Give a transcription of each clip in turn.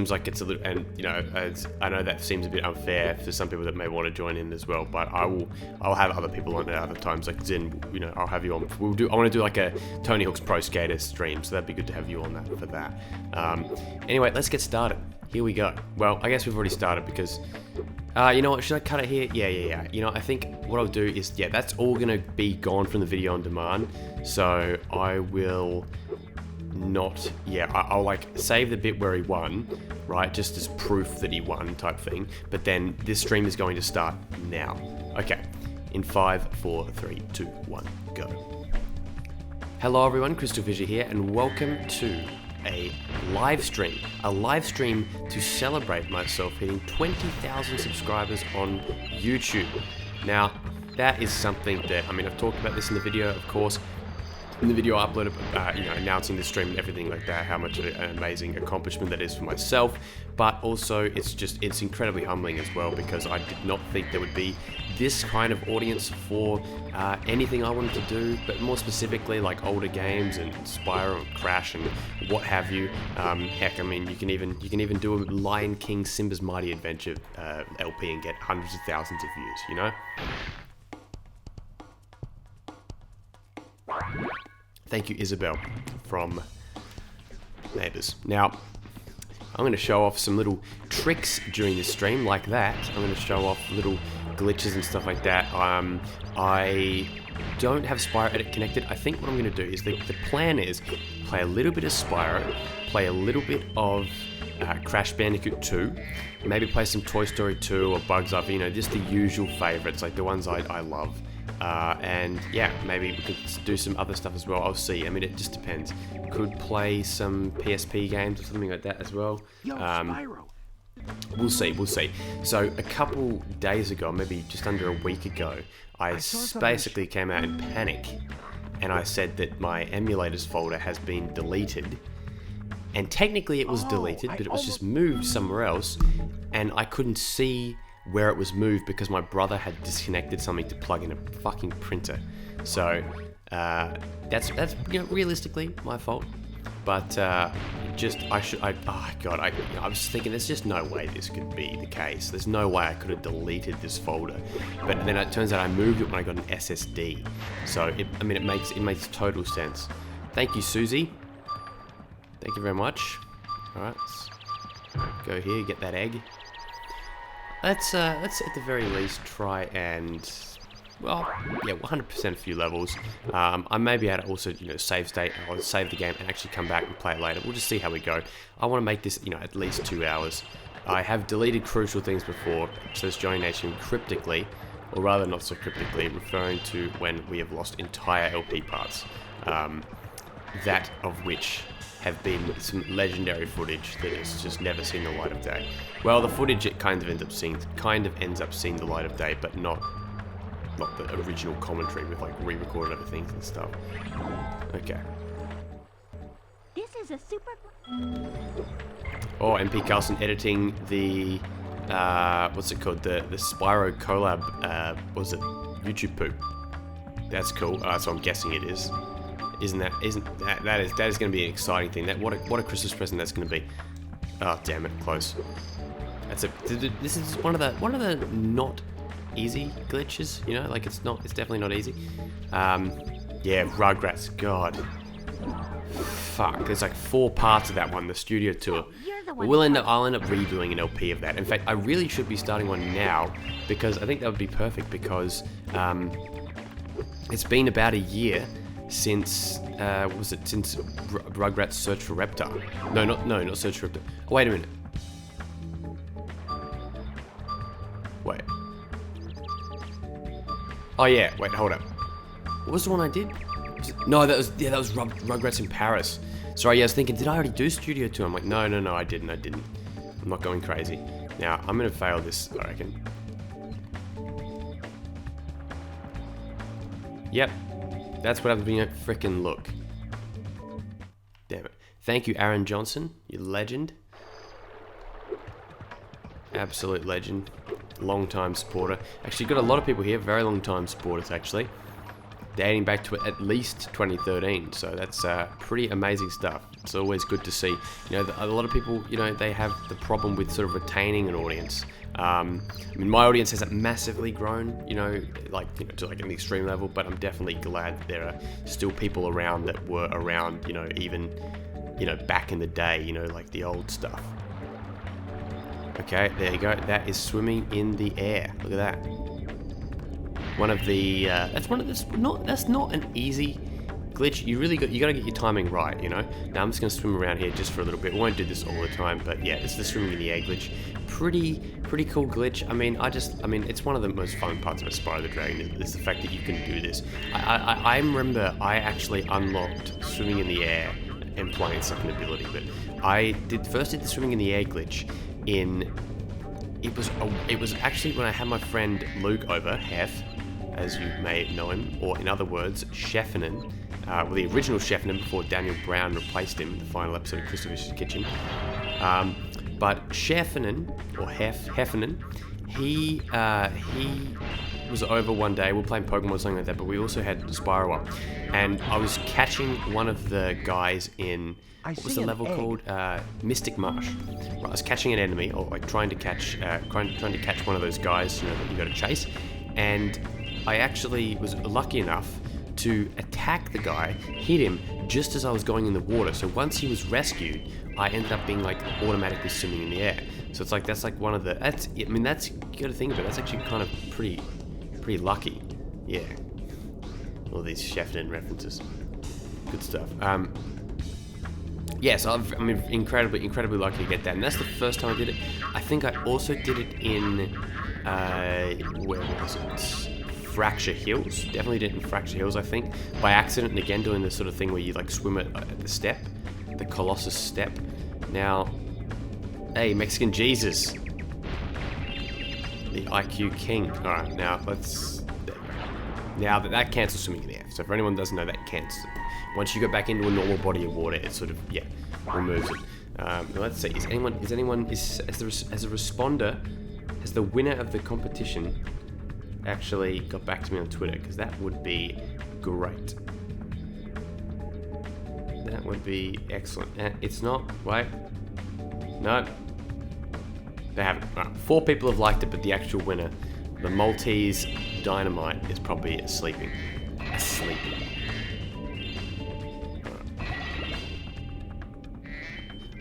Seems like it's a little, and I know that seems a bit unfair for some people that may want to join in as well, but I'll have other people on at other times, like Zen, I'll have you on. I want to do like a Tony Hawk's Pro Skater stream, so that'd be good to have you on that for that. Anyway, let's get started. Here we go. Well, I guess we've already started because, you know what, should I cut it here? Yeah. I think what I'll do is, that's all gonna be gone from the video on demand, so I will not, I'll like save the bit where he won, right, just as proof that he won type thing, but then this stream is going to start now. Okay, in 5, 4, 3, 2, 1, go. Hello everyone, CrystalFissure here, and welcome to a live stream to celebrate myself hitting 20,000 subscribers on YouTube. Now, that is something that, I've talked about this in the video, of course, in the video I uploaded, announcing the stream and everything like that, how much of an amazing accomplishment that is for myself, but also it's incredibly humbling as well, because I did not think there would be this kind of audience for anything I wanted to do, but more specifically like older games and Spyro and Crash and what have you. Heck, you can even do a Lion King Simba's Mighty Adventure LP and get hundreds of thousands of views, Thank you, Isabel, from Neighbours. Now, I'm going to show off some little tricks during this stream like that. I'm going to show off little glitches and stuff like that. I don't have Spyro Edit connected. I think what I'm going to do is, the plan is play a little bit of Spyro, play a little bit of Crash Bandicoot 2, maybe play some Toy Story 2 or Bugs Life, just the usual favourites, like the ones I love. And maybe we could do some other stuff as well. I'll see. It just depends. Could play some PSP games or something like that as well. Spyro. We'll see. So a couple days ago, maybe just under a week ago, I basically came out in panic, and I said that my emulators folder has been deleted. And technically it was deleted, but it was just moved somewhere else, and I couldn't see where it was moved because my brother had disconnected something to plug in a fucking printer. So that's realistically my fault. But I was thinking there's just no way this could be the case. There's no way I could have deleted this folder. But then it turns out I moved it when I got an SSD. So it makes total sense. Thank you, Susie. Thank you very much. All right, let's go here, get that egg. Let's at the very least try and, 100% a few levels. I may be able to also, save state or save the game and actually come back and play it later. We'll just see how we go. I want to make this, at least 2 hours. I have deleted crucial things before. It says Johnny Nation cryptically, or rather not so cryptically, referring to when we have lost entire LP parts. That of which have been some legendary footage that has just never seen the light of day. Well, the footage it kind of ends up seeing the light of day, but not the original commentary with like re-recorded other things and stuff. Okay. This is a super. Oh, MP Carlson editing the what's it called? The Spyro collab. Was it YouTube poop? That's cool. So I'm guessing it is. That is going to be an exciting thing. What a Christmas present that's going to be. Oh damn it, close. This is one of the not easy glitches. It's definitely not easy. Rugrats. God, fuck. There's like 4 parts of that one. The studio tour. I'll end up redoing an LP of that. In fact, I really should be starting one now because I think that would be perfect because it's been about a year since since Rugrats Search for Reptar? No, not Search for Reptar. Oh, wait a minute. Wait. Oh yeah. Wait, hold up. What was the one I did? No, that was Rugrats in Paris. Sorry, I was thinking, did I already do Studio 2? I'm like, no, I didn't. I'm not going crazy. Now I'm gonna fail this, I reckon. Yep. That's what happens when you don't frickin' look. Damn it. Thank you, Aaron Johnson. You legend. Absolute legend. Long-time supporter. Actually, got a lot of people here. Very long-time supporters, actually. dating back to at least 2013. So that's pretty amazing stuff. It's always good to see. A lot of people, they have the problem with sort of retaining an audience. I mean, my audience hasn't massively grown, to like an extreme level, but I'm definitely glad that there are still people around that were around, even, back in the day, like the old stuff. Okay, there you go. That is swimming in the air. Look at that. One of the that's not an easy glitch. You gotta get your timing right, Now I'm just gonna swim around here just for a little bit. We won't do this all the time, but yeah, it's the swimming in the air glitch. Pretty cool glitch. I mean, it's one of the most fun parts of Spyro the Dragon is the fact that you can do this. I remember I actually unlocked swimming in the air and playing second ability, but I did the swimming in the air glitch it was actually when I had my friend Luke over, Hef, as you may know him, or in other words, Chefinin, the original Chefinin before Daniel Brown replaced him in the final episode of CrystalFissure's Kitchen. But Chefinin, or Heffernan, he was over one day. We were playing Pokemon or something like that, but we also had Spyro up. And I was catching one of the guys in, what was the level called? Mystic Marsh. Right, I was catching an enemy, or like trying to catch one of those guys, that you got to chase. And I actually was lucky enough to attack the guy, hit him just as I was going in the water. So once he was rescued, I ended up being like automatically swimming in the air. So it's like that's like one of the you got to think about it. That's actually kind of pretty lucky. Yeah. All these Cheftain references. Good stuff. Yeah, so I'm incredibly lucky to get that, and that's the first time I did it. I think I also did it in where was it? Fracture Hills. Definitely did it in Fracture Hills, I think, by accident, and again doing the sort of thing where you like swim at the step, the Colossus step. Now, hey, Mexican Jesus, the IQ King. All right, now let's. Now that cancels swimming in the air. So for anyone who doesn't know, that cancels it. Once you go back into a normal body of water, it sort of removes it. Now let's see. As a responder, has the winner of the competition actually got back to me on Twitter? Because that would be great. That would be excellent. It's not. Wait. No. They haven't. Right. 4 people have liked it, but the actual winner, the Maltese Dynamite, is probably sleeping.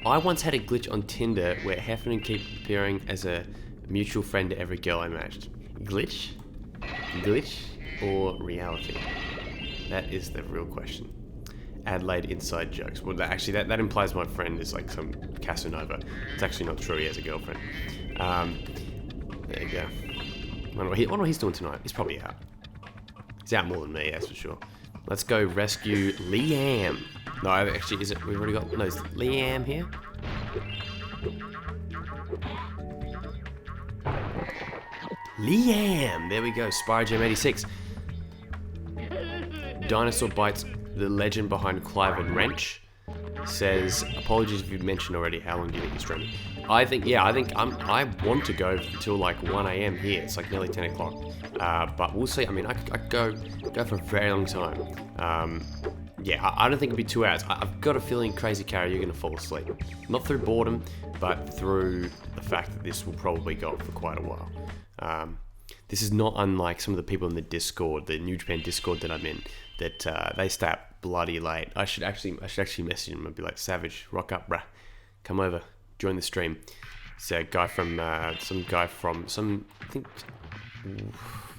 I once had a glitch on Tinder where Heffernan kept appearing as a mutual friend to every girl I matched. Glitch? Glitch or reality? That is the real question. Adelaide inside jokes. Well, that implies my friend is like some Casanova. It's actually not true. He has a girlfriend. There you go. I wonder what he's doing tonight. He's probably out. He's out more than me, that's for sure. Let's go rescue Liam. No, actually, is it? We've already got. No, is Liam here? Liam! There we go. Spyro Jam 86. Dinosaur Bites, the legend behind Clive and Wrench, says, apologies if you've mentioned already, how long do you think you're streaming? I want to go till like 1 a.m. here. It's like nearly 10 o'clock. But we'll see. I mean, I could go for a very long time. Yeah, I don't think it'd be 2 hours. I've got a feeling, Crazy Carrie, you're going to fall asleep. Not through boredom, but through the fact that this will probably go on for quite a while. This is not unlike some of the people in the Discord, the New Japan Discord that I'm in, that they stay up bloody late. I should actually message them and be like, Savage, rock up, bruh. Come over, join the stream. It's a guy from, I think,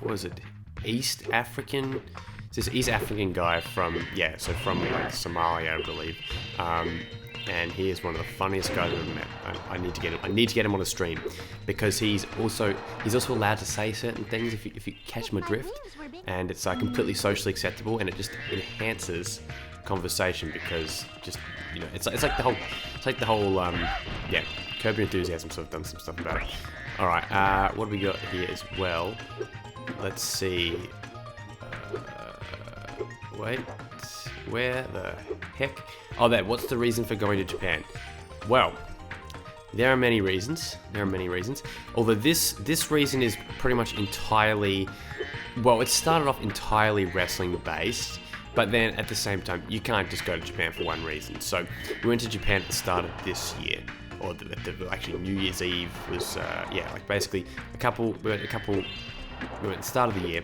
what is it? East African? It's this East African guy from like Somalia, I believe. And he is one of the funniest guys I've ever met. I need to get him on a stream because he's also allowed to say certain things if you catch my drift, and it's completely socially acceptable, and it just enhances conversation because it's like the whole Curb Your Enthusiasm sort of done some stuff about it. All right, what do we got here as well? Let's see. Wait, where the heck? Oh, what's the reason for going to Japan? Well, there are many reasons. Although this reason is pretty much entirely well, it started off entirely wrestling based, but then at the same time, you can't just go to Japan for one reason. So we went to Japan at the start of this year, or actually New Year's Eve was, like basically we went at the start of the year,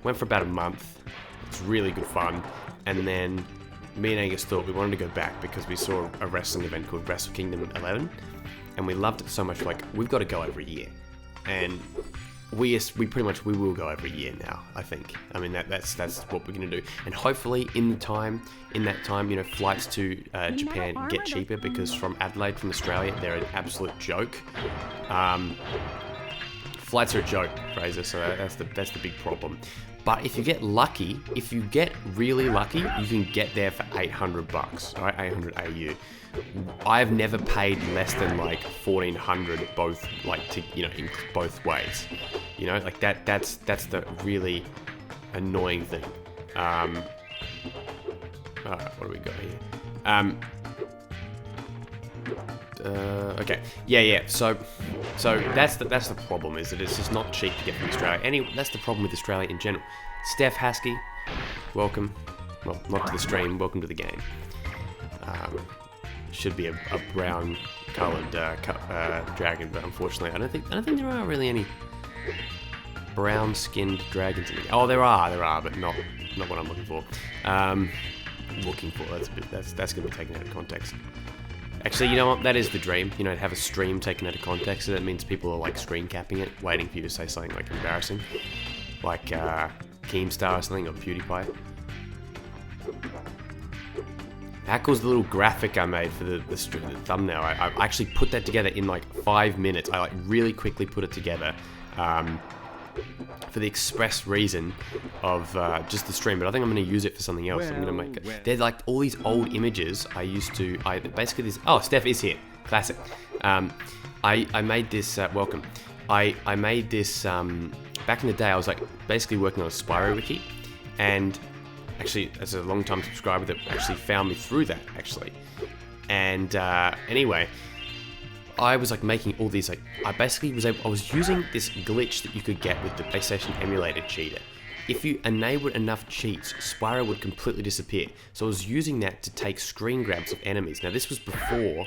went for about a month. It's really good fun, and then me and Angus thought we wanted to go back because we saw a wrestling event called Wrestle Kingdom 11, and we loved it so much. Like, we've got to go every year, and we will go every year now. I think. I mean, that's what we're gonna do, and hopefully in that time, flights to Japan get cheaper, because from Adelaide, from Australia, they're an absolute joke. Flights are a joke, Fraser. So that's the big problem. But if you get really lucky, you can get there for $800, right? 800 AU. I've never paid less than like 1,400 both, in both ways. Like that's the really annoying thing. What do we got here? Okay. Yeah. So that's the problem, is that it's just not cheap to get from Australia. That's the problem with Australia in general. Steph Haskey, welcome. Well, not to the stream. Welcome to the game. Should be a brown-colored dragon, but unfortunately, I don't think there are really any brown-skinned dragons in the game. Oh, there are, but not what I'm looking for. That's gonna be taken out of context. Actually, you know what? That is the dream. To have a stream taken out of context. So that means people are like screen capping it, waiting for you to say something like embarrassing, like Keemstar or something, or PewDiePie. How cool's the little graphic I made for the thumbnail? I actually put that together in like 5 minutes. I really quickly put it together for the express reason of just the stream. But I think I'm going to use it for something else. I'm going to make it. They're like all these old images basically this. Oh, Steph is here. Classic. I made this. Welcome. I made this back in the day. I was like basically working on a Spyro wiki, and actually, as a long-time subscriber that actually found me through that, actually. And anyway, I was like making all these, I was using this glitch that you could get with the PlayStation emulator cheater. If you enabled enough cheats, Spyro would completely disappear. So I was using that to take screen grabs of enemies. Now, this was before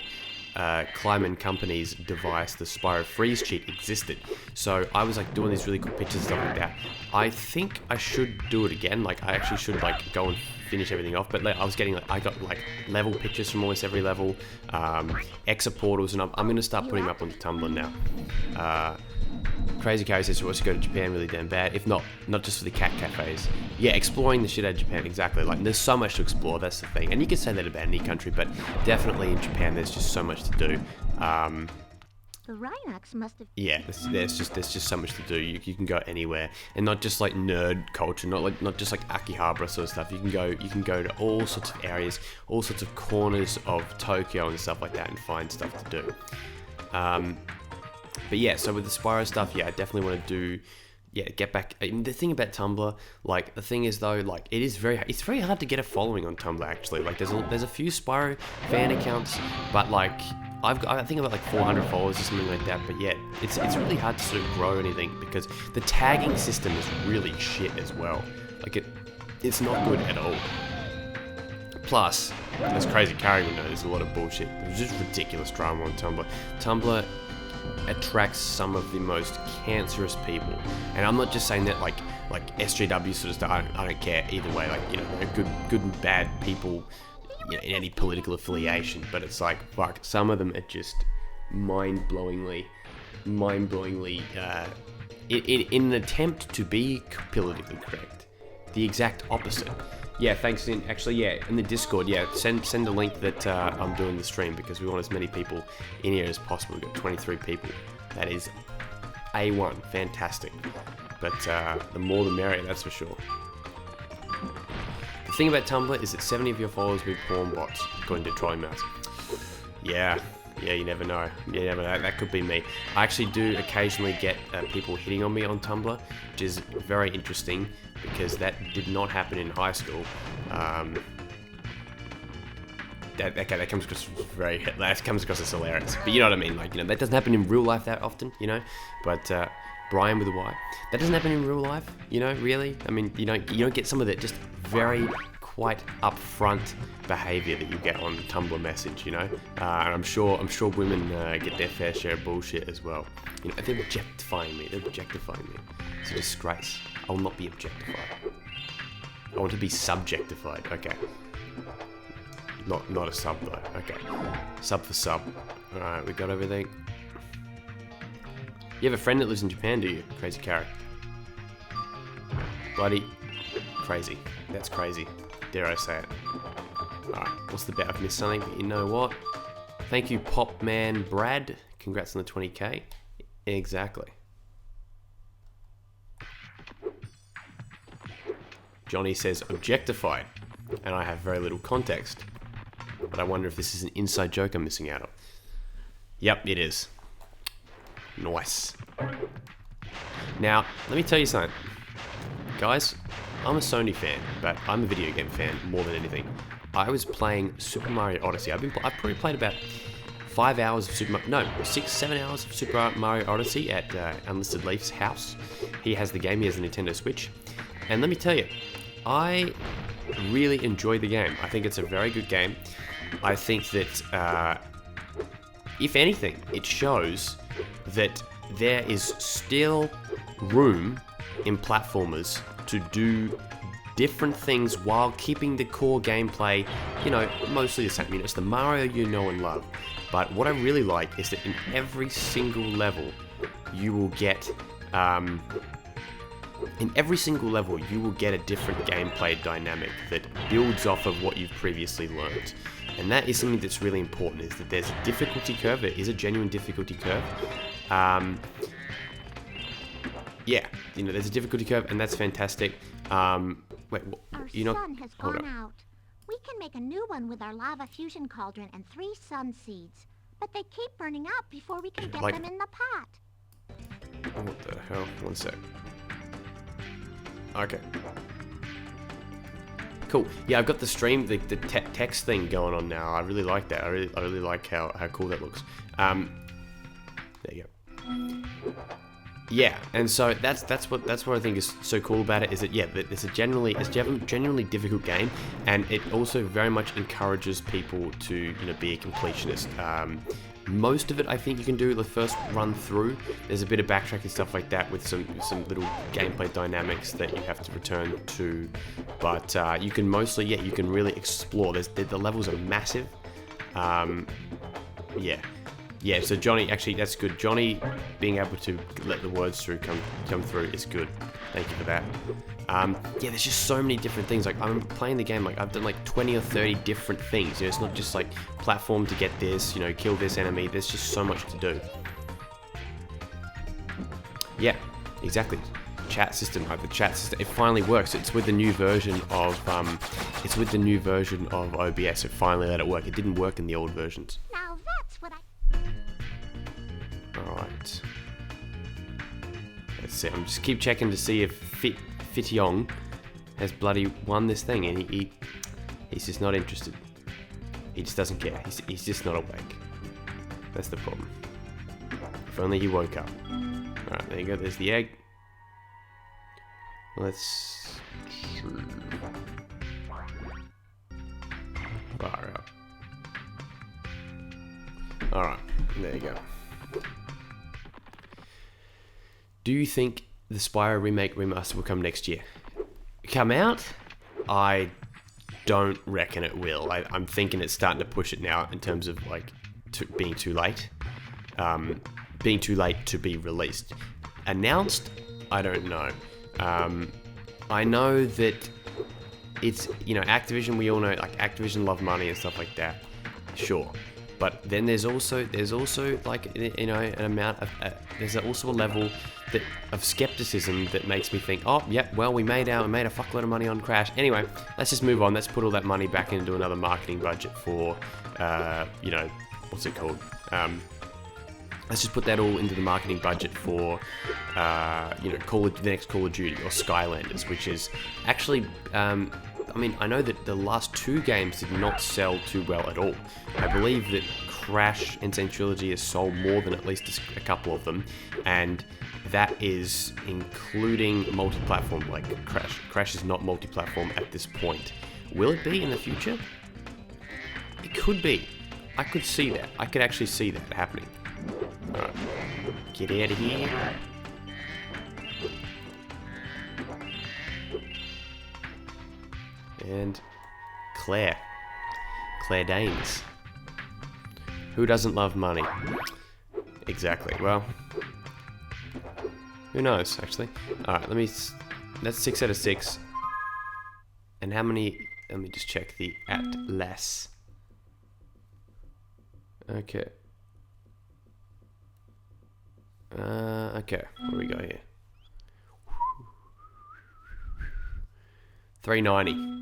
Kleiman Company's device, the Spyro Freeze cheat, existed. So I was like doing these really cool pictures and stuff like that. I think I should do it again. Like, I actually should like go and finish everything off. But I was getting I got like level pictures from almost every level, exit portals, and I'm gonna start putting them up on the Tumblr now. Crazy Carrie says, wants to go to Japan really damn bad. If not just for the cat cafes. Yeah, exploring the shit out of Japan, exactly. Like, there's so much to explore, that's the thing. And you can say that about any country, but definitely in Japan, there's just so much to do. The Rhinox must have. Yeah, there's just so much to do. You can go anywhere, and not just like nerd culture, not just like Akihabara sort of stuff. You can go to all sorts of areas, all sorts of corners of Tokyo and stuff like that, and find stuff to do. But yeah, so with the Spyro stuff, yeah, I definitely want to get back. The thing about Tumblr, like, the thing is though, like, it's very hard to get a following on Tumblr, actually. Like, there's a few Spyro fan accounts, but like, I think I've got like 400 followers or something like that. But yeah, it's really hard to sort of grow anything, because the tagging system is really shit as well. Like, it's not good at all. Plus, as Crazy Carrie would know, there's a lot of bullshit. There's just ridiculous drama on Tumblr. Tumblr attracts some of the most cancerous people, and I'm not just saying that like SJW sort of stuff. I don't care either way. Like, there are good and bad people, in any political affiliation, but it's like, fuck, some of them are just mind-blowingly in an attempt to be politically correct, the exact opposite. Yeah, thanks. Actually, yeah, in the Discord, yeah, send a link that I'm doing the stream, because we want as many people in here as possible. We've got 23 people. That is A1, fantastic. But the more the merrier, that's for sure. The thing about Tumblr is that 70 of your followers will be porn bots, according to Trolling Mouse. Yeah, you never know. That could be me. I actually do occasionally get people hitting on me on Tumblr, which is very interesting, because that did not happen in high school. That comes across as hilarious. But you know what I mean? Like, that doesn't happen in real life that often, But Brian with a Y. That doesn't happen in real life, you know, really. I mean, you don't get some of that just very quite upfront behavior that you get on Tumblr message, you know. And I'm sure women get their fair share of bullshit as well. You know, they're objectifying me. It's a disgrace. I will not be objectified. I want to be subjectified. Okay. Not a sub though. Okay. Sub for sub. Alright, we got everything. You have a friend that lives in Japan, do you? Crazy Carrot. Bloody crazy. That's crazy. Dare I say it. Alright, what's the bet? I've missed something, but you know what? Thank you, Popman Brad. Congrats on the 20k. Exactly. Johnny says objectified, and I have very little context. But I wonder if this is an inside joke I'm missing out on. Yep, it is. Nice. Now, let me tell you something. Guys, I'm a Sony fan, but I'm a video game fan more than anything. I was playing Super Mario Odyssey. I've probably played about 5 hours of 6-7 hours of Super Mario Odyssey at Unlisted Leaf's house. He has the game, he has the Nintendo Switch. And let me tell you, I really enjoy the game. I think it's a very good game. I think that, if anything, it shows that there is still room in platformers to do different things while keeping the core gameplay, you know, mostly the same. You know, it's the Mario you know and love. But what I really like is that in every single level, you will get, a different gameplay dynamic that builds off of what you've previously learned. And that is something that's really important, is that there's a difficulty curve. There is a genuine difficulty curve. Yeah, you know, there's a difficulty curve, and that's fantastic. Wait, you know, Our sun has gone out. We can make a new one with our lava fusion cauldron and 3 sun seeds. But they keep burning out before we can get them in the pot. What the hell? One sec. Okay. Cool. Yeah, I've got the stream, the text thing going on now. I really like that. I really like how cool that looks. There you go. Yeah, and so that's what I think is so cool about it, is that it's a genuinely difficult game, and it also very much encourages people to, you know, be a completionist. Most of it I think you can do the first run through. There's a bit of backtracking stuff like that with some little gameplay dynamics that you have to return to, but you can mostly, you can really explore. The levels are massive. Yeah, so Johnny, actually, that's good. Johnny being able to let the words through come through is good. Thank you for that. Yeah, there's just so many different things. Like, I'm playing the game, like, I've done like 20 or 30 different things. You know, it's not just like platform to get this, you know, kill this enemy. There's just so much to do. Yeah, exactly. Chat system, like the chat system, it finally works. It's with the new version of OBS. It finally let it work. It didn't work in the old versions. Now that's what I... Alright. Let's see. I'm just keep checking to see if Fitiong has bloody won this thing, and he's just not interested. He just doesn't care. He's just not awake. That's the problem. If only he woke up. Alright, there you go. There's the egg. Let's... Fire up. Alright, there you go. Do you think the Spyro remake remaster will come next year? Come out? I don't reckon it will. I'm thinking it's starting to push it now in terms of like being too late. Being too late to be released. Announced? I don't know. I know that it's, you know, Activision, we all know, like, Activision love money and stuff like that. Sure. But then there's also like, you know, an amount of there's also a level of skepticism that makes me think, oh yeah, well, we made a fuckload of money on Crash. Anyway, let's just move on. Let's put all that money back into another marketing budget for you know, what's it called? Let's just put that all into the marketing budget for you know, the next Call of Duty or Skylanders, which is actually I mean, I know that the last 2 games did not sell too well at all. I believe that Crash Insane Trilogy has sold more than at least a couple of them, and that is including multi-platform. Like Crash is not multi-platform at this point. Will it be in the future? It could be. I could see that. I could actually see that happening. Alright. Get out of here. And Claire Danes. Who doesn't love money? Exactly. Well, who knows, actually. Alright, that's 6 out of 6. And how many, let me just check the Atlas. Okay. Okay, what do we got here? 390.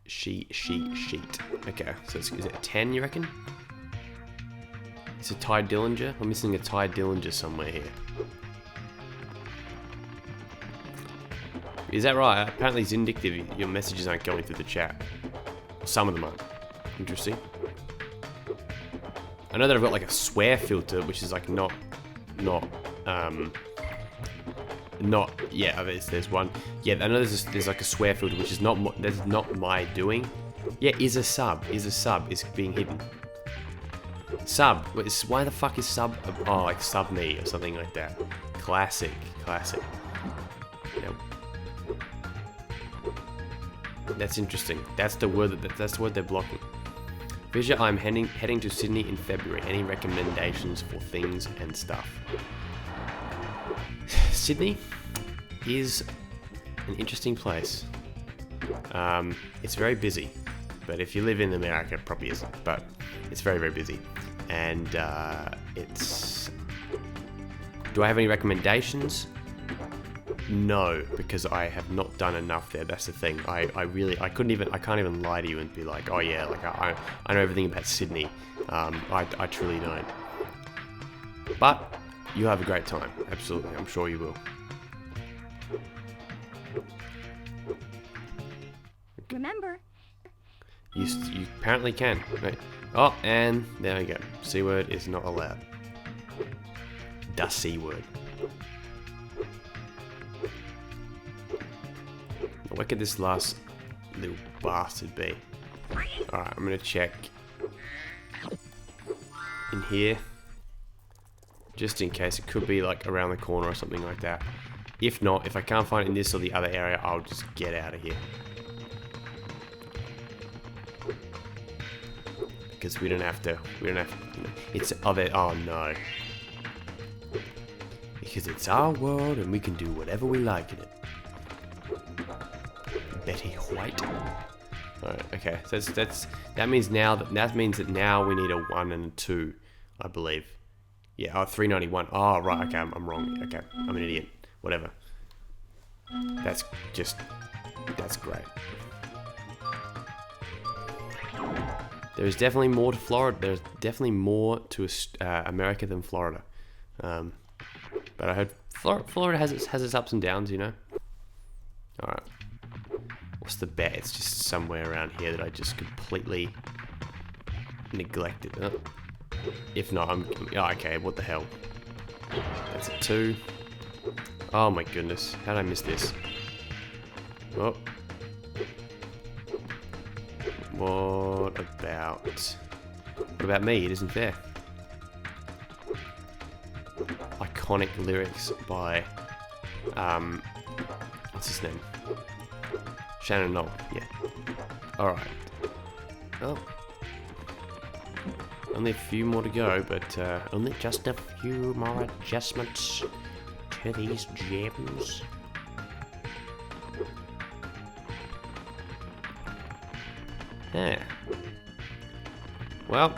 Sheet. Okay, so is it a 10, you reckon? It's a Ty Dillinger? I'm missing a Ty Dillinger somewhere here. Is that right? Apparently it's indicative your messages aren't going through the chat. Some of them aren't. Interesting. I know that I've got like a swear filter, which is like not, yeah, there's one. Yeah, I know there's like a swear filter, which is not my doing. Yeah, is a sub, is being hidden. Sub, why the fuck is sub, oh, like sub me or something like that. Classic. Yep. That's interesting. That's the word that's the word they're blocking. Fissure, I'm heading to Sydney in February. Any recommendations for things and stuff? Sydney is an interesting place. It's very busy, but if you live in America, it probably isn't. But it's very, very busy, and it's. Do I have any recommendations? No, because I have not done enough there. That's the thing. I can't even lie to you and be like, oh yeah, like I know everything about Sydney. I truly don't. But you have a great time. Absolutely, I'm sure you will. Remember, you apparently can. Right. Oh, and there we go. C word is not allowed. The C word. Where could this last little bastard be? Alright, I'm gonna check in here. Just in case, it could be like around the corner or something like that. If not, if I can't find it in this or the other area, I'll just get out of here. Because we don't have to, it's other, oh no. Because it's our world and we can do whatever we like in it. Betty White. Alright, okay, so that means that now we need a 1 and a 2, I believe. Yeah, oh, 391. Oh, right, okay, I'm wrong. Okay, I'm an idiot. Whatever. That's great. There's definitely more to Florida. There's definitely more to America than Florida. But I heard Florida has its ups and downs, you know. Alright. What's the bet? It's just somewhere around here that I just completely neglected. If not, oh, okay, what the hell? That's a 2. Oh my goodness. How did I miss this? Oh. What about me? It isn't fair. Iconic lyrics by, what's his name? Shannon Knoll, yeah. Alright. Oh. Only a few more to go, but only just a few more adjustments to these gems. Yeah. Well.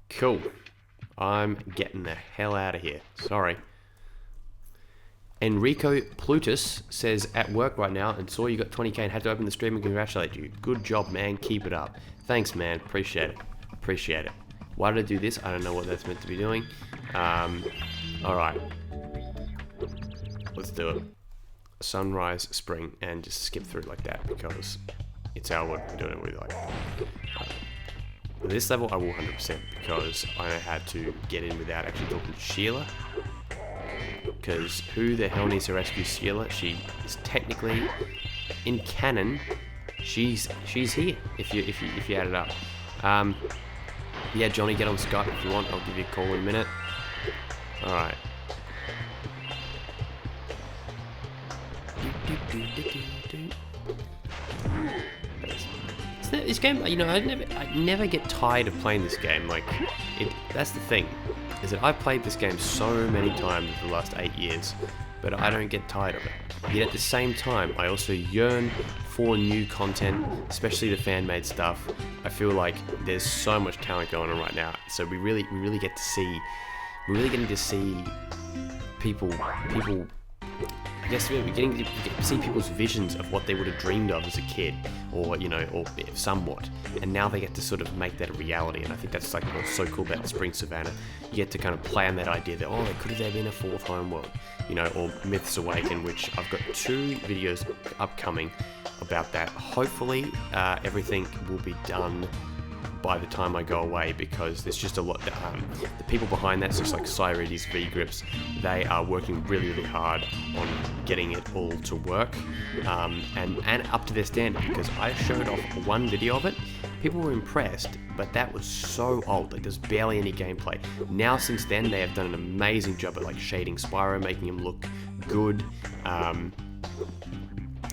Cool. I'm getting the hell out of here. Sorry. Enrico Plutus says, at work right now and saw you got 20k and had to open the stream and congratulate you. Good job, man. Keep it up. Thanks, man. Appreciate it. Why did I do this? I don't know what that's meant to be doing. Alright. Let's do it. Sunrise, spring, and just skip through like that because It's our wood. We're doing it with like. At this level, I will 100% because I know how to get in without actually talking to Sheila. Because who the hell needs to rescue Sheila? She is technically, in canon, she's here. If you add it up. Yeah, Johnny, get on Skype if you want. I'll give you a call in a minute. All right. This game, you know, I never get tired of playing this game. Like, that's the thing, is that I've played this game so many times for the last 8 years, but I don't get tired of it. Yet at the same time, I also yearn for new content, especially the fan-made stuff. I feel like there's so much talent going on right now, so we're really getting to see people. I guess we're getting to see people's visions of what they would have dreamed of as a kid, or somewhat, and now they get to sort of make that a reality. And I think that's like what's so cool about Spring Savannah. You get to kind of play on that idea that could have there been a fourth homeworld, or Myths Awaken, which I've got 2 videos upcoming about that. Hopefully, everything will be done by the time I go away, because there's just a lot. The people behind that, just like Cyrides V-Grips, they are working really hard on getting it all to work, and up to their standard, because I showed off one video of it. People were impressed, but that was so old, like there's barely any gameplay. Now since then, they have done an amazing job at like shading Spyro, making him look good.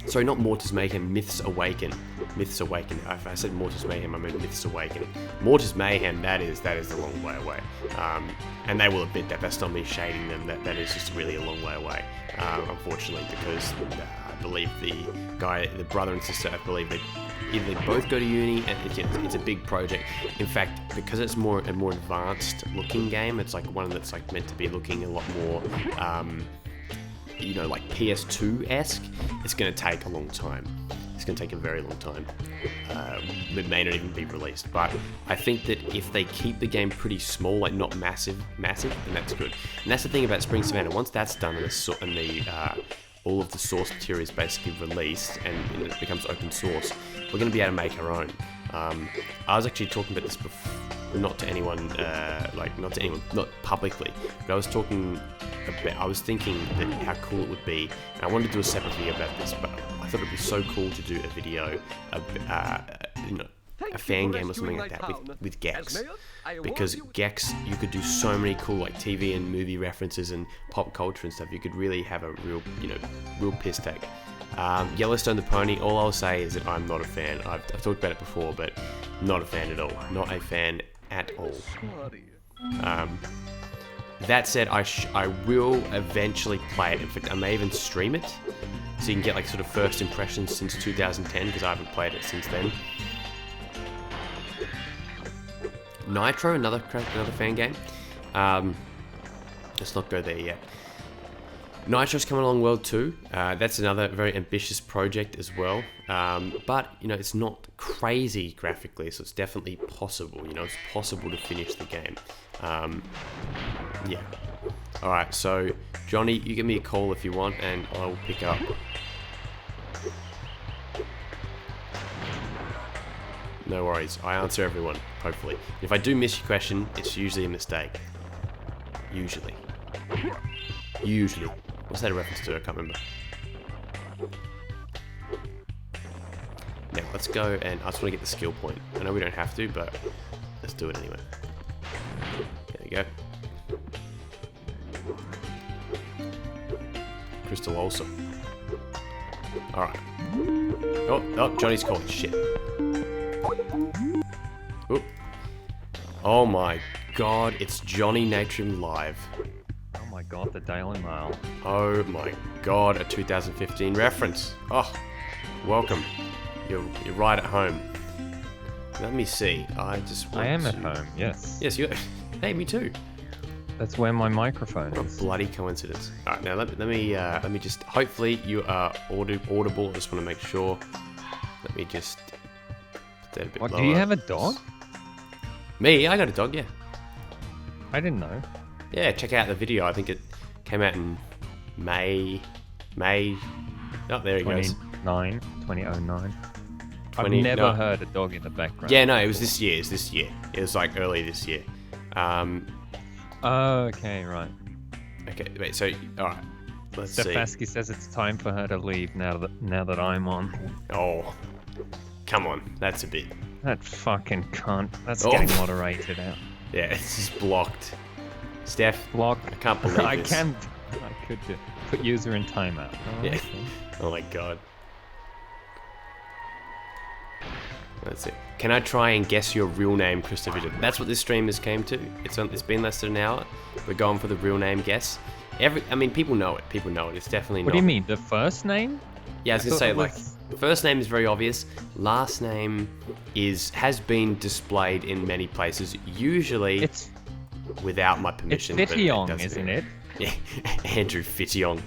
Sorry, not Mortis Mayhem, Myths Awaken. Myths Awaken. If I said Mortis Mayhem, I meant Myths Awaken. Mortis Mayhem, that is the long way away. And they will admit that. That's not me shading them. That is just really a long way away. Unfortunately, because I believe the brother and sister, I believe they either both go to uni, and it's a big project. In fact, because it's a more advanced looking game, it's like one that's like meant to be looking a lot more. Like PS2-esque, it's going to take a long time. It's going to take a very long time. It may not even be released, but I think that if they keep the game pretty small, like not massive, then that's good. And that's the thing about Spring Savannah. Once that's done and all of the source material is basically released and it becomes open source, we're going to be able to make our own. I was actually talking about this before, not publicly, but I was thinking that how cool it would be, and I wanted to do a separate video about this, but I thought it'd be so cool to do a video, a fan game or something like that with Gex, because Gex, you could do so many cool like TV and movie references and pop culture and stuff. You could really have a real piss take. Yellowstone the Pony, all I'll say is that I'm not a fan. I've talked about it before, but not a fan at all. Not a fan at all. That said, I will eventually play it. In fact, I may even stream it, so you can get like sort of first impressions since 2010, because I haven't played it since then. Nitro, another fan game. Let's not go there yet. Nitro's coming along well too. That's another very ambitious project as well. But it's not crazy graphically, so it's definitely possible. It's possible to finish the game. Yeah. All right. So Johnny, you give me a call if you want, and I'll pick up. No worries. I answer everyone, hopefully. If I do miss your question, it's usually a mistake. Usually. What's that a reference to? I can't remember. Now, let's go, and I just want to get the skill point. I know we don't have to, but let's do it anyway. There we go. Crystal also. Alright. Oh, Johnny's calling. Shit. Oop. Oh my god, it's Johnny Natrium Live. Oh my god, the Daily Mail. Oh my god, a 2015 reference. Oh, welcome. You're right at home. Let me see. I am at home, yes. Yes, you. Hey, me too. That's where my microphone What is. a bloody coincidence. Alright, now let me just, hopefully you are audible. I just want to make sure. Let me just put that a bit What, lower. do you have a dog? Me? I got a dog, yeah. I didn't know. Yeah, check out the video. I think it came out in May. Oh, there he goes. 2009. I've 20, never no. heard a dog in the background. Yeah, no, it was this year. It was like early this year. Oh, okay, right. Okay, wait. So, all right. Let's see. Stefanski says it's time for her to leave now that I'm on. Oh, come on. That's a bit. That fucking cunt. That's Oh. getting moderated out. Yeah, it's just blocked. Steph, Block. I can't believe I this. could put user in timeout. Oh, Yeah. okay. Oh my god. That's it. Can I try and guess your real name, CrystalFissure's? That's what this stream has came to. It's been less than an hour. We're going for the real name guess. I mean, people know it. People know it. It's definitely What not. do you mean? The first name? Yeah, I was gonna thought say it like was- first name is very obvious. Last name has been displayed in many places. Usually It's without my it's permission. but Fittiong, doesn't- isn't it? Yeah, Andrew Fittiong.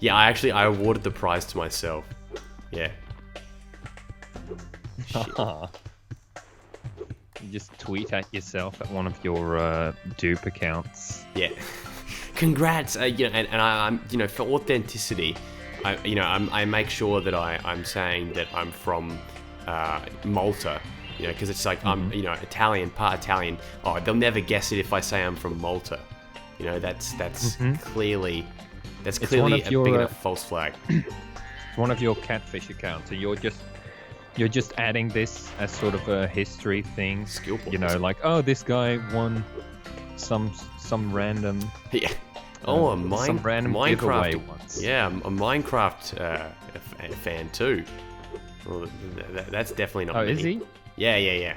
Yeah, I awarded the prize to myself. Yeah. You just tweet at yourself at one of your dupe accounts. Yeah. Congrats. And I'm for authenticity, I make sure that I'm saying that I'm from Malta, because it's like I'm Italian, part Italian. Oh, they'll never guess it if I say I'm from Malta. That's clearly one of a your, big enough false flag. One of your catfish accounts, so you're just adding this as sort of a history thing. Skill points. Like, oh, this guy won some random Yeah. Oh, some random giveaway Minecraft. once. Yeah, I'm a Minecraft fan too. Well, that's definitely not Oh, me. is he? Yeah.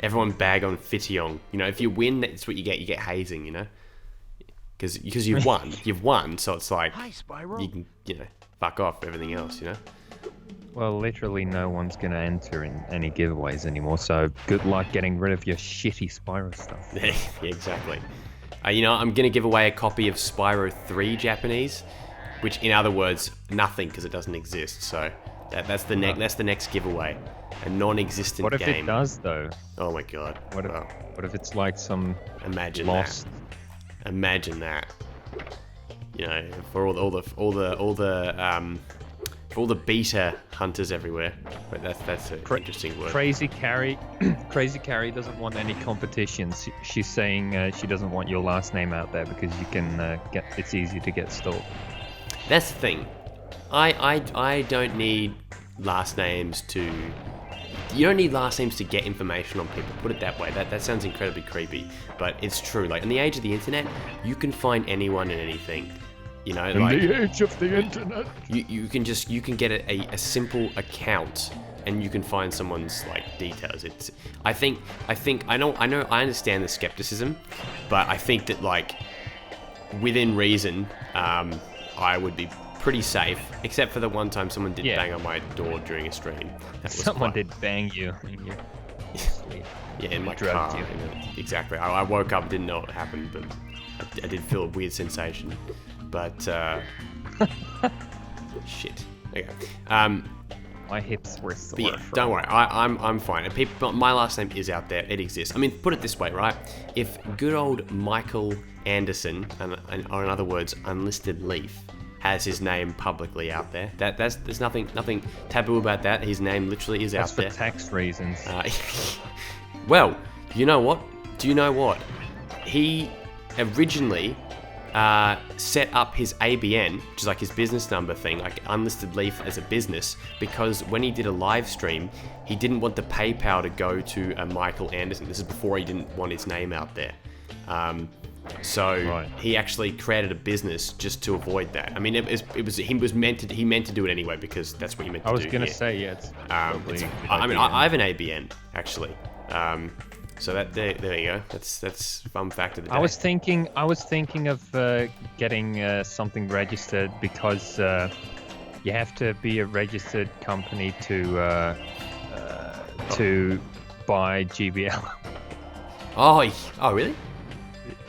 Everyone bag on Fittiong. If you win, that's what you get. You get hazing, because you've won. You've won, so it's like Hi, Spyro. you can fuck off everything else. Well, literally no one's gonna enter in any giveaways anymore. So good luck getting rid of your shitty Spyro stuff. Yeah, exactly. I'm gonna give away a copy of Spyro 3 Japanese, which in other words, nothing because it doesn't exist. So that's the next giveaway, a non-existent What if game. it does though? Oh my god. What if it's like some Imagine lost? that. Imagine that. For all the beta hunters everywhere. But that's an interesting word. Crazy Carrie doesn't want any competitions. She's saying she doesn't want your last name out there because you can it's easy to get stalked. That's the thing. I don't need last names to. You don't need last names to get information on people. Put it that way. That sounds incredibly creepy, but it's true. Like in the age of the internet, you can find anyone and anything. In the age of the internet. You can get a simple account and you can find someone's like details. I understand the skepticism, but I think that like within reason, I would be pretty safe, except for the one time someone did bang on my door during a stream. Someone did bang you in your sleep. Yeah, in my drugged car. you. Exactly. I woke up, didn't know what happened, but I did feel a weird sensation. But shit. Okay. My hips were sore. But yeah, don't worry. I'm fine. And people, my last name is out there. It exists. I mean, put it this way, right? If good old Michael Anderson, or in other words, Unlisted Leaf, has his name publicly out there, there's nothing taboo about that. His name literally is That's out for there. tax reasons. Well, you know what? Do you know what? He originally set up his ABN, which is like his business number thing, like Unlisted Leaf as a business, because when he did a live stream, he didn't want the PayPal to go to Michael Anderson. This is before he didn't want his name out there. So he actually created a business just to avoid that. I mean, he meant to do it anyway because that's what you meant to do. I was gonna here. say it's probably. I have an ABN actually. So there you go. That's fun fact of the day. I was thinking of getting something registered because you have to be a registered company to buy GBL. Oh really?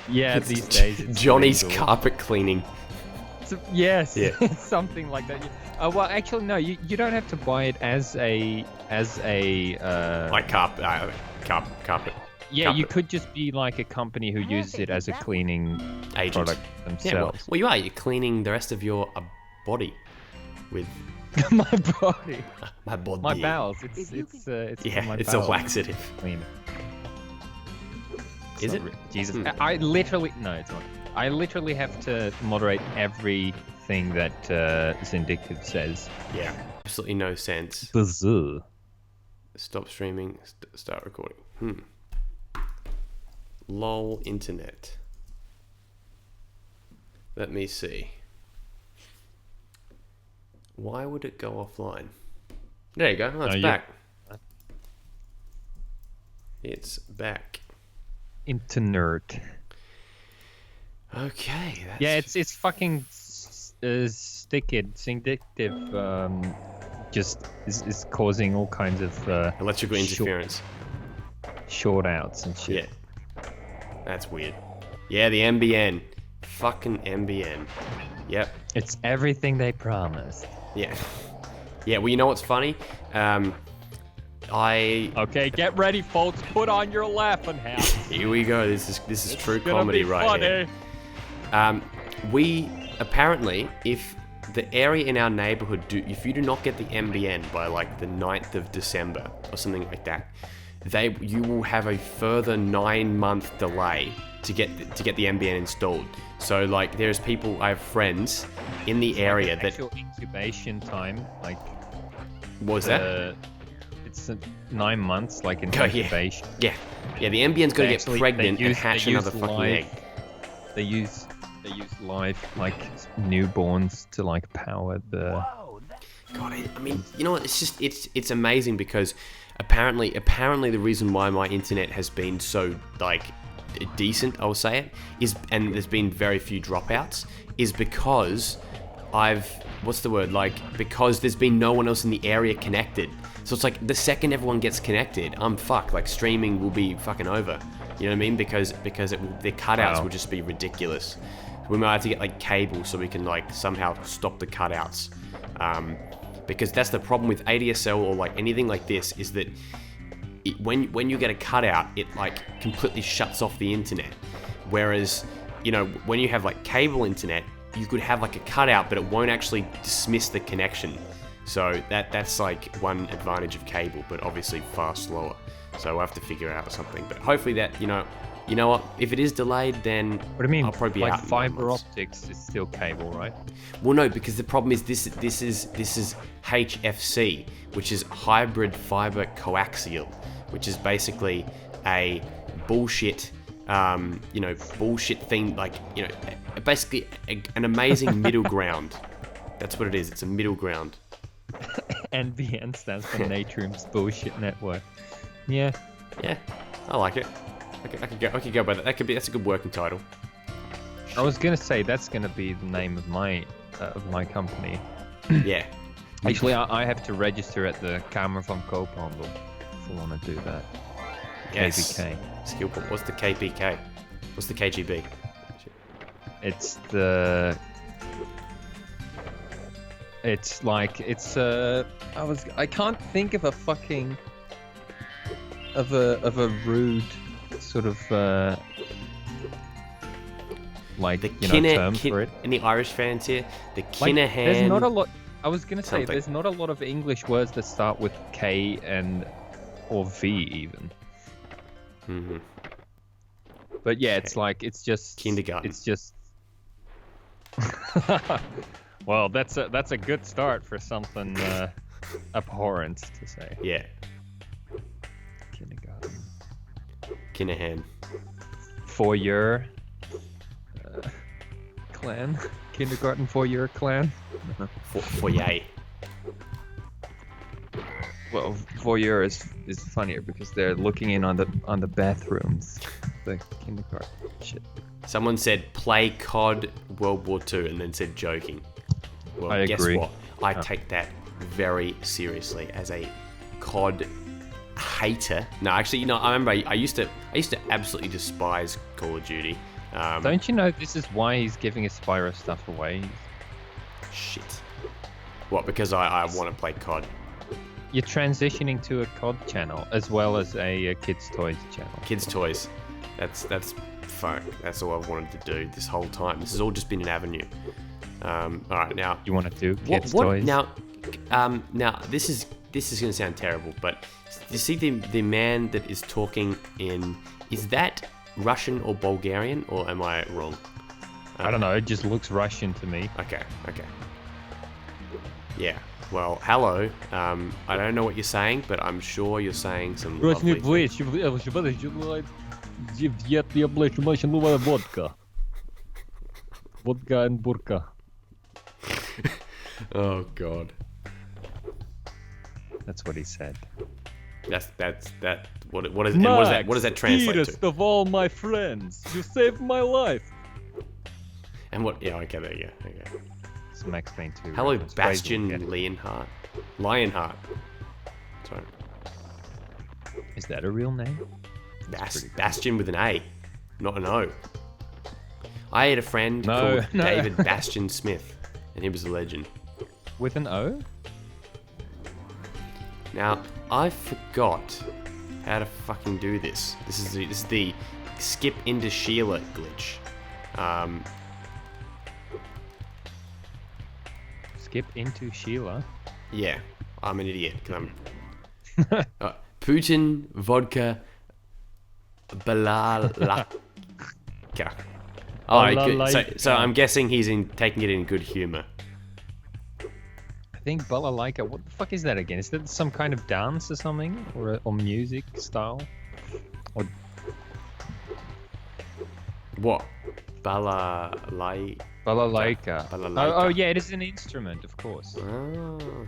Yeah, these days. It's Johnny's legal. carpet cleaning. Yes, Yeah. something like that. Well, actually, no. You don't have to buy it as a Like carpet. Yeah, carpet you could just be like a company who uses it as a cleaning agent product Yeah, themselves. well, you're cleaning the rest of your body with My body. My body. My bowels. It's Yeah, my it's a bowels. laxative. Clean. Is it? Jesus. Hmm. I literally no, it's not. I literally have to moderate everything that Zindictive says. Yeah. Absolutely no sense. Bizarre. Stop streaming. Start recording. LOL internet. Let me see. Why would it go offline? There you go. Oh, it's back. It's back. Internet. Okay. That's... Yeah, it's fucking stickid. Zindictive just is causing all kinds of electrical interference. Short outs and shit. Yeah. That's weird. Yeah, the MBN. Fucking MBN. Yep. It's everything they promised. Yeah. Yeah, well, you know what's funny? Okay, get ready, folks. Put on your laughing hat. Here we go. This is true comedy right funny. here. We apparently, if the area in our neighborhood if you do not get the MBN by like the 9th of December or something like that, you will have a further 9-month delay to get the MBN installed. So like, there's people, I have friends in the area that actual incubation time, like what was that? It's 9 months, like in Oh, incubation. Yeah. The MBN's got to get pregnant and hatch another fucking egg. They use live like newborns to like power the. God, I mean, you know what? It's just it's amazing because apparently the reason why my internet has been so like decent, I'll say it, and there's been very few dropouts, is because because there's been no one else in the area connected. So it's like the second everyone gets connected, I'm fucked. Like, streaming will be fucking over. You know what I mean? Because the cutouts will just be ridiculous. We might have to get like cable so we can like somehow stop the cutouts. Because that's the problem with ADSL or like anything like this, is that when you get a cutout, it like completely shuts off the internet. Whereas, you know, when you have like cable internet, you could have like a cutout, but it won't actually dismiss the connection. So that's like one advantage of cable, but obviously far slower. So we'll have to figure out something. But hopefully that, you know what? If it is delayed, then What do you mean? I'll probably be like out in 9 fiber months. optics is still cable, right? Well, no, because the problem is this is HFC, which is hybrid fiber coaxial, which is basically a bullshit, bullshit thing, like, you know, basically an amazing middle ground. That's what it is. It's a middle ground. NBN stands for Natrium's Bullshit Network. Yeah. Yeah, I like it. I could go by that. That's a good working title. I was gonna say that's gonna be the name of my company. Yeah. Actually, I have to register at the Kamer van Koophandel if I want to do that. Yes. KBK. Skill point. What's the KPK? What's the KGB? It's the. It's like I can't think of a fucking. Of a rude sort of like The term for it. Any Irish fans here? The Like, Kinahan. there's not a lot. I was gonna say something. there's not a lot of English words that start with K or V even. Mm-hmm. But yeah, it's like it's just Kindergarten. It's just. Well, that's a good start for something abhorrent to say. Yeah. Kindergarten. Kinahan. For your clan. Kindergarten for your clan. Foyer. Well, voyeur is funnier because they're looking in on the bathrooms. The kindergarten shit. Someone said play COD World War II and then said joking. Well, I guess agree. what? I take that very seriously as a COD hater. No, actually, you know, I remember I used to absolutely despise Call of Duty. Don't you know this is why he's giving his Spyro stuff away? Shit. What? Because I want to play COD. You're transitioning to a COD channel as well as a Kids Toys channel. Kids Toys. That's fuck. That's all I've wanted to do this whole time. This has all just been an avenue. All right, now. You want to do What Kids Toys? now? ask? Now this is gonna sound terrible, but you see the man that is talking in, is that Russian or Bulgarian, or am I wrong? I don't know. It just looks Russian to me. Okay. Yeah. Well, hello. I don't know what you're saying, but I'm sure you're saying some lovely things. Vodka and burka. Oh God. That's what he said. What does that translate dearest to? of all my friends, you saved my life. And what? Yeah. Okay. There you go. Okay. It's Max Payne 2. Hello, reference. Bastion Crazy will get it. Lionheart. Sorry. Is that a real name? Bastion with an A, not an O. I had a friend No. called David Bastion Smith, and he was a legend. With an O? Now, I forgot how to fucking do this. This is the skip into Sheila glitch. Skip into Sheila. Yeah, I'm an idiot because I'm Putin vodka balalaka. Oh, good. So I'm guessing he's taking it in good humor. I think balalaika. What the fuck is that again? Is that some kind of dance or something, or music style? Or What? Balalaika. balalaika? Balalaika. Oh yeah, it is an instrument, of course. Oh.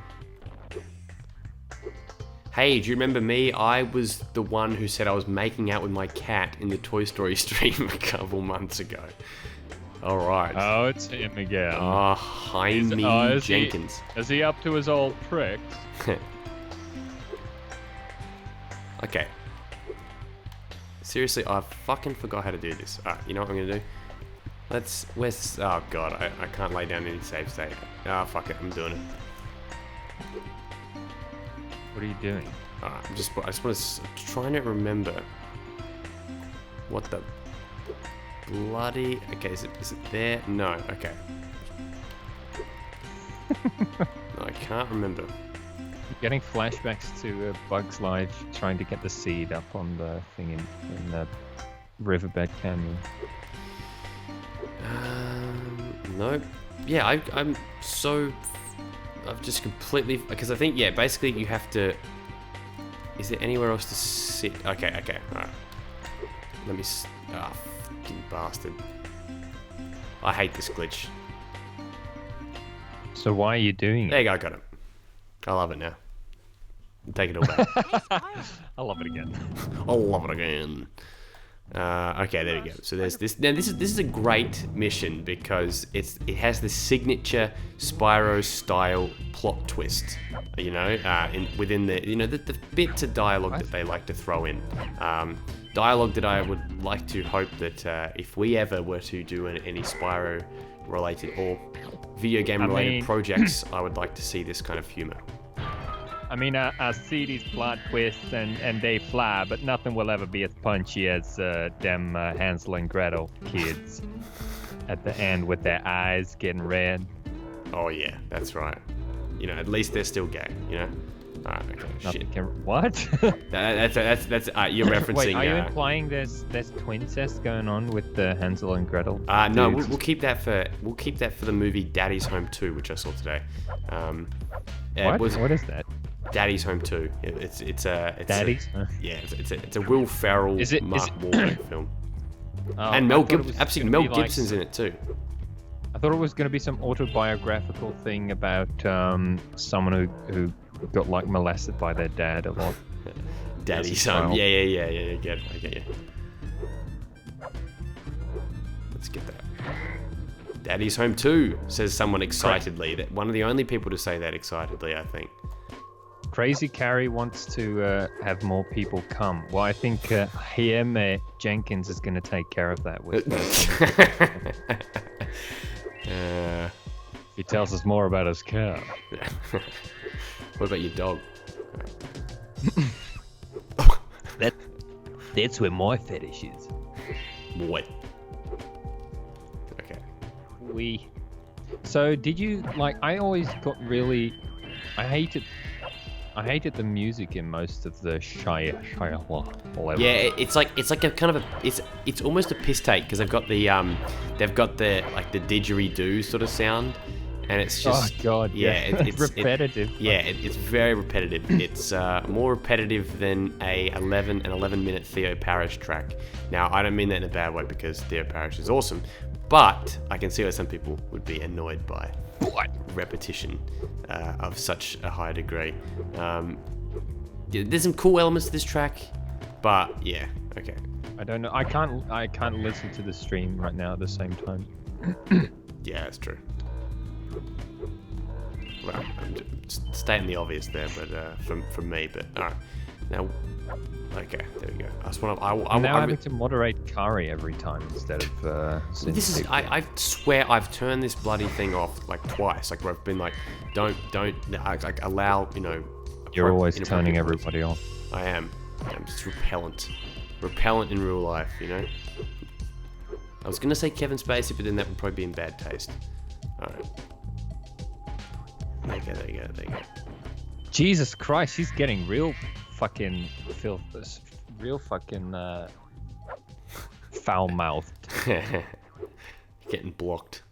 Hey, do you remember me? I was the one who said I was making out with my cat in the Toy Story stream a couple months ago. All right. Oh, it's him again. Jaime Jenkins. Is he up to his old tricks? Okay. Seriously, I fucking forgot how to do this. Alright, you know what I'm gonna do? Oh god, I can't lay down any save state. Ah, fuck it, I'm doing it. What are you doing? Alright, I just want to trying to remember what the bloody. Okay, is it there? No. Okay. No, I can't remember. Getting flashbacks to Bug's Life, trying to get the seed up on the thing in the riverbed canyon. Nope. Yeah, I've just completely, because I think, yeah, basically you have to, is there anywhere else to sit? Okay, alright. Let me, fucking bastard. I hate this glitch. So why are you doing There it? you go, I got it. I love it now. Take it all back. I love it again. I love it again. Okay, there we go. So there's this. Now this is a great mission because it has the signature Spyro style plot twist. You know, within the the bits of dialogue that they like to throw in. Dialogue that I would like to hope that if we ever were to do any Spyro related or video game related projects, I would like to see this kind of humor. I mean, I see these plot twists and they fly, but nothing will ever be as punchy as them Hansel and Gretel kids at the end with their eyes getting red. Oh yeah, that's right. You know, at least they're still gay. You know. Alright, okay. Shit. What? That's you're referencing. Wait, are you implying there's twincest going on with the Hansel and Gretel? No, we'll keep that for the movie Daddy's Home 2, which I saw today. What is that? Daddy's Home 2. It's Daddy's? Yeah, it's a Will Ferrell, Mark Wahlberg film. Oh, and Mel Gibson's in it too. I thought it was going to be some autobiographical thing about someone who got like molested by their dad a lot. Daddy's Home. Yeah. I get you. Let's get that. Daddy's Home 2, says someone excitedly. That one of the only people to say that excitedly, I think. Crazy Carrie wants to have more people come. Well, I think Jaime Jenkins is going to take care of that with he tells us more about his car. What about your dog? That's where my fetish is. What? Okay. So did you, like, I always got really I hated the music in most of the Shire level. Yeah, it's like a kind of a it's almost a piss take because they've got the like the didgeridoo sort of sound, and it's just it's repetitive. It's very repetitive. It's more repetitive than an 11-minute Theo Parrish track. Now I don't mean that in a bad way because Theo Parrish is awesome, but I can see why some people would be annoyed by repetition of such a high degree. There's some cool elements to this track, but yeah, okay. I don't know. I can't listen to the stream right now at the same time. Yeah, that's true. Well, I'm just stating the obvious there, but from me. But all right, now, okay, there we go. I just want to. I'm now having to moderate Kari every time instead of. This is. I swear I've turned this bloody thing off like twice. Like where I've been like, don't like allow You're always turning everybody off. I am. I'm just repellent in real life. I was gonna say Kevin Spacey, but then that would probably be in bad taste. All right. There you go. Jesus Christ, he's getting real fucking filth, real fucking foul-mouthed. Getting blocked.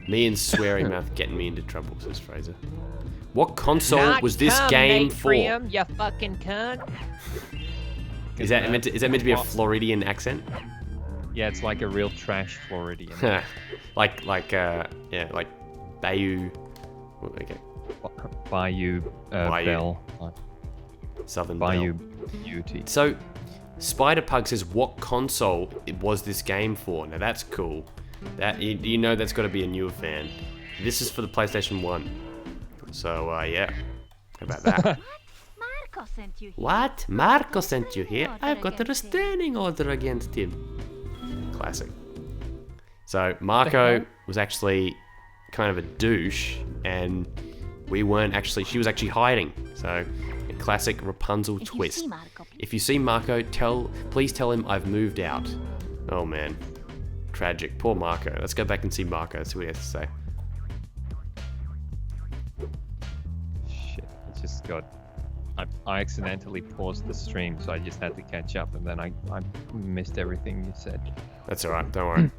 Me and swearing mouth getting me into trouble, says Fraser. What console was this game for? You fucking cunt. Is that meant to be a Floridian accent? Yeah, it's like a real trash Floridian. like Bayou. Okay. Bayou Bell. Southern Bayou Bell. Beauty. So, Spider-Pug says, what console was this game for? Now that's cool. That that's got to be a newer fan. This is for the PlayStation 1. So, yeah. How about that? Marco sent you here. What? Marco sent you here? I've got a restraining order against him. Classic. So, Marco was actually kind of a douche, and she was actually hiding. So, a classic Rapunzel twist. If you see Marco, please tell him I've moved out. Oh man. Tragic. Poor Marco. Let's go back and see Marco, see what he has to say. Shit, I just got... I accidentally paused the stream, so I just had to catch up, and then I missed everything you said. That's alright, don't worry.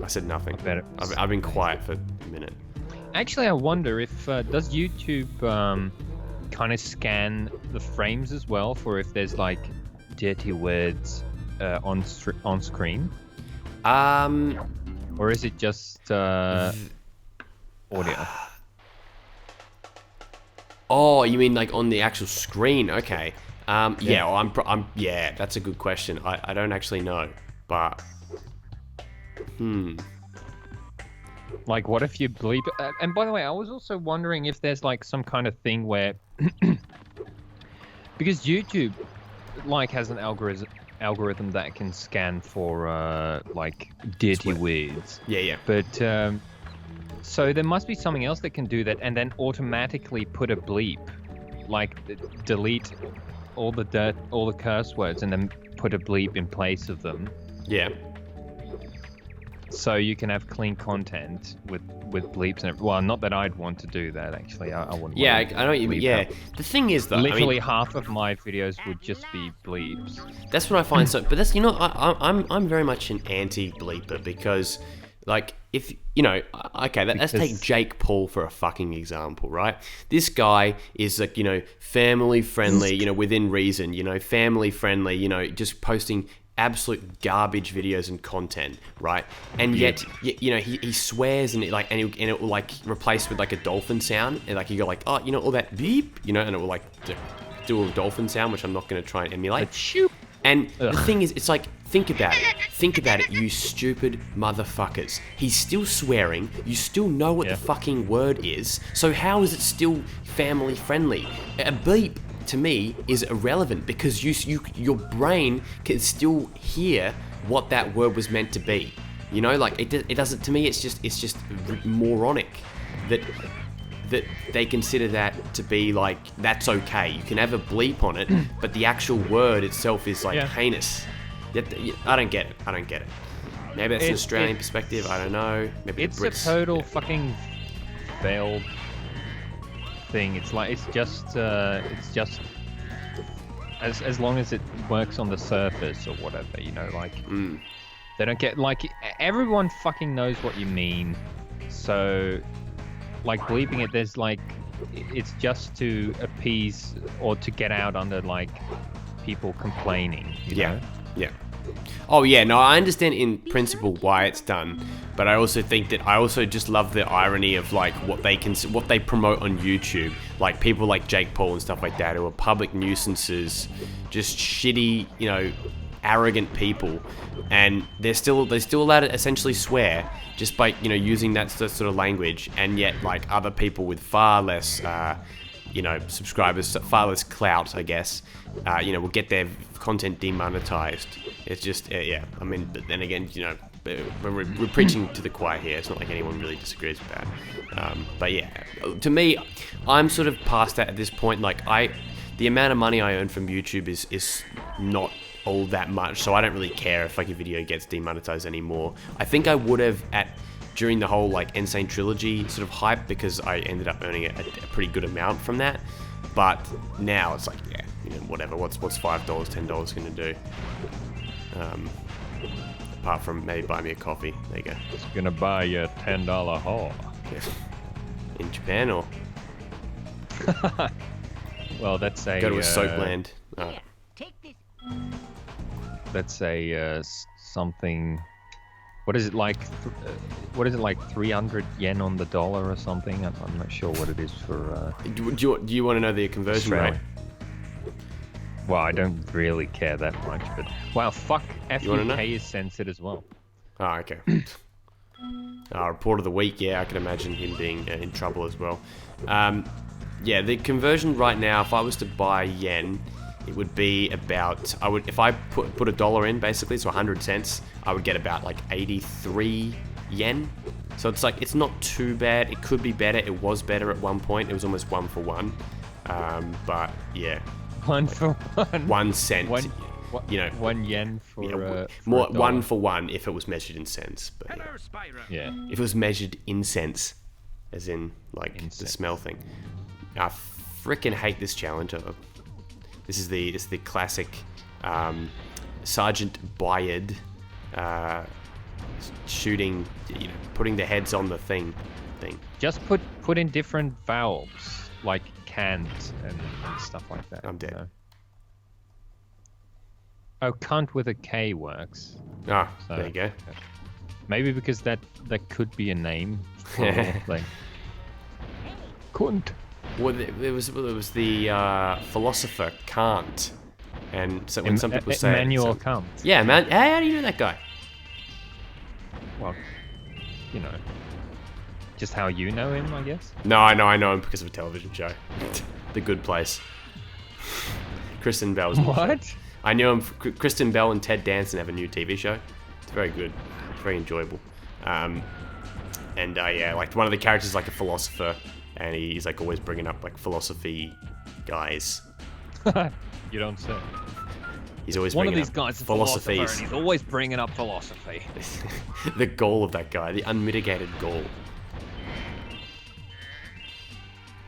I said nothing. I've been quiet for a minute. Actually, I wonder if does YouTube kind of scan the frames as well for if there's like dirty words on screen? Or is it just audio? Oh, you mean like on the actual screen? Okay. Yeah, that's a good question. I don't actually know, but Like, what if you bleep? And by the way, I was also wondering if there's like some kind of thing where, because YouTube, like, has an algorithm that can scan for like dirty words. Yeah. But so there must be something else that can do that, and then automatically put a bleep, like delete all the curse words, and then put a bleep in place of them. Yeah. So you can have clean content with bleeps and well, not that I'd want to do that actually. I wouldn't. Yeah, I know what you mean. Yeah, the thing is though, literally half of my videos would just be bleeps. That's what I find so. But that's I'm very much an anti-bleeper because, like, if okay, let's take Jake Paul for a fucking example, right? This guy is like family friendly, within reason, family friendly, just posting absolute garbage videos and content, right? And yet, he swears and it will like replace with like a dolphin sound, and like you go like, oh, all that beep, and it will like do a dolphin sound, which I'm not going to try and emulate. And the thing is, it's like, think about it, you stupid motherfuckers. He's still swearing. You still know what the fucking word is. So how is it still family friendly? A beep, to me, is irrelevant because your brain can still hear what that word was meant to be. Like it doesn't. To me, it's just moronic that they consider that to be like that's okay. You can have a bleep on it, but the actual word itself is like heinous. I don't get it. Maybe that's an Australian perspective. I don't know. Maybe it's a total fucking veiled thing. It's just as long as it works on the surface or whatever, you know, like they don't get like everyone fucking knows what you mean. So like bleeping it, there's like it's just to appease or to get out under like people complaining. You know? Yeah. Oh yeah, no, I understand in principle why it's done, but I also think that I also just love the irony of like what they promote on YouTube, like people like Jake Paul and stuff like that, who are public nuisances, just shitty, you know, arrogant people, and they're still allowed to essentially swear just by, you know, using that sort of language, and yet like other people with far less you know, subscribers, far less clout, I guess, you know, will get their content demonetized. It's just, yeah. I mean, but then again, you know, we're preaching to the choir here. It's not like anyone really disagrees with that. But yeah, to me, I'm sort of past that at this point. Like, the amount of money I earn from YouTube is not all that much, so I don't really care if like a video gets demonetized anymore. I think I would have during the whole like Insane Trilogy sort of hype, because I ended up earning a pretty good amount from that. But now it's like, yeah, you know, whatever. What's $5, $10 gonna do? Apart from maybe buy me a coffee. There you go. It's gonna buy you a $10 whore. Yeah. In Japan or? Well, that's a go to a soap land. Oh. That's a something. What is it like? What is it like? 300 yen on the dollar or something? I'm not sure what it is for. Do you want to know the conversion rate? Well, I don't really care that much, but wow, fuck, FUK is censored as well. Oh, okay. Report of the week. Yeah, I can imagine him being in trouble as well. Yeah, the conversion right now, if I was to buy yen, it would be about, if I put $1 in, basically, so 100 cents, I would get about like 83 yen. So it's like, it's not too bad. It could be better. It was better at one point. It was almost 1 for 1. But yeah. 1 for 1? 1 cent. You know, 1 yen for more for 1 for 1 if it was measured in cents. But yeah. If it was measured in cents, as in like the smell thing. I freaking hate this challenge. This is the classic Sergeant Bayard shooting, you know, putting the heads on the thing. Just put in different vowels like can't and stuff like that. I'm dead. You know? Oh, cunt with a K works. Ah, So, there you go. Maybe because that could be a name for a little thing. Cunt. Well, there was the philosopher Kant, and so when some people say Immanuel Kant. Yeah, man. How do you know that guy? Well, you know, just how you know him, I guess. No, I know him because of a television show, The Good Place. Kristen Bell's What? I knew him. Kristen Bell and Ted Danson have a new TV show. It's very good. It's very enjoyable. And yeah, like one of the characters is like a philosopher, and he's like always bringing up like philosophy guys. You don't say. He's always One of bringing these up guys is a philosophies. philosopher, and he's always bringing up philosophy. The goal of that guy, the unmitigated goal.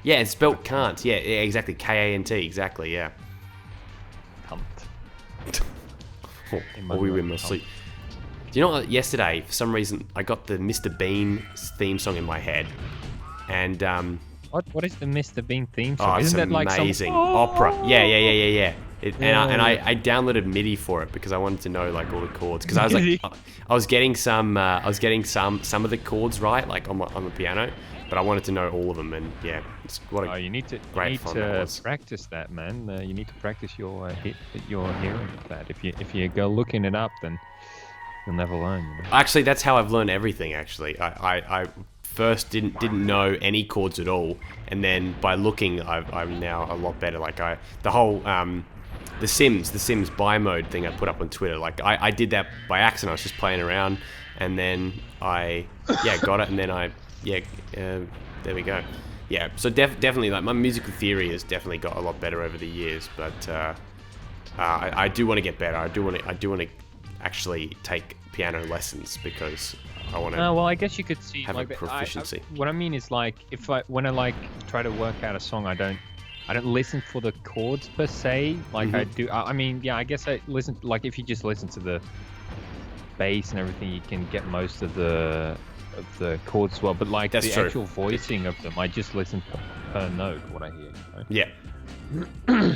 Yeah, it's spelled can't. Yeah, exactly. Kant. Exactly. Yeah. Cunt. Or we were in my sleep. Do you know what? Yesterday, for some reason, I got the Mr. Bean theme song in my head, and What is the Mr. Bean theme song? oh, it's Isn't that like some amazing opera? Yeah. And I downloaded MIDI for it because I wanted to know like all the chords, because I was like, I was getting some of the chords right, like on the piano, but I wanted to know all of them, and yeah, it's what a you need to practice that, man. You need to practice your hearing of that. If you go looking it up, then you'll never learn. You know? Actually, that's how I've learned everything. Actually, I first didn't know any chords at all, and then by looking, I'm now a lot better. Like the whole the Sims buy mode thing I put up on Twitter. Like I did that by accident. I was just playing around, and then I got it, and then there we go. Yeah, so definitely like my musical theory has definitely got a lot better over the years, but I do want to get better. I do want to actually take piano lessons because I want to. Well, I guess you could see have like a proficiency. what I mean is like when I like try to work out a song, I don't listen for the chords per se. Like I do. I mean, yeah, I guess I listen. Like if you just listen to the bass and everything, you can get most of the chords as well. But like That's the true. actual voicing of them, I just listen per note what I hear. You know? Yeah.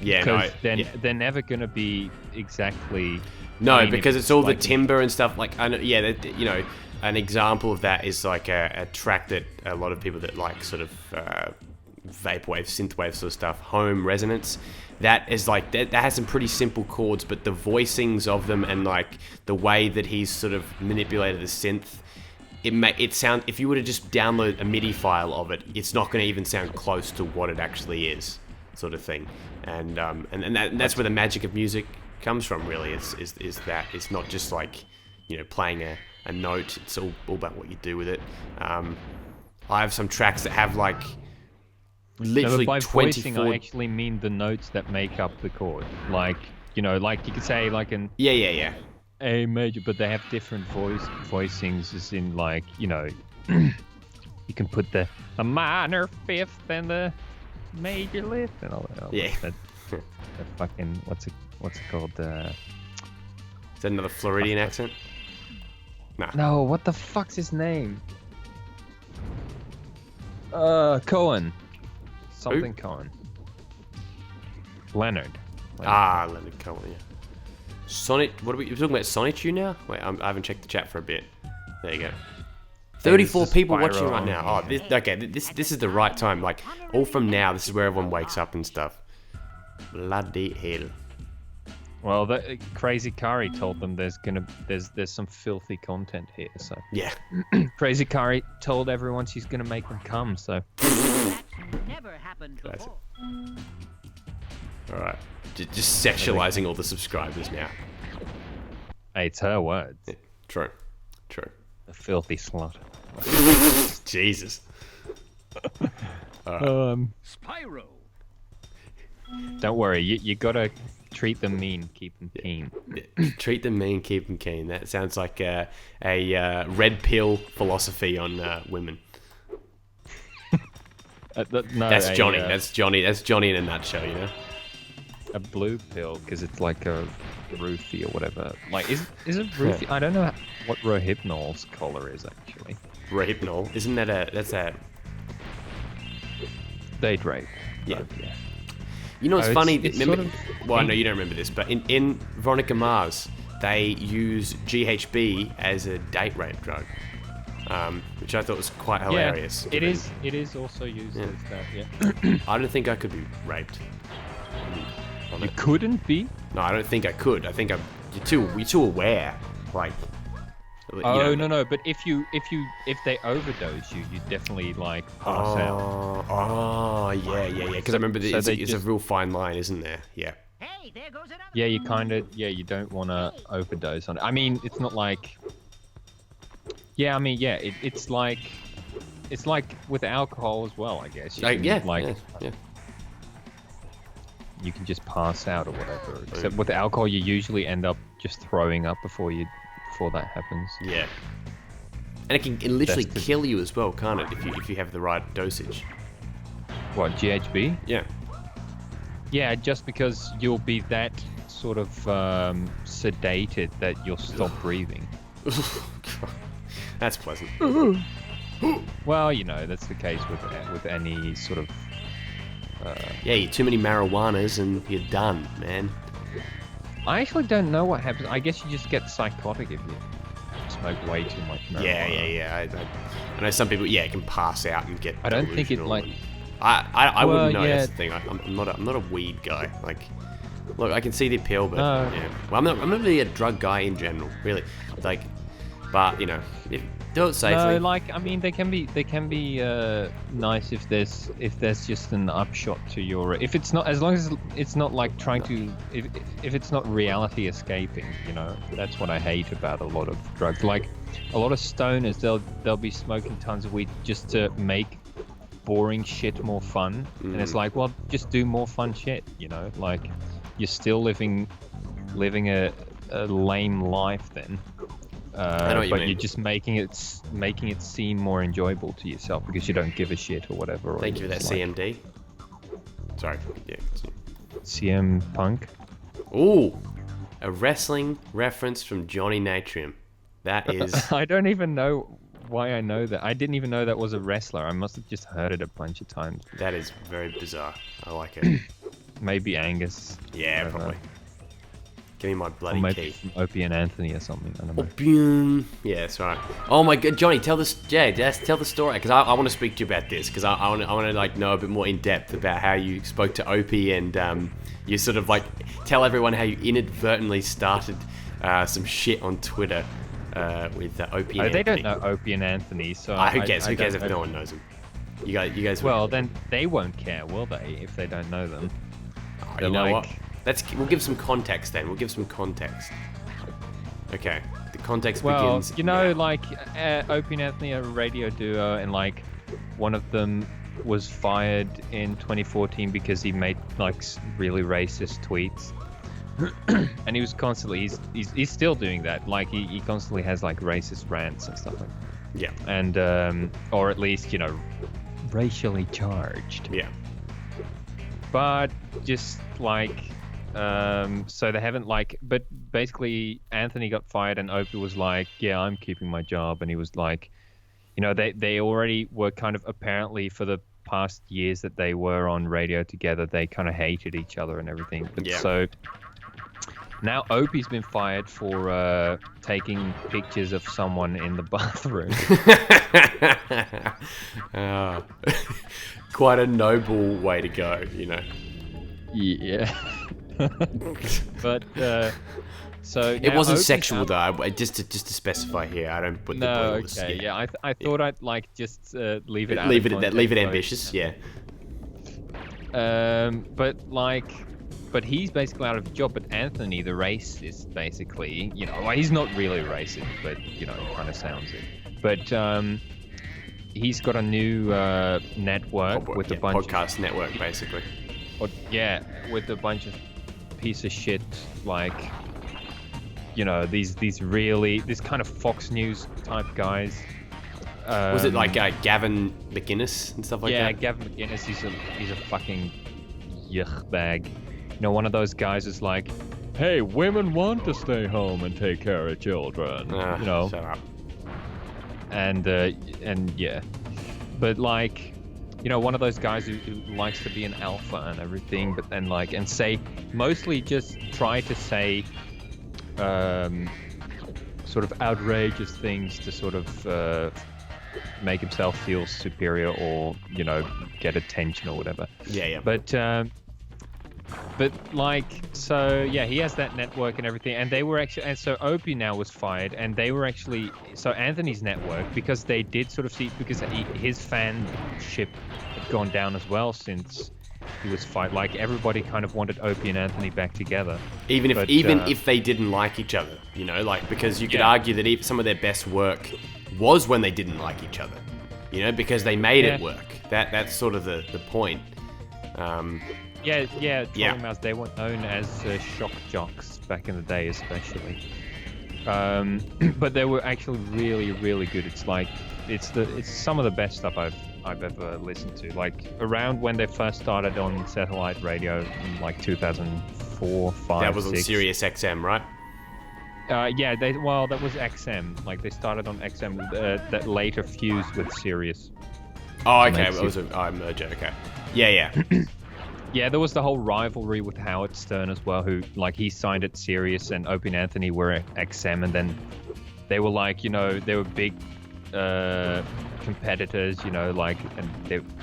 Yeah, no, Because they're never gonna be exactly. No, I mean, because if it's all like the timbre and stuff. Like, I know, yeah, you know, an example of that is like a track that a lot of people that like sort of vaporwave, synthwave sort of stuff, home resonance. That is like that has some pretty simple chords, but the voicings of them and like the way that he's sort of manipulated the synth, it sound. If you were to just download a MIDI file of it, it's not going to even sound close to what it actually is, sort of thing. And that's where the magic of music comes from, really. Is that it's not just like, you know, playing a note. It's all about what you do with it. I have some tracks that have like literally by 24. voicing, I actually mean the notes that make up the chord. Like, you know, like you could say like an Yeah. A major, but they have different voicings. As in, like, you know, you can put the minor fifth and the major lift and all that. Yeah. That fucking what's it called? Is that another Floridian accent? Nah. No, what the fuck's his name? Cohen. Something Cohen. Leonard. Leonard Cohen, yeah. Sonic, what are we talking about? Sonic you now? Wait, I haven't checked the chat for a bit. There you go. 34 people watching right now. Oh, this is the right time. Like, all from now, this is where everyone wakes up and stuff. Bloody hell. Well, the Crazy Kari told them there's some filthy content here. So Yeah. Crazy Kari told everyone she's gonna make them come. So Never happened before. All right. Just sexualizing all the subscribers now. hey, it's her words. Yeah, true. The filthy slut. Jesus. Spyro. Don't worry, you gotta treat them mean, keep them keen. Treat them mean, keep them keen. That sounds like a red pill philosophy on women. No, That's Johnny. That's Johnny in a nutshell, you know? A blue pill, because it's like a roofie or whatever. Like, is it roofie? I don't know what Rohypnol's color is actually. Rohypnol, isn't that that's a Date rape. yeah. But, yeah. You know what's funny? it's Remember, sort of well, I know you don't remember this, but in Veronica Mars, they use GHB as a date rape drug, which I thought was quite hilarious. Yeah, it is also used as that. Yeah. I don't think I could be raped. You couldn't be. No, I don't think I could. I think you're too aware. Like. You Oh know. no! But if they overdose you, you definitely like pass out. Oh, yeah. Because I remember So it's they a real fine line, isn't there? Yeah. Hey, there goes another. Yeah, you don't want to overdose on it. I mean, it's not like. Yeah, I mean, yeah, it's like with alcohol as well, I guess. You can, yeah. You can just pass out or whatever. Except with alcohol, you usually end up just throwing up before that happens. Yeah. And it can literally kill you as well, can't it? If you have the right dosage. What, GHB? Yeah. Yeah, just because you'll be that sort of sedated that you'll stop breathing. That's pleasant. Well, you know, that's the case with any sort of. Yeah, you too many marijuanas and you're done, man. I actually don't know what happens. I guess you just get psychotic if you smoke way too much marijuana. Yeah. I know some people, can pass out and get. I don't think it delusional like. and- I Well, wouldn't know. yeah. That's the thing. I'm not a weed guy. Like, look, I can see the appeal, but No. yeah. Well, I'm not really a drug guy in general, really. Like, but you know, do it safely. No, like I mean, they can be nice if there's just an upshot to your. If it's not, as long as it's not like trying to. If it's not reality escaping, you know, that's what I hate about a lot of drugs. Like a lot of stoners, they'll be smoking tons of weed just to make boring shit more fun, and it's like, well, just do more fun shit, you know, like you're still living a a lame life then. I know what you but mean. you're just making it seem more enjoyable to yourself because you don't give a shit or whatever. Or Thank you for that just like CMD. Sorry. Yeah. CM Punk. Ooh, a wrestling reference from Johnny Natrium. That is. I don't even know why I know that. I didn't even know that was a wrestler. I must have just heard it a bunch of times. That is very bizarre. I like it. Maybe Angus. Yeah, I don't probably. know. Give me my Or bloody maybe key. from Opie and Anthony or something. I don't know. Boom. Yeah, that's right. Oh my god, Johnny, tell the story because I want to speak to you about this because I want to like know a bit more in depth about how you spoke to Opie and you sort of like tell everyone how you inadvertently started some shit on Twitter with Opie and Anthony. They don't know Opie and Anthony, so Who cares? Who cares if don't know. no one knows them? You guys. Well, then they won't care, will they? If they don't know them. Oh, They're you know like- what? We'll give some context then. We'll give some context. Okay. The context Well, begins. you know, like Opie and Anthony are a radio duo, and like one of them was fired in 2014 because he made like really racist tweets, and he was constantly he's still doing that. Like he constantly has like racist rants and stuff like that. Yeah. And or at least racially charged. Yeah. But just like so they haven't like, but basically Anthony got fired and Opie was like, yeah, I'm keeping my job, and he was like, they already were kind of apparently for the past years that they were on radio together, they kind of hated each other and everything. But Yeah. so now Opie's been fired for taking pictures of someone in the bathroom. Quite a noble way to go, Yeah. But so It now wasn't Opie's sexual out- though. Just to specify here, I don't put the No, boilers. okay, yeah. I thought I'd like just leave it out. Leave of it at that. context, Leave it so- ambitious. Yeah. But he's basically out of a job. But Anthony, the racist, basically, well, he's not really racist, but he kind of sounds it. But he's got a new network with a bunch podcast network, basically. with a bunch of piece of shit like this kind of Fox News type guys. Was it like Gavin McInnes and stuff like yeah, that? Gavin McInnes, he's a fucking yuck bag. One of those guys is like, hey, women want to stay home and take care of children. Shut up. And yeah, but like, one of those guys who likes to be an alpha and everything, but then like, and say, mostly just try to say sort of outrageous things to sort of make himself feel superior or get attention or whatever. Yeah. But like, so yeah, he has that network and everything, and they were actually, and so Opie now was fired, and they were actually, so Anthony's network, because they did sort of see, because his fanship had gone down as well since he was fired. Like everybody kind of wanted Opie and Anthony back together. Even But, if they didn't like each other, like because you could argue that even some of their best work was when they didn't like each other, because they made it work. That's sort of the point. Talking about they were known as shock jocks back in the day, especially. But they were actually really, really good. It's like it's some of the best stuff I've ever listened to. Like around when they first started on satellite radio in like 2004, 5, That was on 6. Sirius XM, right? That was XM. Like they started on XM that later fused with Sirius. Oh, okay. Makes It was a merger. Okay. Yeah. Yeah, there was the whole rivalry with Howard Stern as well, who, like, he signed at Sirius and Opie and Anthony were at XM, and then they were like, they were big competitors, like, and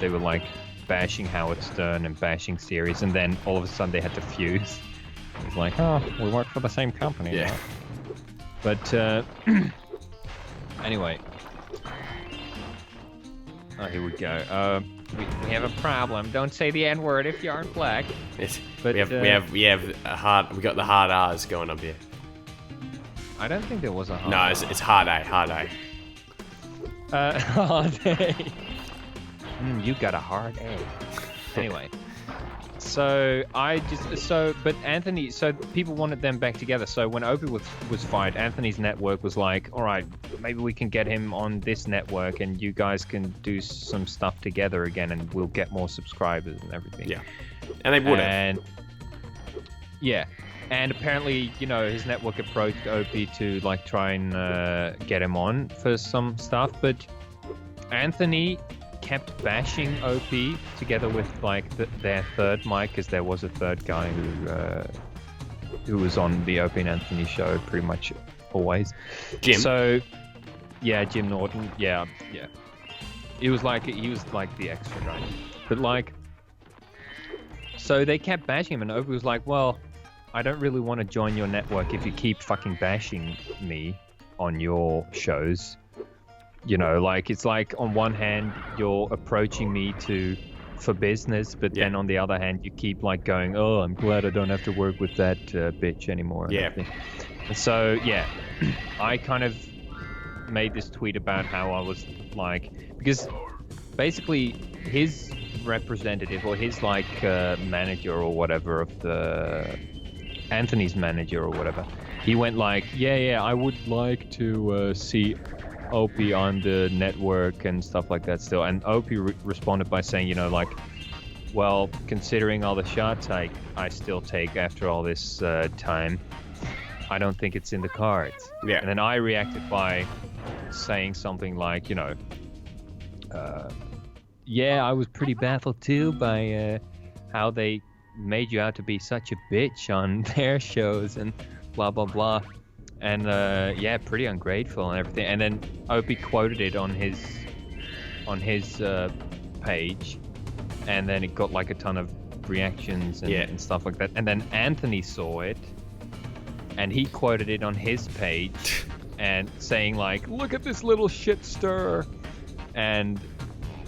they were like bashing Howard Stern and bashing Sirius, and then all of a sudden they had to fuse. It's like, oh, we work for the same company. Yeah. Right? But anyway. Oh, here we go. We have a problem. Don't say the N-word if you aren't black. But, we have we got the hard R's going up here. I don't think there was a hard No, it's hard A. hard A. You got a hard A. Anyway. So but Anthony, so people wanted them back together. So when Opie was fired, Anthony's network was like, all right, maybe we can get him on this network, and you guys can do some stuff together again, and we'll get more subscribers and everything. Yeah, and they would have. And yeah, and apparently, you know, his network approached Opie to like try and get him on for some stuff, but Anthony kept bashing OP together with like their third mic, because there was a third guy who was on the Opie and Anthony show pretty much always. Jim. So yeah, Jim Norton. Yeah. He was like the extra guy, but like, so they kept bashing him, and Opie was like, well, I don't really want to join your network if you keep fucking bashing me on your shows. You know, like, it's like on one hand you're approaching me for business, but then on the other hand you keep like going, oh, I'm glad I don't have to work with that bitch anymore. And so yeah, I kind of made this tweet about how I was like, because basically his representative or his like manager or whatever of the Anthony's manager or whatever, he went like, yeah, I would like to see Opie on the network and stuff like that still. And Opie responded by saying, you know, like, well, considering all the shots I still take after all this time, I don't think it's in the cards. Yeah. And then I reacted by saying something like, you know, yeah, I was pretty baffled too by how they made you out to be such a bitch on their shows and blah, blah, blah. And yeah, pretty ungrateful and everything. And then Opie quoted it on his page, and then it got like a ton of reactions and stuff like that. And then Anthony saw it, and he quoted it on his page, and saying like, "Look at this little shit stir," and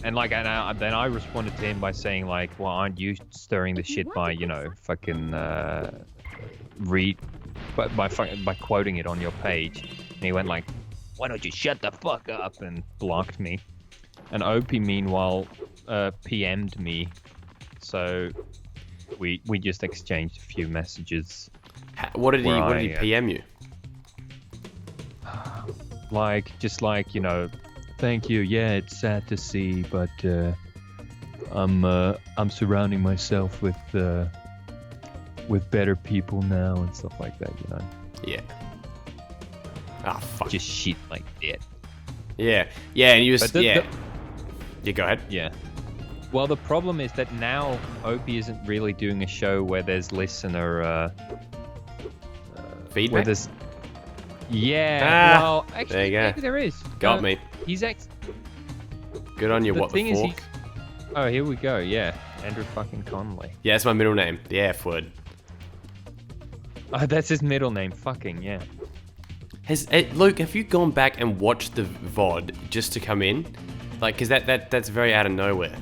then I responded to him by saying like, "Well, aren't you stirring the shit by, you know, fucking by quoting it on your page?" And he went like, "Why don't you shut the fuck up?" and blocked me. And Opie meanwhile PM'd me, so we just exchanged a few messages. What did he PM you? Like, just like, you know, thank you. Yeah, it's sad to see, but I'm surrounding myself with better people now and stuff like that, you know. Yeah. Ah, fuck. Just shit like that. Yeah, and you just yeah, go ahead. Yeah. Well, the problem is that now Opie isn't really doing a show where there's listener feedback. Where there's well, actually, there you go. maybe there is. Got me. He's Good on you. The What thing the is, fork? oh, here we go. Yeah, Andrew fucking Conley. Yeah, that's my middle name. The F word. Oh, that's his middle name. Fucking yeah. Luke, have you gone back and watched the VOD just to come in? Like, cause that's very out of nowhere.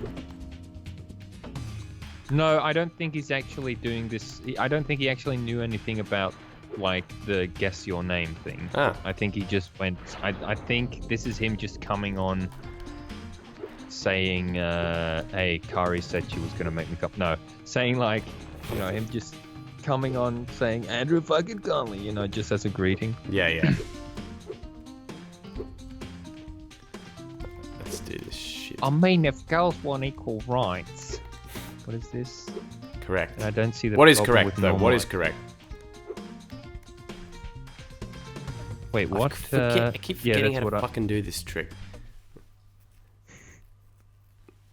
No, I don't think he's actually doing this. I don't think he actually knew anything about like the guess your name thing. I think he just went. I think this is him just coming on, saying, "Hey, Kari said she was gonna make me cup." No, saying like, you know, him just coming on saying Andrew fucking Conley, you know, just as a greeting. Yeah. Let's do this shit. I mean, if girls want equal rights, what is this? Correct. And I don't see the. What is problem correct with though? normal What is rights. correct? Wait, what? I keep forgetting how to what fucking do this trick.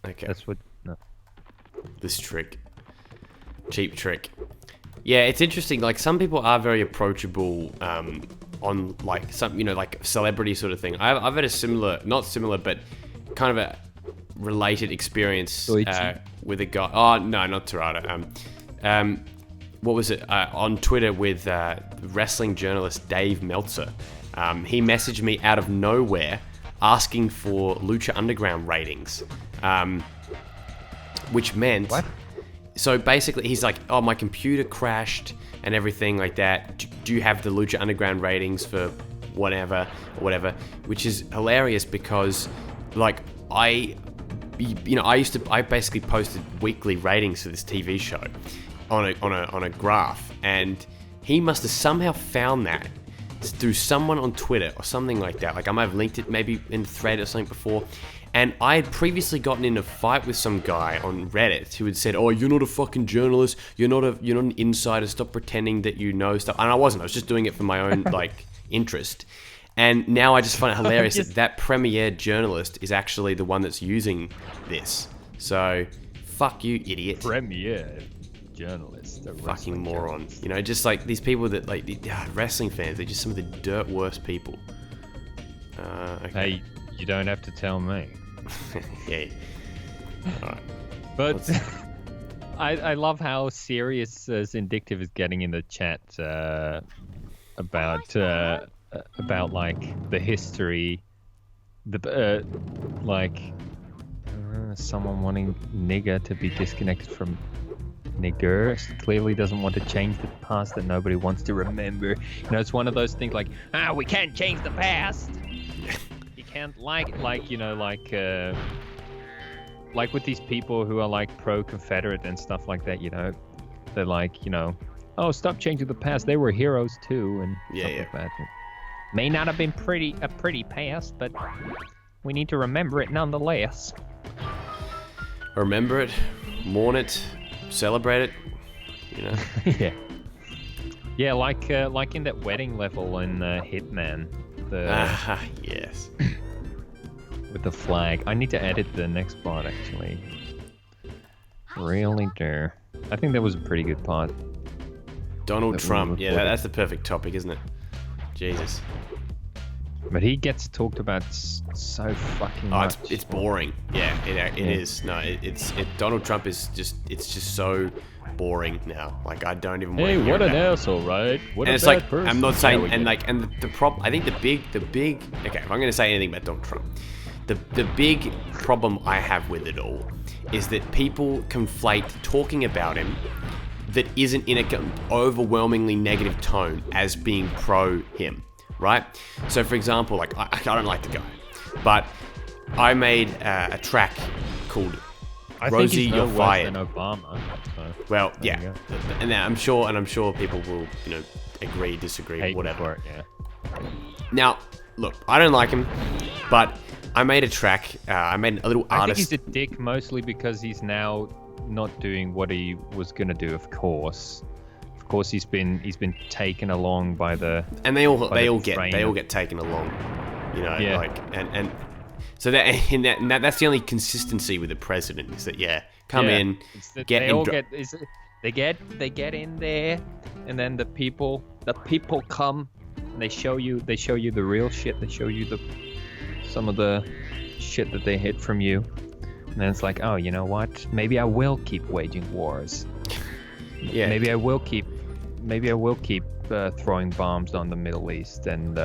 Okay. That's what. No. This trick. Cheap trick. Yeah, it's interesting. Like, some people are very approachable on, like, some, you know, like, celebrity sort of thing. I've had a similar, not similar, but kind of a related experience with a guy. Oh, no, not Tarada. What was it? On Twitter with wrestling journalist Dave Meltzer. He messaged me out of nowhere asking for Lucha Underground ratings. Which meant... What? So basically, he's like, "Oh, my computer crashed and everything like that. Do you have the Lucha Underground ratings for whatever?" Which is hilarious because, like, I I basically posted weekly ratings for this TV show on a graph, and he must have somehow found that through someone on Twitter or something like that. Like I might have linked it maybe in the thread or something before. And I had previously gotten in a fight with some guy on Reddit who had said, "Oh, you're not a fucking journalist. You're not an insider. Stop pretending that you know stuff." And I wasn't. I was just doing it for my own interest. And now I just find it hilarious that premier journalist is actually the one that's using this. So, fuck you, idiot. Premier journalist. Fucking moron. Journalist. Just like these people that wrestling fans. They're just some of the dirt worst people. Okay. Hey, you don't have to tell me. Yeah. All right. But I love how serious Zindictive is getting in the chat about like the history, someone wanting nigger to be disconnected from nigger clearly doesn't want to change the past that nobody wants to remember. It's one of those things like, we can't change the past. You can't like with these people who are like pro-Confederate and stuff like that, they're like, oh, stop changing the past. They were heroes too, and stuff like that. It may not have been a pretty past, but we need to remember it nonetheless. Remember it, mourn it, celebrate it. Yeah, like in that wedding level in Hitman. Yes. With the flag. I need to edit the next part, actually. Really do. I think that was a pretty good part. Donald Trump. Yeah, that's the perfect topic, isn't it? Jesus. But he gets talked about so fucking much. It's boring. Yeah, it is. No, Donald Trump is just so boring now. Like I don't even want to hear what an about asshole, right? What and a it's bad like person. I'm not saying the problem. I think the big. Okay, if I'm going to say anything about Donald Trump, the big problem I have with it all is that people conflate talking about him that isn't in an overwhelmingly negative tone as being pro him, right? So for example, like I don't like the guy, but I made a track called Rosie, You're Fired. Than Obama. So well, yeah, and I'm sure people will agree, disagree, hate whatever. For it, yeah. Now, look, I don't like him, but I made a track. I made a little artist. I think he's a dick mostly because he's now not doing what he was gonna do. Of course, he's been taken along by the. And they all get taken along, and so that's the only consistency with the president is that they get in there, and then the people come and they show you the real shit. They show you some of the shit that they hid from you, and then it's like, oh, you know what? Maybe I will keep waging wars. Yeah. Maybe I will keep throwing bombs on the Middle East and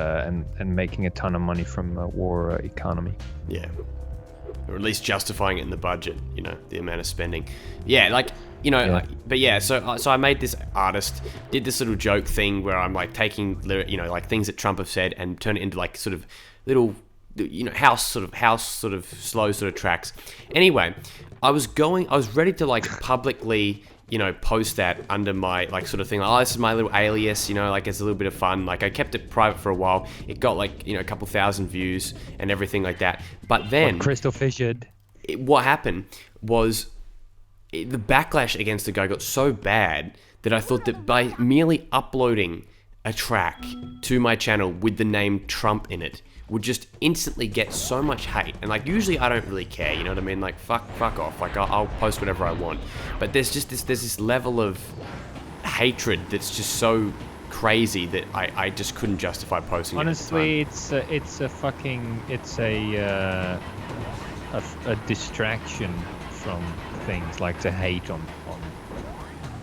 making a ton of money from war economy. Yeah. Or at least justifying it in the budget, the amount of spending. Yeah, but yeah, so I made this artist, did this little joke thing where I'm like taking, like things that Trump have said and turn it into like sort of little, house sort of slow sort of tracks. Anyway, I was ready to like publicly, post that under my like sort of thing. Like, oh, this is my little alias, like it's a little bit of fun. Like I kept it private for a while. It got like, a couple thousand views and everything like that. But then CrystalFissure's. What happened was the backlash against the guy got so bad that I thought that by merely uploading a track to my channel with the name Trump in it would just instantly get so much hate. And like usually I don't really care, you know what I mean? Like fuck off. Like I'll post whatever I want. But there's this level of hatred that's just so crazy that I just couldn't justify posting. Honestly, it's a distraction from things like to hate on.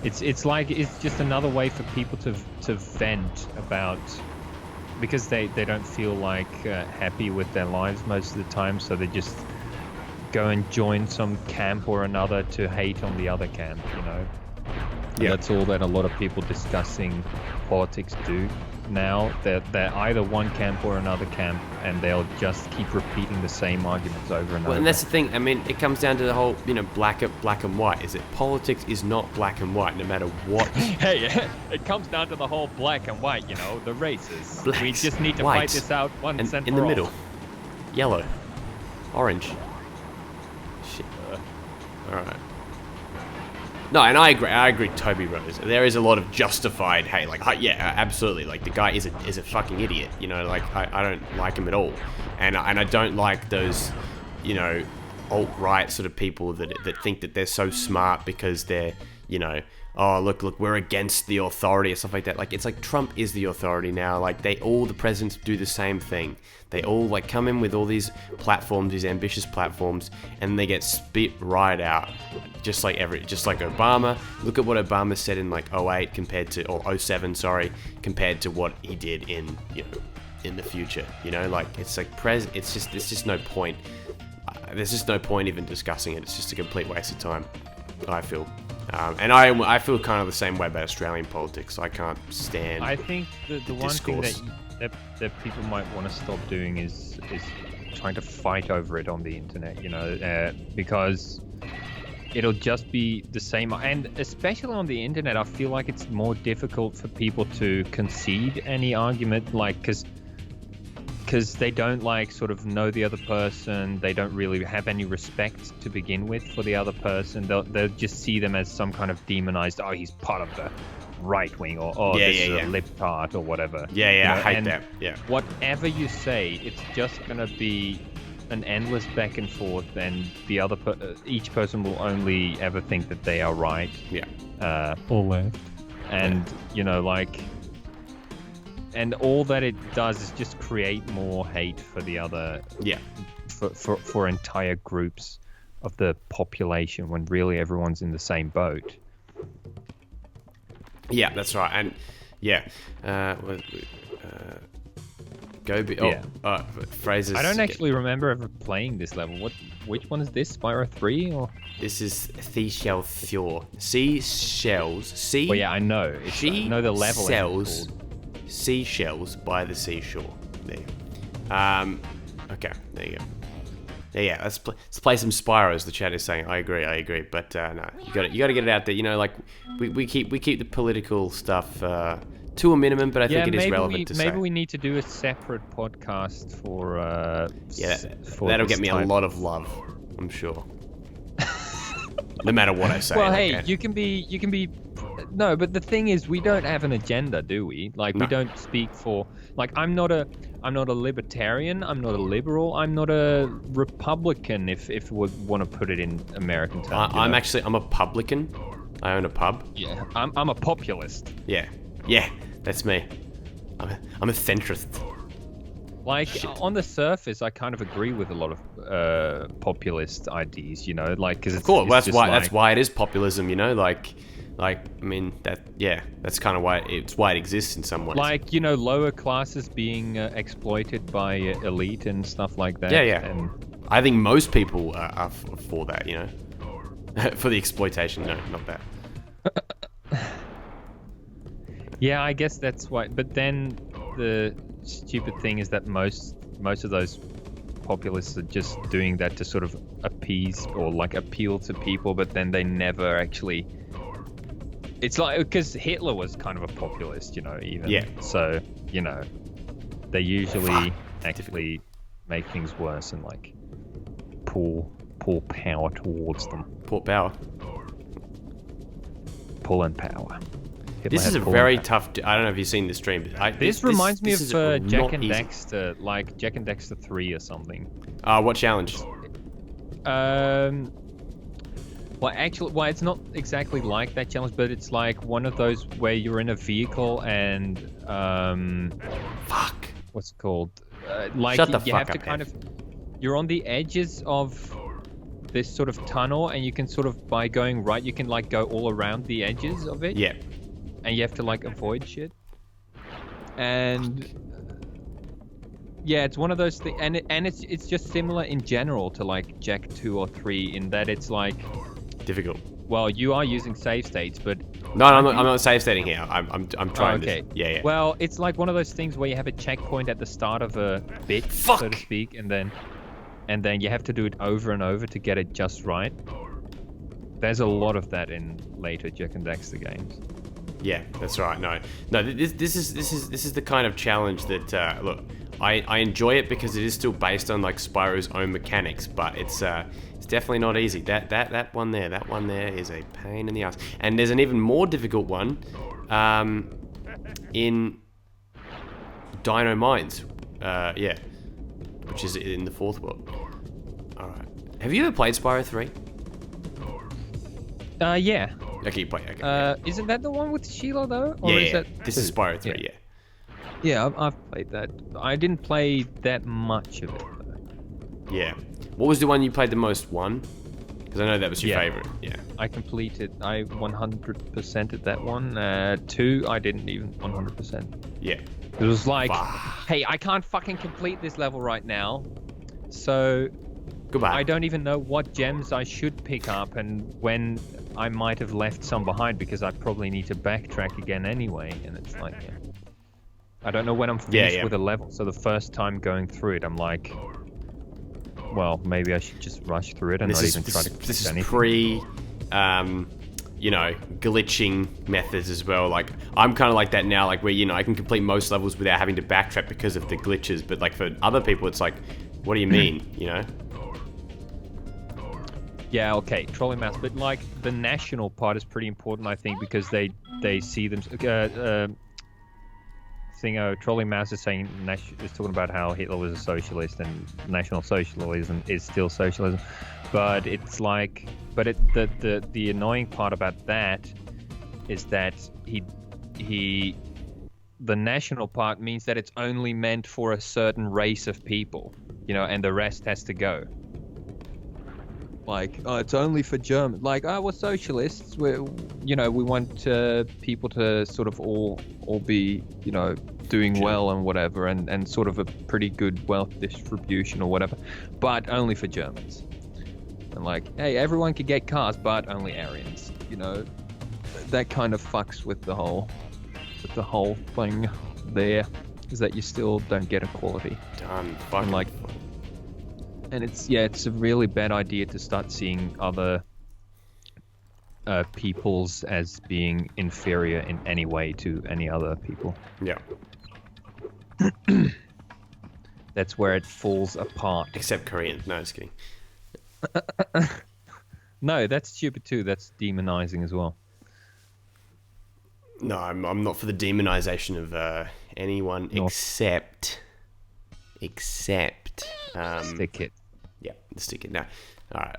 It's just another way for people to vent about, because they don't feel like happy with their lives most of the time, so they just go and join some camp or another to hate on the other camp, And that's all that a lot of people discussing politics do now. They're either one camp or another camp, and they'll just keep repeating the same arguments over and over. Well, and that's the thing. I mean, it comes down to the whole, black and white. Is it politics is not black and white, no matter what. Hey, it comes down to the whole black and white. The races. Blacks, we just need to whites, fight this out once and in for the all. middle, yellow, orange. Shit. All right. No, and I agree, Toby Rose. There is a lot of justified hate. Yeah, absolutely. Like, the guy is a fucking idiot. I don't like him at all. And I don't like those, alt-right sort of people that think that they're so smart because they're, oh, look, we're against the authority or stuff like that. Like, it's like Trump is the authority now. Like, the presidents do the same thing. They all, come in with all these platforms, these ambitious platforms, and they get spit right out. Just like Obama. Look at what Obama said in, 08 or 07, compared to what he did in the future. It's just no point. There's just no point even discussing it. It's just a complete waste of time, I feel. And I feel kind of the same way about Australian politics. I can't stand. I think the one discourse. thing that people might want to stop doing is trying to fight over it on the internet. Because it'll just be the same. And especially on the internet, I feel like it's more difficult for people to concede any argument, because they don't sort of know the other person. They don't really have any respect to begin with for the other person. They'll just see them as some kind of demonized, oh, he's part of the right wing, or this is a libtard or whatever. I hate that. Yeah. Whatever you say, it's just gonna be an endless back and forth, and each person will only ever think that they are right. Yeah. Or left. And and all that it does is just create more hate for the other. Yeah. For entire groups of the population, when really everyone's in the same boat. Yeah, that's right. And phrases. I don't actually remember ever playing this level. Which one is this? Spyro 3 or? This is CrystalFissure's. Seashells. Well, yeah, I know. I know the level. Sells seashells by the seashore. There. Okay, there you go. Yeah, let's play some Spyro, as the chat is saying. I agree. But no, you got to get it out there. We keep the political stuff to a minimum, but I think it is relevant to say. Maybe we need to do a separate podcast for. That'll get me a lot of love, I'm sure. No matter what I say. Well, hey, you can be. No, but the thing is, we don't have an agenda, do we? We don't speak for. I'm not a libertarian. I'm not a liberal. I'm not a Republican. If we want to put it in American terms. I'm a publican. I own a pub. Yeah, I'm a populist. Yeah, that's me. I'm a centrist. On the surface, I kind of agree with a lot of populist ideas. Because of course, that's why it is populism. I mean that's kind of why it exists in some ways. Lower classes being exploited by elite and stuff like that. Yeah. And I think most people are for that. For the exploitation. No, not that. Yeah, I guess that's why. But then the stupid thing is that most of those populists are just doing that to sort of appease or appeal to people, but then they never actually. It's because Hitler was kind of a populist, even. Yeah. So, they usually actually make things worse and pull power towards them. Pull power. Pull and power. Hitler this is a very tough. I don't know if you've seen the stream. But this reminds me of Jack and Dexter, Jack and Dexter 3 or something. What challenge? Well, it's not exactly like that challenge, but it's one of those where you're in a vehicle and Fuck. What's it called? Shut the fuck you have up, to kind of. You're on the edges of this sort of tunnel, and you can sort of by going right, you can go all around the edges of it. Yeah. And you have to avoid shit. And yeah, it's one of those things, and it's just similar in general to Jack 2 or 3 in that it's difficult. Well, you are using save states, but No, I'm not save stating here. I'm trying okay. this. Yeah. Well, it's like one of those things where you have a checkpoint at the start of a bit, Fuck! so to speak, and then you have to do it over and over to get it just right. There's a lot of that in later Jak and Daxter games. Yeah, that's right. No. This is the kind of challenge that look. I enjoy it because it is still based on like Spyro's own mechanics, but it's definitely not easy. That one there is a pain in the ass. And there's an even more difficult one in Dino Mines. Yeah, which is in the fourth world. All right. Have you ever played Spyro 3? Yeah. Okay, you play. Okay. Isn't that the one with Sheila though? Or Yeah. is that This is Spyro 3. Yeah. Yeah. Yeah, I've played that. I didn't play that much of it though. Yeah. What was the one you played the most? 1? Because I know that was your favorite. Yeah. I 100%ed that one. 2, I didn't even 100%. Yeah. It was like, hey, I can't fucking complete this level right now, so Goodbye. I don't even know what gems I should pick up and when I might have left some behind because I probably need to backtrack again anyway. And it's like, yeah. I don't know when I'm finished with a level, so the first time going through it, I'm like, well, maybe I should just rush through it and not even try to collect anything. This is pre, glitching methods as well. Like, I'm kind of like that now, like where, I can complete most levels without having to backtrack because of the glitches. But like for other people, it's like, what do you mean, Yeah, okay, trolling mouse, but like the national part is pretty important, I think, because they see them. Trolling mouse is saying is talking about how Hitler was a socialist and National Socialism is still socialism, but it's like, the annoying part about that is that the national part means that it's only meant for a certain race of people, and the rest has to go. Like, oh, it's only for Germans. Like, oh, we're socialists. We want people to sort of all be, doing well and whatever, and sort of a pretty good wealth distribution or whatever, but only for Germans. And like, hey, everyone can get cars, but only Aryans. That kind of fucks with the whole thing. There is that you still don't get equality. Done. Fucking like. And it's a really bad idea to start seeing other peoples as being inferior in any way to any other people. Yeah. That's where it falls apart. Except Koreans. No, just kidding. No, that's stupid too. That's demonizing as well. No, I'm not for the demonization of anyone except. Stick it. Yeah, the stick it. Now, all right.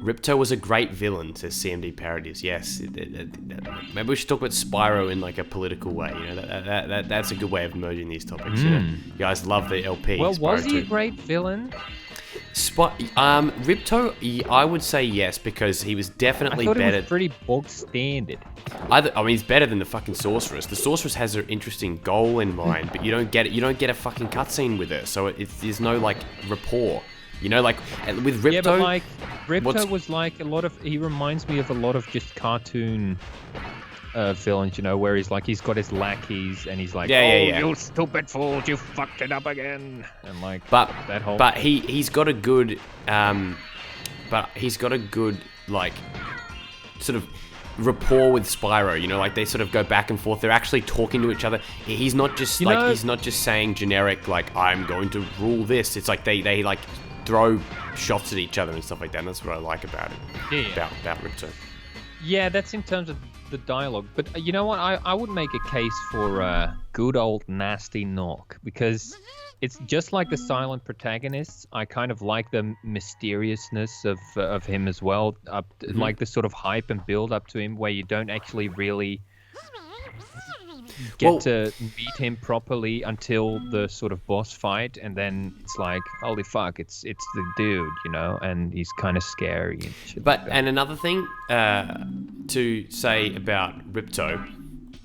Ripto was a great villain, says CMD Parodies. Yes, maybe we should talk about Spyro in like a political way. That's a good way of merging these topics. You guys love the LP. Well, Spyro was he 2. a great villain? Ripto, I would say yes, because he was definitely better. It was pretty bog standard. He's better than the fucking sorceress. The sorceress has an interesting goal in mind, but you don't get it. You don't get a fucking cutscene with her, so there's no like rapport. Like with Ripto. Yeah, but like Ripto was like he reminds me of a lot of just cartoon villains, where he's got his lackeys and he's like, you stupid fools, you fucked it up again, and like that whole. But he's got a good, like sort of rapport with Spyro. Like they sort of go back and forth. They're actually talking to each other. He's not just he's not just saying generic like I'm going to rule this. It's like they like throw shots at each other and stuff like that. And that's what I like about it. Yeah. About Ripto. Yeah, that's in terms of the dialogue. But you know what? I would make a case for good old Nasty Knock, because it's just like the silent protagonists. I kind of like the mysteriousness of him as well. Like the sort of hype and build up to him where you don't actually really get to meet him properly until the sort of boss fight, and then it's like, holy fuck, it's the dude, and he's kind of scary and shit. But and another thing to say about Ripto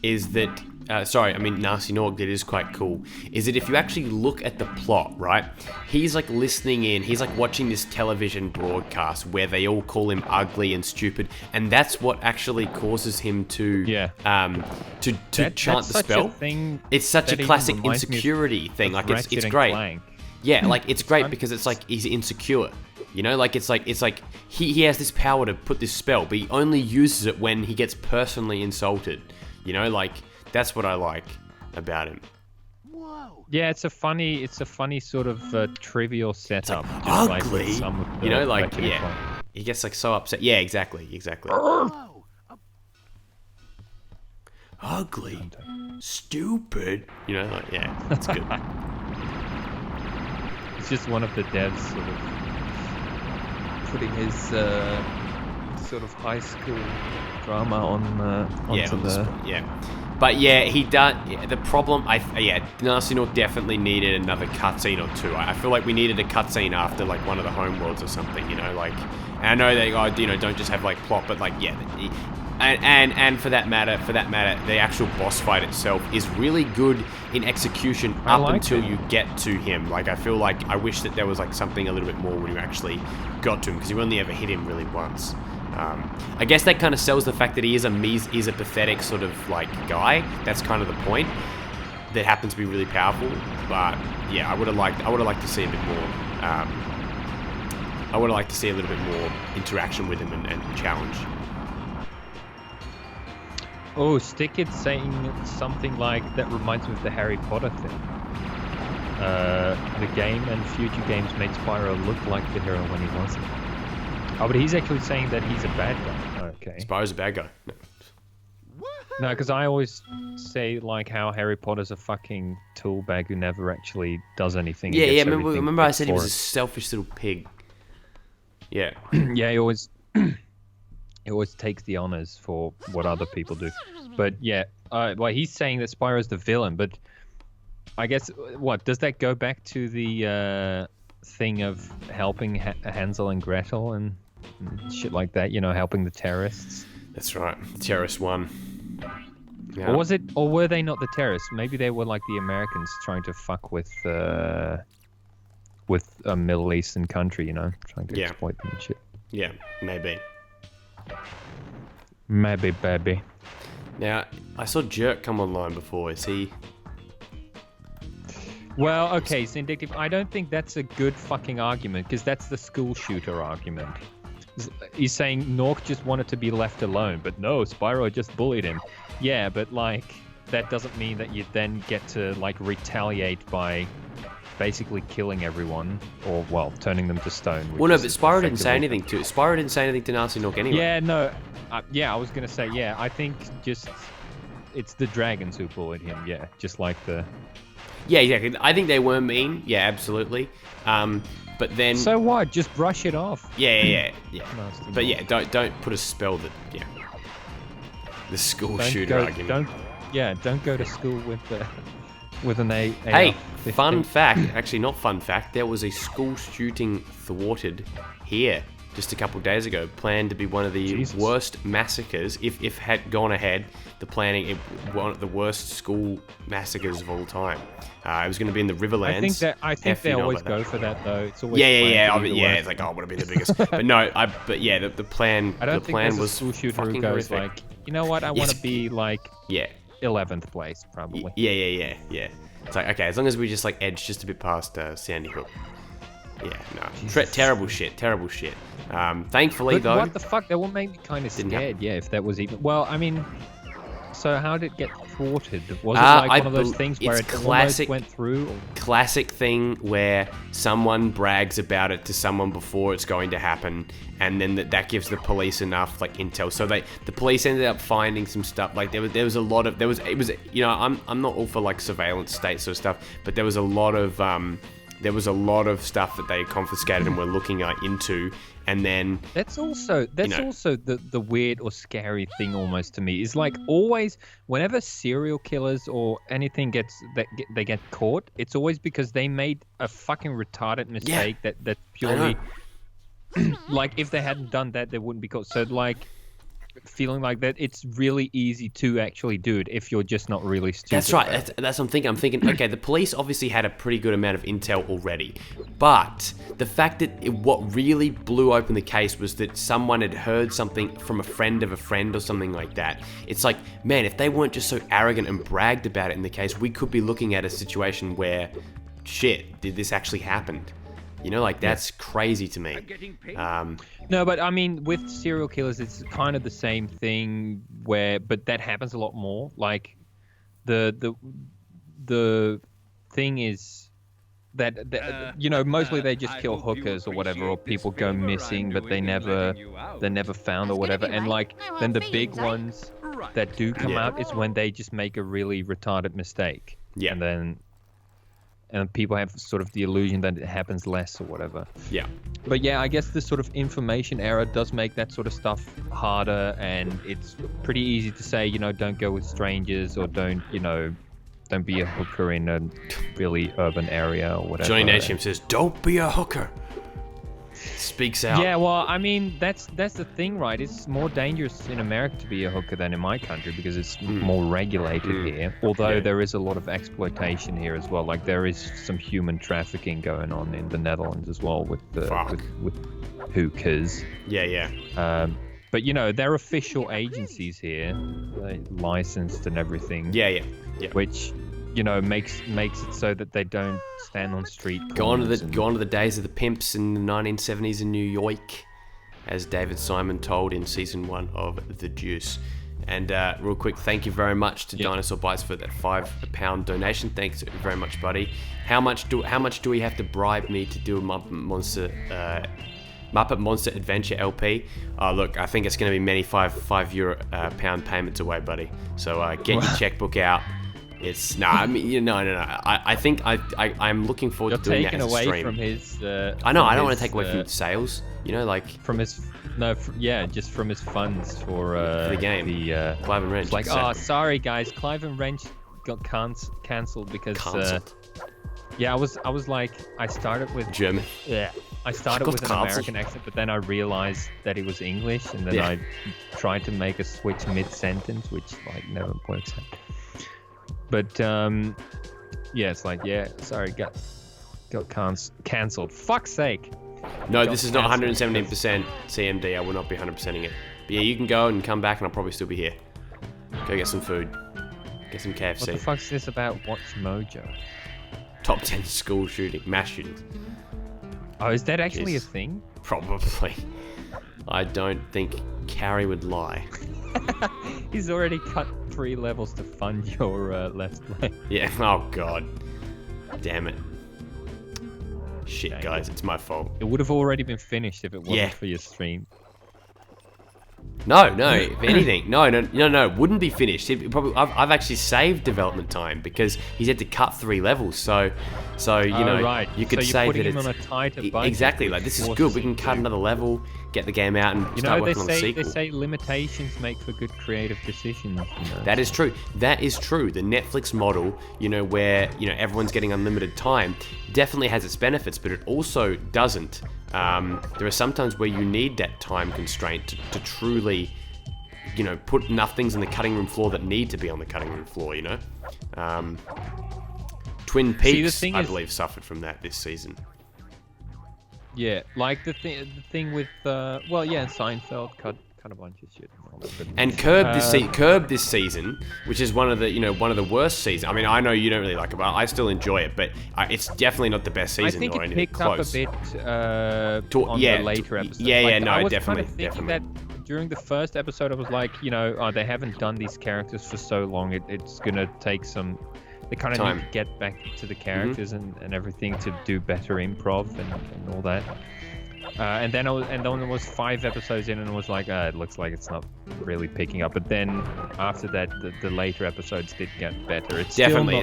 is that Nasty Norg that is quite cool is that if you actually look at the plot, right, he's like listening in, he's like watching this television broadcast where they all call him ugly and stupid, and that's what actually causes him to chant the spell. It's such a classic insecurity thing. Like it's great. Clank. Yeah, like it's great because it's like he's insecure. You know, like it's like he has this power to put this spell, but he only uses it when he gets personally insulted. You know, like that's what I like about him. Yeah, it's a funny sort of trivial setup. Like, just ugly, like with some of the you know, like Ratchet and yeah, Clank. he gets like so upset. Yeah, exactly. Ugly, stupid. You know, like yeah, that's good. It's just one of the devs sort of putting his sort of high school drama onto But yeah, he does. Yeah, the problem, Nasty Norg definitely needed another cutscene or two. I feel like we needed a cutscene after like one of the homeworlds or something. You know, like, and I know they don't just have like plot, but like and for that matter, the actual boss fight itself is really good in execution until you get to him. Like, I feel like I wish that there was like something a little bit more when you actually got to him, because you only ever hit him really once. I guess that kind of sells the fact that he's a pathetic sort of like guy. That's kind of the point. That happens to be really powerful, but yeah, I would have liked to see a bit more. I would have liked to see a little bit more interaction with him and challenge. Oh, Stickit saying something like that reminds me of the Harry Potter thing. The game and future games made Spyro look like the hero when he wasn't. Oh, but he's actually saying that he's a bad guy. Okay. Spyro's a bad guy. No, because I always say like how Harry Potter's a fucking tool bag who never actually does anything. Yeah. Remember I said he was a selfish little pig. Yeah. Yeah, he always takes the honors for what other people do. But yeah, well, he's saying that Spyro's the villain, but I guess what does that go back to the thing of helping Hansel and Gretel and shit like that? You know, helping the terrorists. That's right. The terrorists won. Yeah. Or were they not the terrorists? Maybe they were like the Americans trying to fuck with a Middle Eastern country, you know, trying to exploit them and shit. Yeah, maybe. Maybe, baby. Now, I saw Jerk come online before. Is he? Well, okay, Syndictive, I don't think that's a good fucking argument, because that's the school shooter argument. He's saying Nork just wanted to be left alone, but no, Spyro just bullied him. Yeah, but like, that doesn't mean that you then get to like retaliate by basically killing everyone, or well, turning them to stone. Well, no, but Spyro didn't say anything to Nasty Nork anyway. Yeah, no, I was gonna say, yeah, I think just it's the dragons who bullied him. Yeah, just like the. Yeah, exactly. I think they were mean. Yeah, absolutely. But then. So what? Just brush it off. Yeah. But yeah, don't put a spell that. Yeah. The school shooter argument. Don't go to school with an A. Hey, fun fact. Actually, not fun fact. There was a school shooting thwarted here just a couple of days ago. Planned to be one of the worst massacres. If had gone ahead, one of the worst school massacres of all time. It was going to be in the Riverlands. I think they always go for that though. It's always It's like, oh, would have been the biggest. But no, the plan. I don't the plan think was a school shooter who goes horrific. like, you know what? I want to be like 11th place probably. Yeah. It's like, okay, as long as we just like edge just a bit past Sandy Hook. Yeah, no. Terrible shit. Thankfully, though. What the fuck? That would make me kind of scared. Yeah, if that was even. Well, I mean, so how did it get thwarted? Was it like one of those things where it almost went through? Classic thing where someone brags about it to someone before it's going to happen, and then that gives the police enough like intel. So the police ended up finding some stuff. Like there was a lot of I'm not all for like surveillance state sort of stuff, but there was a lot of stuff that they confiscated and were looking into, and then that's also the weird or scary thing almost to me is like always whenever serial killers or anything they get caught, it's always because they made a fucking retarded mistake that purely like if they hadn't done that they wouldn't be caught. So like feeling like that it's really easy to actually do it if you're just not really stupid. That's right. That's what I'm thinking. I'm thinking, okay, the police obviously had a pretty good amount of intel already, but the fact that what really blew open the case was that someone had heard something from a friend of a friend or something like that. It's like, man, if they weren't just so arrogant and bragged about it in the case, we could be looking at a situation where, shit, did this actually happen? You know, like, that's crazy to me. No, but I mean, with serial killers, it's kind of the same thing but that happens a lot more. Like, the thing is that you know, mostly they just kill hookers or whatever, or people go missing, but they're never found or whatever. And like, then the big ones that do come out is when they just make a really retarded mistake. Yeah. And people have sort of the illusion that it happens less or whatever. Yeah. But yeah, I guess this sort of information era does make that sort of stuff harder, and it's pretty easy to say, you know, don't go with strangers, or don't be a hooker in a really urban area or whatever. Johnny Nation says, don't be a hooker. Speaks out. Yeah, well, I mean, that's the thing, right? It's more dangerous in America to be a hooker than in my country because it's more regulated here. Although there is a lot of exploitation here as well. Like, there is some human trafficking going on in the Netherlands as well with hookers. Yeah. But you know, they're official agencies here, licensed and everything. Yeah. Which, you know, makes it so that they don't stand on street corners. Gone to the days of the pimps in the 1970s in New York, as David Simon told in season 1 of The Juice. And real quick, thank you very much to Dinosaur Bites for that £5 donation. Thanks very much, buddy. How much do we have to bribe me to do a Muppet Monster Adventure LP? Look, I think it's going to be many £5 payments away, buddy. So get your checkbook out. It's no. I think I'm looking forward to doing that as a stream. You're taking away from his. I know. I don't want to take away from his sales. You know, like from his just from his funds for the game. Clive and Wrench. It's like, oh, sorry guys, Clive and Wrench got cancelled because. I was like, I started with German. Yeah, I started with an American accent, but then I realized that it was English, and then I tried to make a switch mid-sentence, which like never works out. But it's like, sorry, got cancelled. Fuck's sake. No, this is not 117% CMD. I will not be 100%ing it. But yeah, you can go and come back, and I'll probably still be here. Go get some food. Get some KFC. What the fuck's this about Watch Mojo? Top 10 school mass shootings. Oh, is that actually a thing? Probably. I don't think Carrie would lie. He's already cut 3 levels to fund your Let's Play. Yeah, oh god. Damn it. Shit, guys, it's my fault. It would have already been finished if it wasn't for your stream. No, if anything. No, wouldn't be finished. I've actually saved development time because he's had to cut 3 levels. So you know, right. you could say that it's on a tighter budget. Exactly. Like, this is good. We can cut another level, get the game out, and start working on the sequel. They say limitations make for good creative decisions. You know? That is true. That is true. The Netflix model, you know, where everyone's getting unlimited time, definitely has its benefits, but it also doesn't. There are sometimes where you need that time constraint to truly, put enough things on the cutting room floor that need to be on the cutting room floor, Twin Peaks, I believe, suffered from that this season. Yeah, like the thing with, Seinfeld cut a bunch of shit. And Curb this season, which is one of the worst seasons. I mean, I know you don't really like it, but I still enjoy it. But it's definitely not the best season or anything close. I think it picked up a bit on the later episodes. I was definitely. Thinking that during the first episode, I was like, they haven't done these characters for so long. It's gonna take some. They kind of need to get back to the characters and everything to do better improv and all that. And then it was 5 episodes in, and it was like, it looks like it's not really picking up. But then after that, the later episodes did get better. It's definitely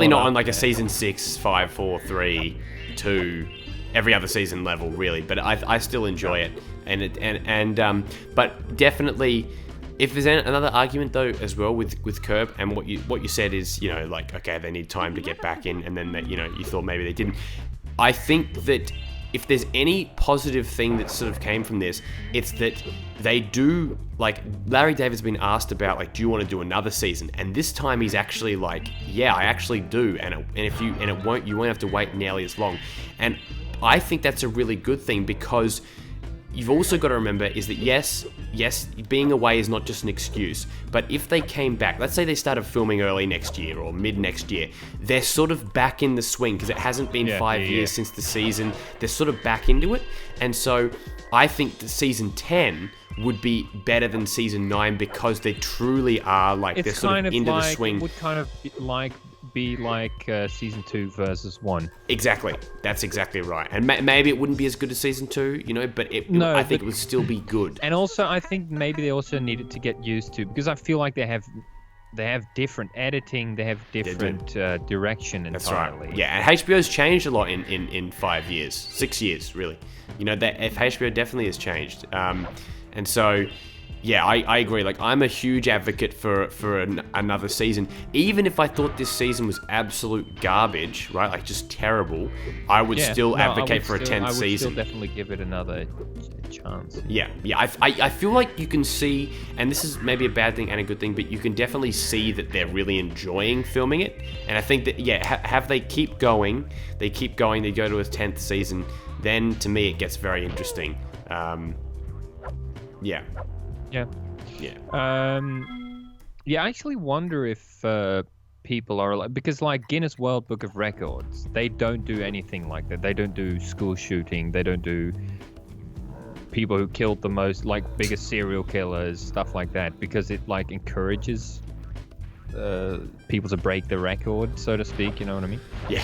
not on like a season 6, 5, 4, 3, 2, every other season level really. But I still enjoy it, but definitely. If there's another argument though as well with Curb, and what you said is, okay, they need time to get back in, and then that you thought maybe they didn't. I think that if there's any positive thing that sort of came from this, it's that they do, like, Larry David's been asked about, like, do you want to do another season? And this time he's actually like, yeah, I actually do. And you won't have to wait nearly as long. And I think that's a really good thing, because you've also got to remember is that yes, being away is not just an excuse, but if they came back, let's say they started filming early next year or mid next year, they're sort of back in the swing, because it hasn't been 5 years since the season. They're sort of back into it. And so I think that season 10 would be better than season 9, because they truly are, like, they're sort of into the swing. It would kind of be like season 2 versus 1. Exactly. That's exactly right. And maybe it wouldn't be as good as season 2, but I think it would still be good. And also, I think maybe they also needed to get used to, because I feel like they have different editing, they have different direction entirely. That's right. Yeah, and HBO's changed a lot in 5 years, 6 years, really. That HBO definitely has changed. And so, yeah, I agree. Like, I'm a huge advocate for another season. Even if I thought this season was absolute garbage, right? Like, just terrible, I would still advocate for a 10th season. I would still definitely give it another chance. Yeah. I feel like you can see, and this is maybe a bad thing and a good thing, but you can definitely see that they're really enjoying filming it. And I think that, have they keep going, they go to a 10th season, then to me it gets very interesting. Yeah. I actually wonder if people are like, because like Guinness World Book of Records, they don't do anything like that. They don't do school shooting. They don't do people who killed the most, like, biggest serial killers, stuff like that, because it like encourages people to break the record, so to speak. You know what I mean? Yeah.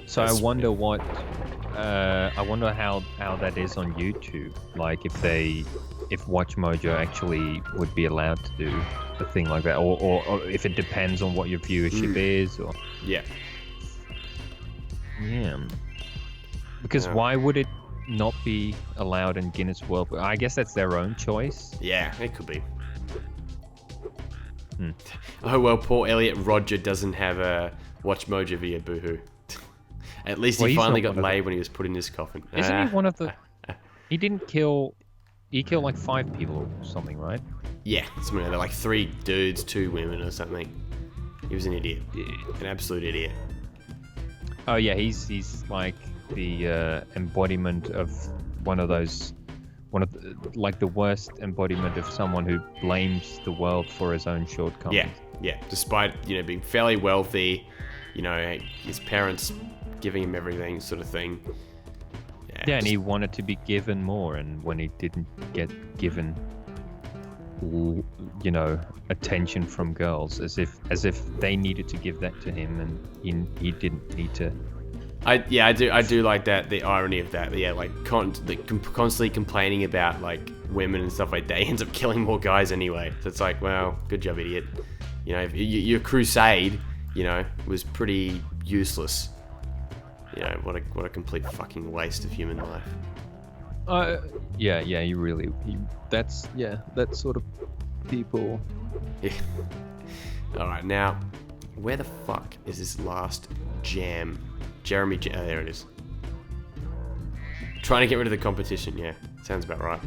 So I wonder what. I wonder how that is on YouTube. Like, if WatchMojo actually would be allowed to do a thing like that, or if it depends on what your viewership is, or because why would it not be allowed in Guinness World? I guess that's their own choice. Yeah, it could be. Oh well, poor Elliot Roger doesn't have a WatchMojo video. Boohoo. At least he finally got laid when he was put in his coffin. Isn't he one of the? He didn't kill. He killed like 5 people or something, right? Yeah, something like that. Like 3 dudes, 2 women or something. He was an idiot. An absolute idiot. Oh yeah, he's like the embodiment of like the worst embodiment of someone who blames the world for his own shortcomings. Yeah. Despite being fairly wealthy, his parents giving him everything, sort of thing. Yeah, and he wanted to be given more, and when he didn't get given, attention from girls, as if they needed to give that to him, and he didn't need to. I do like that, the irony of that. Yeah, like constantly complaining about like women and stuff like that. He ends up killing more guys anyway. So it's like, well, good job, idiot. Your crusade, was pretty useless. What a complete fucking waste of human life. That's that sort of people. Yeah. All right, now, where the fuck is this last jam? Jeremy, there it is. Trying to get rid of the competition. Yeah, sounds about right.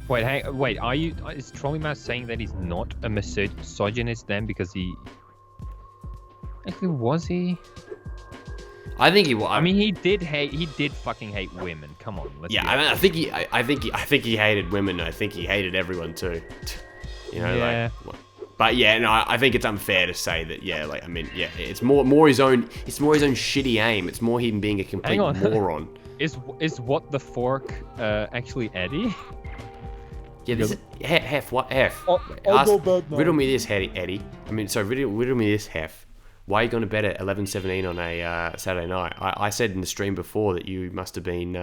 Wait, is Trolley Mouse saying that he's not a misogynist then, because he... Actually, was he? I think he was. I mean, he did fucking hate women. Come on, let's I think he hated women. I think he hated everyone too. But I think it's unfair to say that. It's more his own shitty aim. It's more him being a complete moron. Is what the fork actually Eddie? Yeah, this is Hef. What Hef? Riddle me this, Eddie. Riddle me this, Hef. Why are you going to bed at 11:17 on a Saturday night? I said in the stream before that you must have been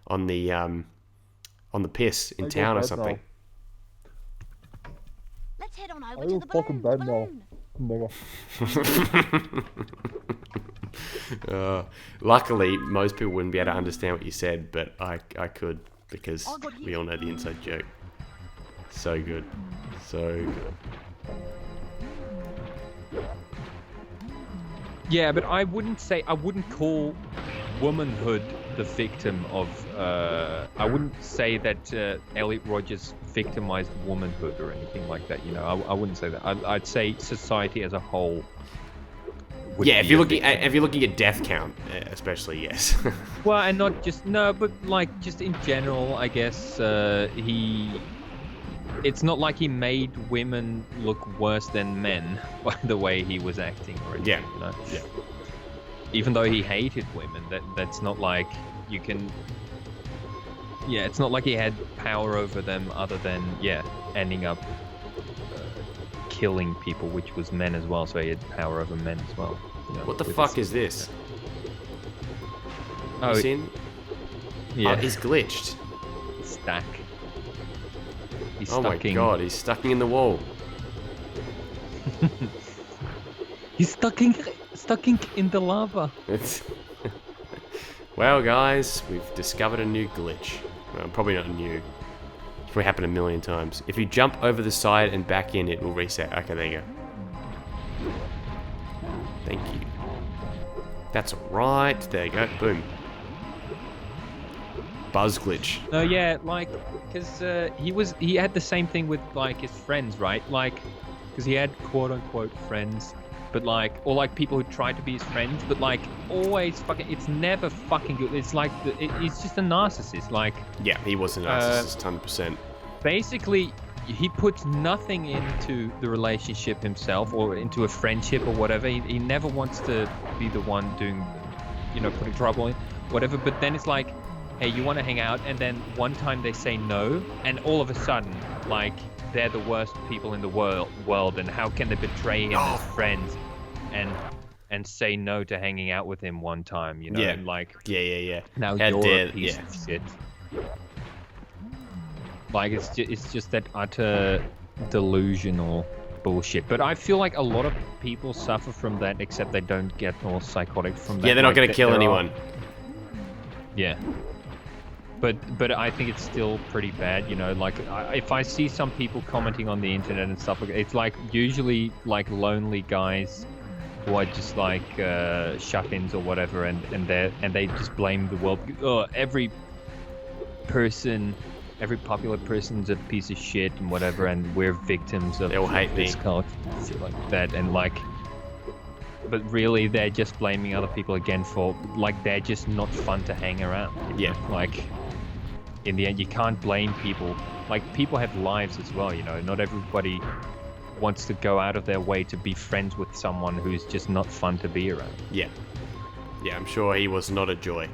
on the piss in town or something. Let's head on over to the balloon. Luckily, most people wouldn't be able to understand what you said, but I could, because we all know the inside joke. So good. Yeah, but I wouldn't call womanhood the victim of. I wouldn't say that Elliot Rogers victimized womanhood or anything like that. You know, I wouldn't say that. I'd say society as a whole. Yeah, if you're looking at death count, especially, yes. Well, and not just but like just in general, I guess it's not like he made women look worse than men by the way he was acting or anything. Yeah. You know? Yeah. Even though he hated women, that's not like you can. Yeah, it's not like he had power over them other than ending up killing people, which was men as well. So he had power over men as well. You know, What the fuck is this? Oh, You seen? yeah, Oh, he's glitched. stuck. He's Oh my stucking. god, he's stuck in the wall. He's stucking in the lava. Well, guys, we've discovered a new glitch. Well, probably not new. It's probably happened a million times. If you jump over the side and back in, it will reset. Okay, there you go. Thank you. That's right. There you go. Boom. Buzz glitch. No, yeah, like, because he had the same thing with like his friends, right? Like, because he had quote unquote friends, but like, or like people who tried to be his friends, but like always fucking, it's never fucking good. It's like he's just a narcissist. Like, Yeah, he was a narcissist, 100%. basically, he puts nothing into the relationship himself or into a friendship or whatever. He never wants to be the one doing, putting trouble in, whatever. But then it's like, hey, you want to hang out, and then one time they say no, and all of a sudden, like, they're the worst people in the world, and how can they betray him as friends and say no to hanging out with him one time, Yeah. and like, Yeah. now How you're dare- a piece yeah. of shit. Like, it's just that utter delusional bullshit. But I feel like a lot of people suffer from that, except they don't get all psychotic from that. Yeah, they're not Like, going to kill there are- anyone. Yeah. But I think it's still pretty bad, like if I see some people commenting on the internet and stuff like that, it's like usually like lonely guys who are just like shut-ins or whatever, and they just blame the world. Oh, every popular person's a piece of shit and whatever, and we're victims of They all hate this me. culture, shit like that, and like. But really, they're just blaming other people again for like they're just not fun to hang around. Yeah. Like, in the end, you can't blame people. Like, people have lives as well, Not everybody wants to go out of their way to be friends with someone who's just not fun to be around. Yeah. Yeah, I'm sure he was not a joy.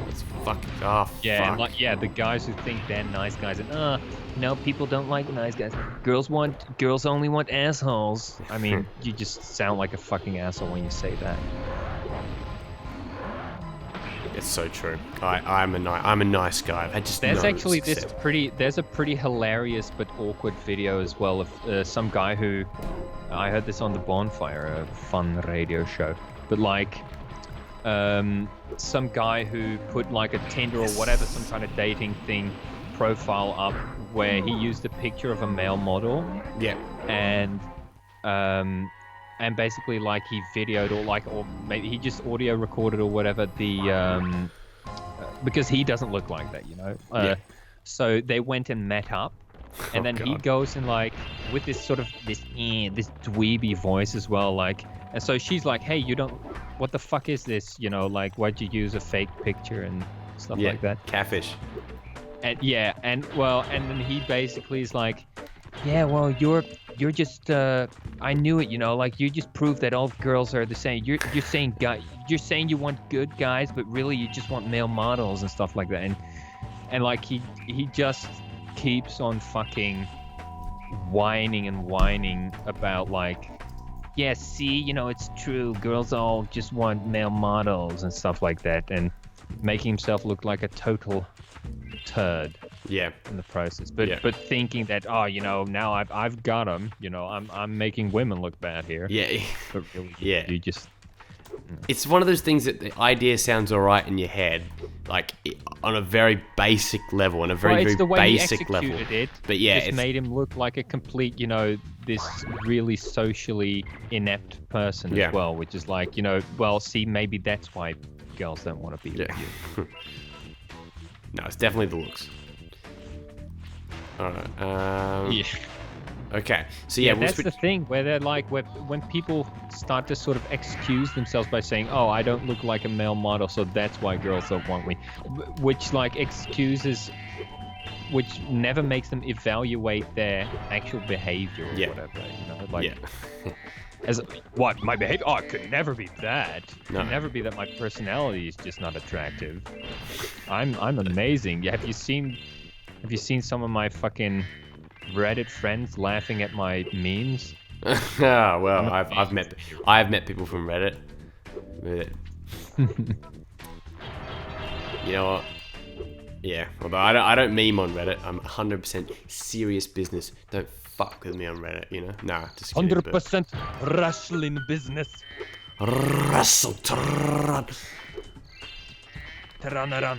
It's fucking... Oh, Yeah, fuck. and like, the guys who think they're nice guys, and people don't like nice guys. Girls only want assholes. I mean, you just sound like a fucking asshole when you say that. It's so true. I'm a nice guy. I just There's no actually success. there's a pretty hilarious but awkward video as well of some guy who, I heard this on the Bonfire, a fun radio show, but like, some guy who put like a Tinder or whatever, some kind of dating thing profile up where he used a picture of a male model, Yeah. and basically like he videoed or maybe he just audio recorded or whatever because he doesn't look like that, Yeah. So they went and met up, and then he God. goes and like with this sort of this dweeby voice as well, like, and so she's like, hey, what the fuck is this, like, why'd you use a fake picture and stuff Yeah. like that. Catfish. And and then he basically is like, yeah, well, you're just I knew it, like, you just proved that all girls are the same. You're saying you're saying you want good guys, but really you just want male models and stuff like that. And like he just keeps on fucking whining about like, yeah, see, it's true, girls all just want male models and stuff like that, and making himself look like a total turd Yeah. in the process, but Yeah. but thinking that, now I've got him, I'm making women look bad here. Yeah. But really, Yeah. you just It's one of those things that the idea sounds alright in your head, like on a very basic level, on a very it's very the way he basic level. executed it. But yeah, Just made him look like a complete, this really socially inept person Yeah. as well, which is like, well, see, maybe that's why girls don't want to be with you. No, it's definitely the looks. All right. Yeah. Okay. So yeah, we'll that's switch. the thing where they're like, when people start to sort of excuse themselves by saying, "Oh, I don't look like a male model, so that's why girls don't want me," which like excuses, which never makes them evaluate their actual behavior or Yeah. whatever. Like, Yeah. as what my behavior? Oh, it could never be that. It No. could never be that my personality is just not attractive. I'm amazing. Yeah, have you seen some of my fucking Reddit friends laughing at my memes? Ah, well, I have met people from Reddit. You know what? Yeah, although I don't meme on Reddit. I'm 100% serious business. Don't fuck with me on Reddit, Nah, just kidding. 100% wrestling business. Russell. Taranaran.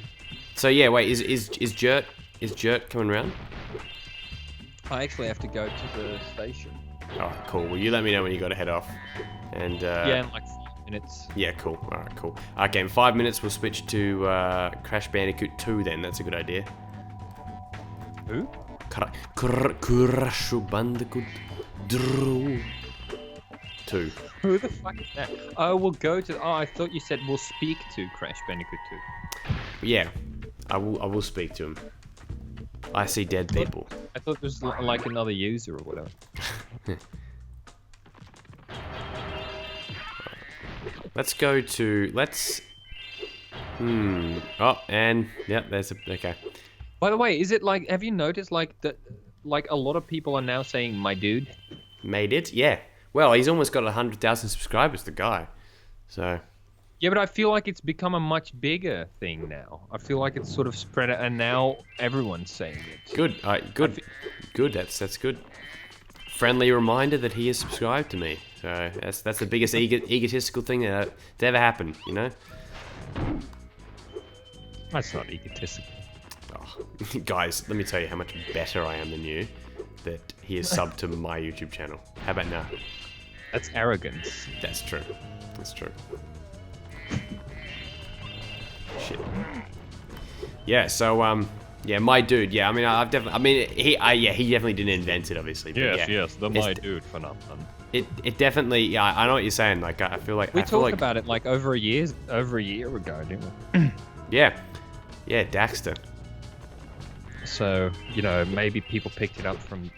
So yeah, wait, is Jert coming round? I actually have to go to the station. Alright, cool. Well, you let me know when you got to head off. And Yeah, in like 5 minutes. yeah, cool. Alright, cool. Okay, in 5 minutes we'll switch to Crash Bandicoot 2 then. That's a good idea. Who? Crash Bandicoot 2. Who the fuck is that? Oh, we'll go to. Oh, I thought you said we'll speak to Crash Bandicoot 2. Yeah, I will speak to him. I see dead people. I thought it was like another user or whatever. Let's go to Oh, and yep, there's a okay. By the way, is it like? Have you noticed like that? Like a lot of people are now saying "my dude." Made it, yeah. Well, he's almost got 100,000 subscribers, the guy. So. Yeah, but I feel like it's become a much bigger thing now. I feel like it's sort of spread out, and now everyone's saying it. Good, good. That's good. Friendly reminder that he is subscribed to me. So that's the biggest egotistical thing that's ever happened. That's not egotistical. Oh, guys, let me tell you how much better I am than you. That he is subbed to my YouTube channel. How about now? That's arrogance. That's true. That's true. Shit. Yeah. So yeah, my dude. Yeah. I mean, he definitely didn't invent it, obviously. But Yes, the my dude phenomenon. It definitely. Yeah, I know what you're saying. Like, I feel like we talked about it like over a year ago, didn't we? Yeah. Yeah, Daxter. So maybe people picked it up from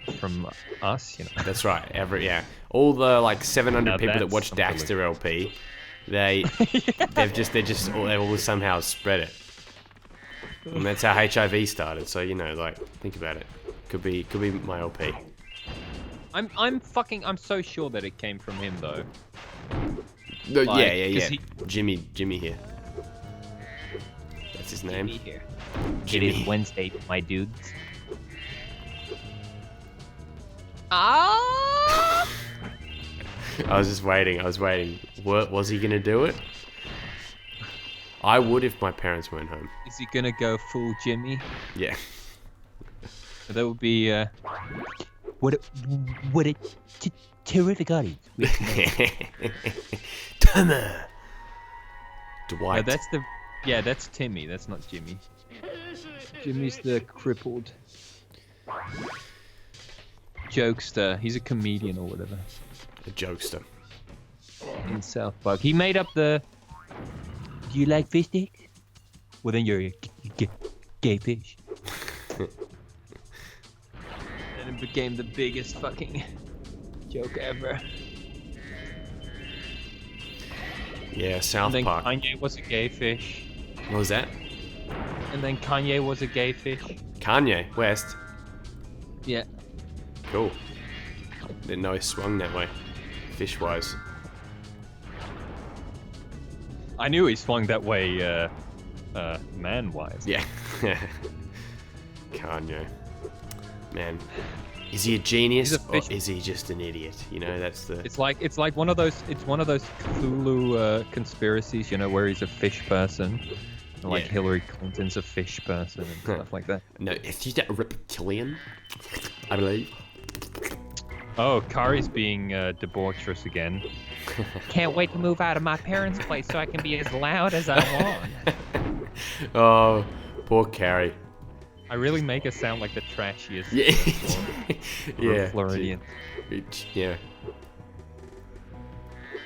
us. That's right. All the like 700 Now people that that's watch something Daxter LP, they all somehow spread it, and that's how HIV started. So like think about it. Could be my LP. I'm so sure that it came from him though. No, Like, yeah. 'cause Jimmy here. That's his name. Here. Jimmy. It is Wednesday, my dudes. Ah! I was just waiting. What was he gonna do it? I would if my parents weren't home. Is he gonna go full Jimmy? Yeah. That would be what a terrific audience. Timmer. Dwight. That's Timmy. That's not Jimmy. Jimmy's the crippled jokester. He's a comedian or whatever. A jokester. In South Park. He made up the. Do you like fish sticks? Well, then you're a gay fish. And it became the biggest fucking joke ever. Yeah, South And then Park. Kanye was a gay fish. What was that? And then Kanye was a gay fish. Kanye West. Yeah. Cool. Didn't know he swung that way, fish-wise. I knew he swung that way, man-wise. Yeah. Kanye. Man, is he a genius He's a or fish- is he just an idiot? That's the. It's like one of those Cthulhu conspiracies, where he's a fish person, Like Yeah. Hillary Clinton's a fish person and stuff like that. No, is she a reptilian? I believe. Oh, Kari's being debaucherous again. Can't wait to move out of my parents' place so I can be as loud as I want. Oh, poor Carrie. I really make her sound like the trashiest. Yeah. Yeah. Floridian. Yeah.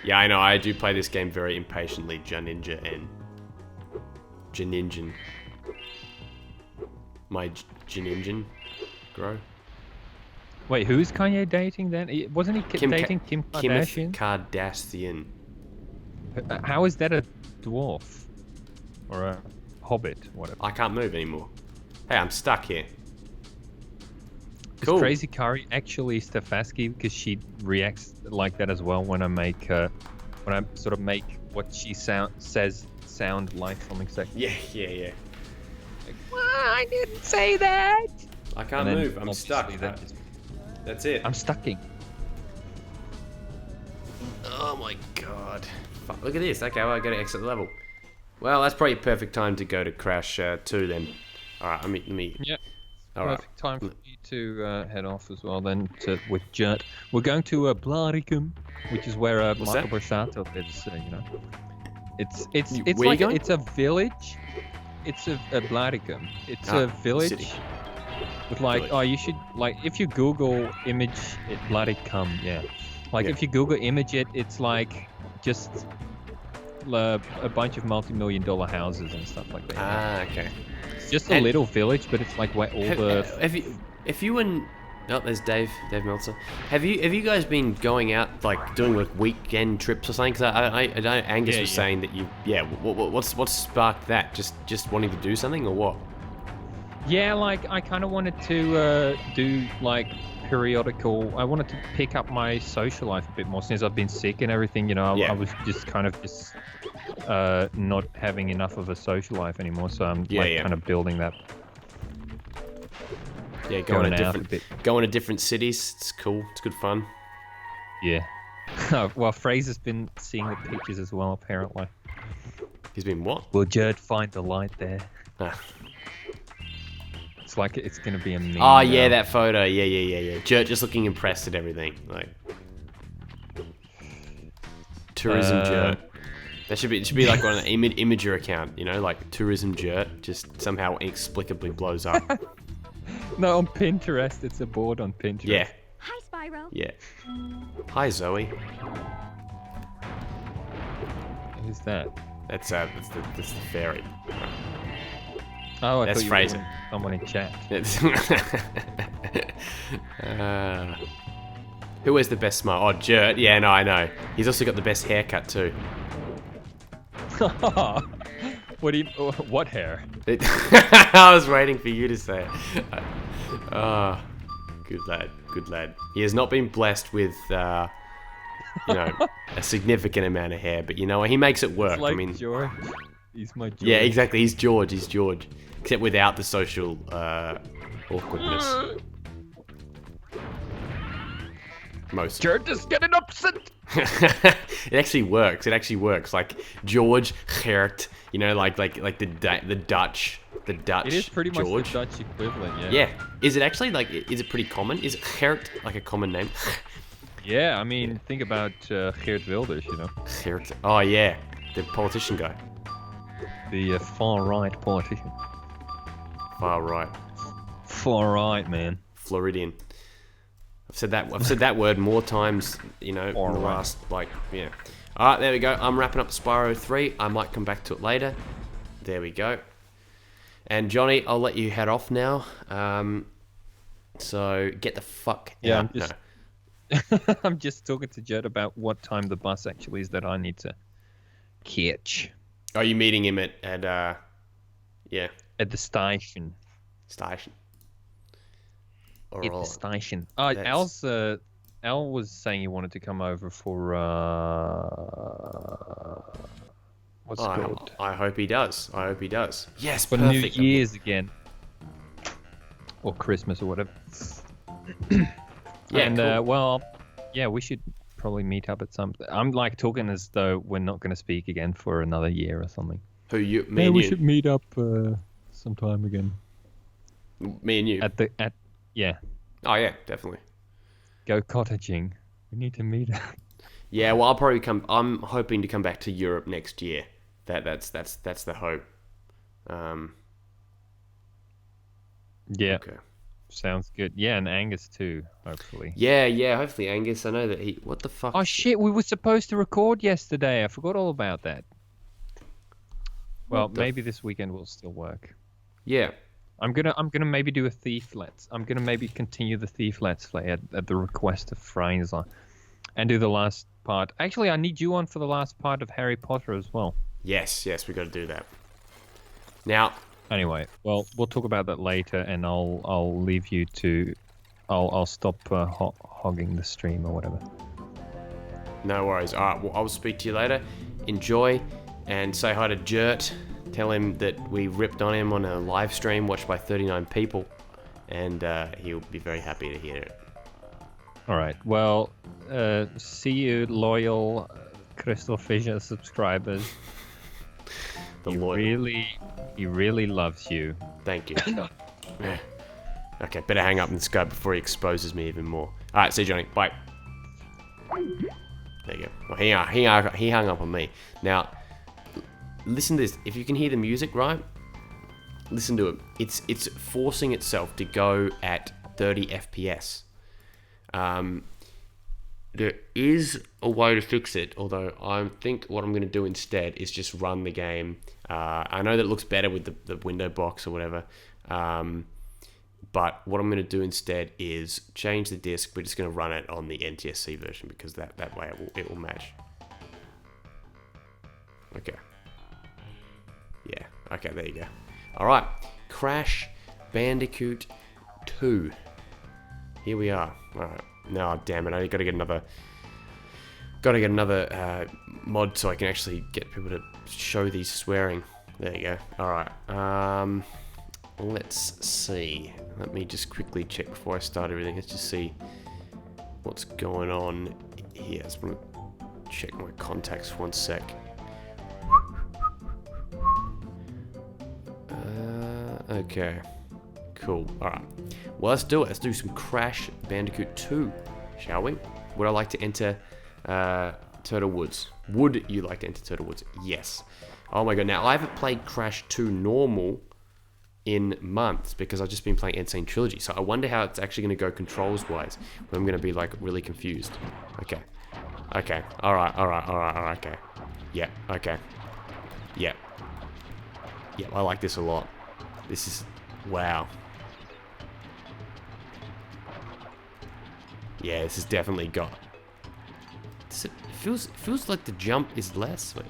Yeah, I know. I do play this game very impatiently, Janinja and Janinjan. My Janinjan grow. Wait, who's Kanye dating then? Wasn't he dating Kim Kardashian? Kardashian. How is that a dwarf? Or a hobbit? Whatever. I can't move anymore. Hey, I'm stuck here. Is Cool. Crazy Kari actually Stefanski because she reacts like that as well when I make when I sort of make what she says sound like something sexy. Yeah. Like, well, I didn't say that. I can't And then move. I'm stuck. obviously That's it. I'm stucking. Oh my god. Fuck, look at this. Okay, well, I gotta exit the level. Well, that's probably a perfect time to go to Crash 2 then. Alright, let me... Yeah. Alright. Perfect time for you to head off as well then with Jert. We're going to Blaricum, which is where What's Michael that? Borsato lives, you know. It's Where like you going? it's a village. It's a Blaricum. It's a village city. with like Village. oh you should like if you Google image it Blaricum, yeah. Like Yeah. if you Google image it, it's like just a bunch of multi-million-dollar houses and stuff like that. Ah, okay. It's just a and- little village, but it's like where all the If you and... Oh, there's Dave Meltzer. Have you guys been going out, like, doing, like, weekend trips or something? Because I know Angus Yeah, was yeah. saying that you... Yeah, what's sparked that? Just wanting to do something, or what? Yeah, like I kind of wanted to do like periodical. I wanted to pick up my social life a bit more since I've been sick and everything. You know, Yeah. I was just kind of not having enough of a social life anymore. So I'm Yeah. kind of building that. Yeah, going to out a bit. different cities. It's cool. It's good fun. Yeah. Well, Fraser's been seeing the pictures as well, apparently. He's been what? Will Jared find the light there? Ah. It's like it's gonna be a meme. Oh yeah, now. that photo. Yeah. Jert just looking impressed at everything. Like tourism Jert. That should be like on an Imager account. You know, like tourism Jert just somehow inexplicably blows up. No, on Pinterest. It's a board on Pinterest. Yeah. Hi, Spyro. Yeah. Hi Zoe. Who's that? That's the fairy. Oh, I That's thought you Fraser. were someone in chat. Who has the best smile? Oh, Jert. Yeah, no, I know. He's also got the best haircut too. What hair? I was waiting for you to say it. Good lad. He has not been blessed with, a significant amount of hair, but you know what? He makes it work. It's like I mean, George. He's my George. yeah, exactly. He's George. Except without the social awkwardness. Most. George is getting upset. It actually works. Like George Gert, like the Dutch. It is pretty much George. the Dutch equivalent, yeah. Yeah. Is it actually is it pretty common? Is Gert like a common name? Yeah, I mean, think about Geert Wilders, you know, Gert. Oh yeah, the politician guy. the far right politician. Far right. Far right, man. Floridian. I've said that word more times, in the Alright. last, yeah. Alright, there we go. I'm wrapping up Spyro 3. I might come back to it later. There we go. And Johnny, I'll let you head off now. So get the fuck Yeah, out. I'm just talking to Jed about what time the bus actually is that I need to catch No. Are you meeting him at yeah, at the station. station? At the Alright. station. That's- Al was saying he wanted to come over for what's it called? I hope he does. Yes, For perfect. New Year's again. Or Christmas or whatever. Yeah, And cool. we should probably meet up at some. I'm like talking as though we're not going to speak again for another year or something. Who you? Me Yeah, and we you. should meet up sometime again. Me and you. Yeah, Oh yeah, definitely. go cottaging. We need to meet up. Yeah, well, I'll probably come. I'm hoping to come back to Europe next year. That's the hope. Yeah, Okay. sounds good. Yeah, and Angus too, hopefully. Yeah. Hopefully, Angus. I know that he. What the fuck? Oh shit, we were supposed to record yesterday. I forgot all about that. Well, What the maybe this weekend will still work. Yeah. I'm gonna maybe do a Thief Let's. I'm gonna maybe continue the Thief Let's play at the request of Fraser, and do the last part. Actually, I need you on for the last part of Harry Potter as well. Yes. We got to do that. Now. Anyway, well, we'll talk about that later, and I'll leave you to. I'll stop hogging the stream or whatever. No worries. All right. Well, I'll speak to you later. Enjoy, and say hi to Jert. Tell him that we ripped on him on a live stream watched by 39 people, and he'll be very happy to hear it. All right. Well, see you, loyal CrystalFissure's subscribers. He really loves you. Thank you. Yeah. Okay, better hang up this guy before he exposes me even more. All right, see you, Johnny. Bye. There you go. Well, he hung up on me. Now, listen to this. If you can hear the music, right? Listen to it. It's forcing itself to go at 30 FPS. There is a way to fix it, although I think what I'm going to do instead is just run the game. I know that it looks better with the window box or whatever, but what I'm going to do instead is change the disc. We're just going to run it on the NTSC version because that way it will match. Okay. Yeah, okay, there you go. Alright, Crash Bandicoot 2. Here we are. Alright, no, damn it, I gotta get another mod so I can actually get people to show these swearing. There you go. Alright, let's see. Let me just quickly check before I start everything. Let's just see what's going on here. I just want to check my contacts for 1 sec. Okay, cool. Alright, well, let's do it. Let's do some Crash Bandicoot 2, shall we? Would I like to enter Turtle Woods? Would you like to enter Turtle Woods? Yes. Oh my god, now I haven't played Crash 2 normal in months because I've just been playing Insane Trilogy, so I wonder how it's actually going to go controls-wise, when I'm going to be, like, really confused. Okay. Okay. Alright, okay. Yeah, okay. Yeah. Yeah, I like this a lot. This is... wow. Yeah, this has definitely got... it feels like the jump is less. Wait.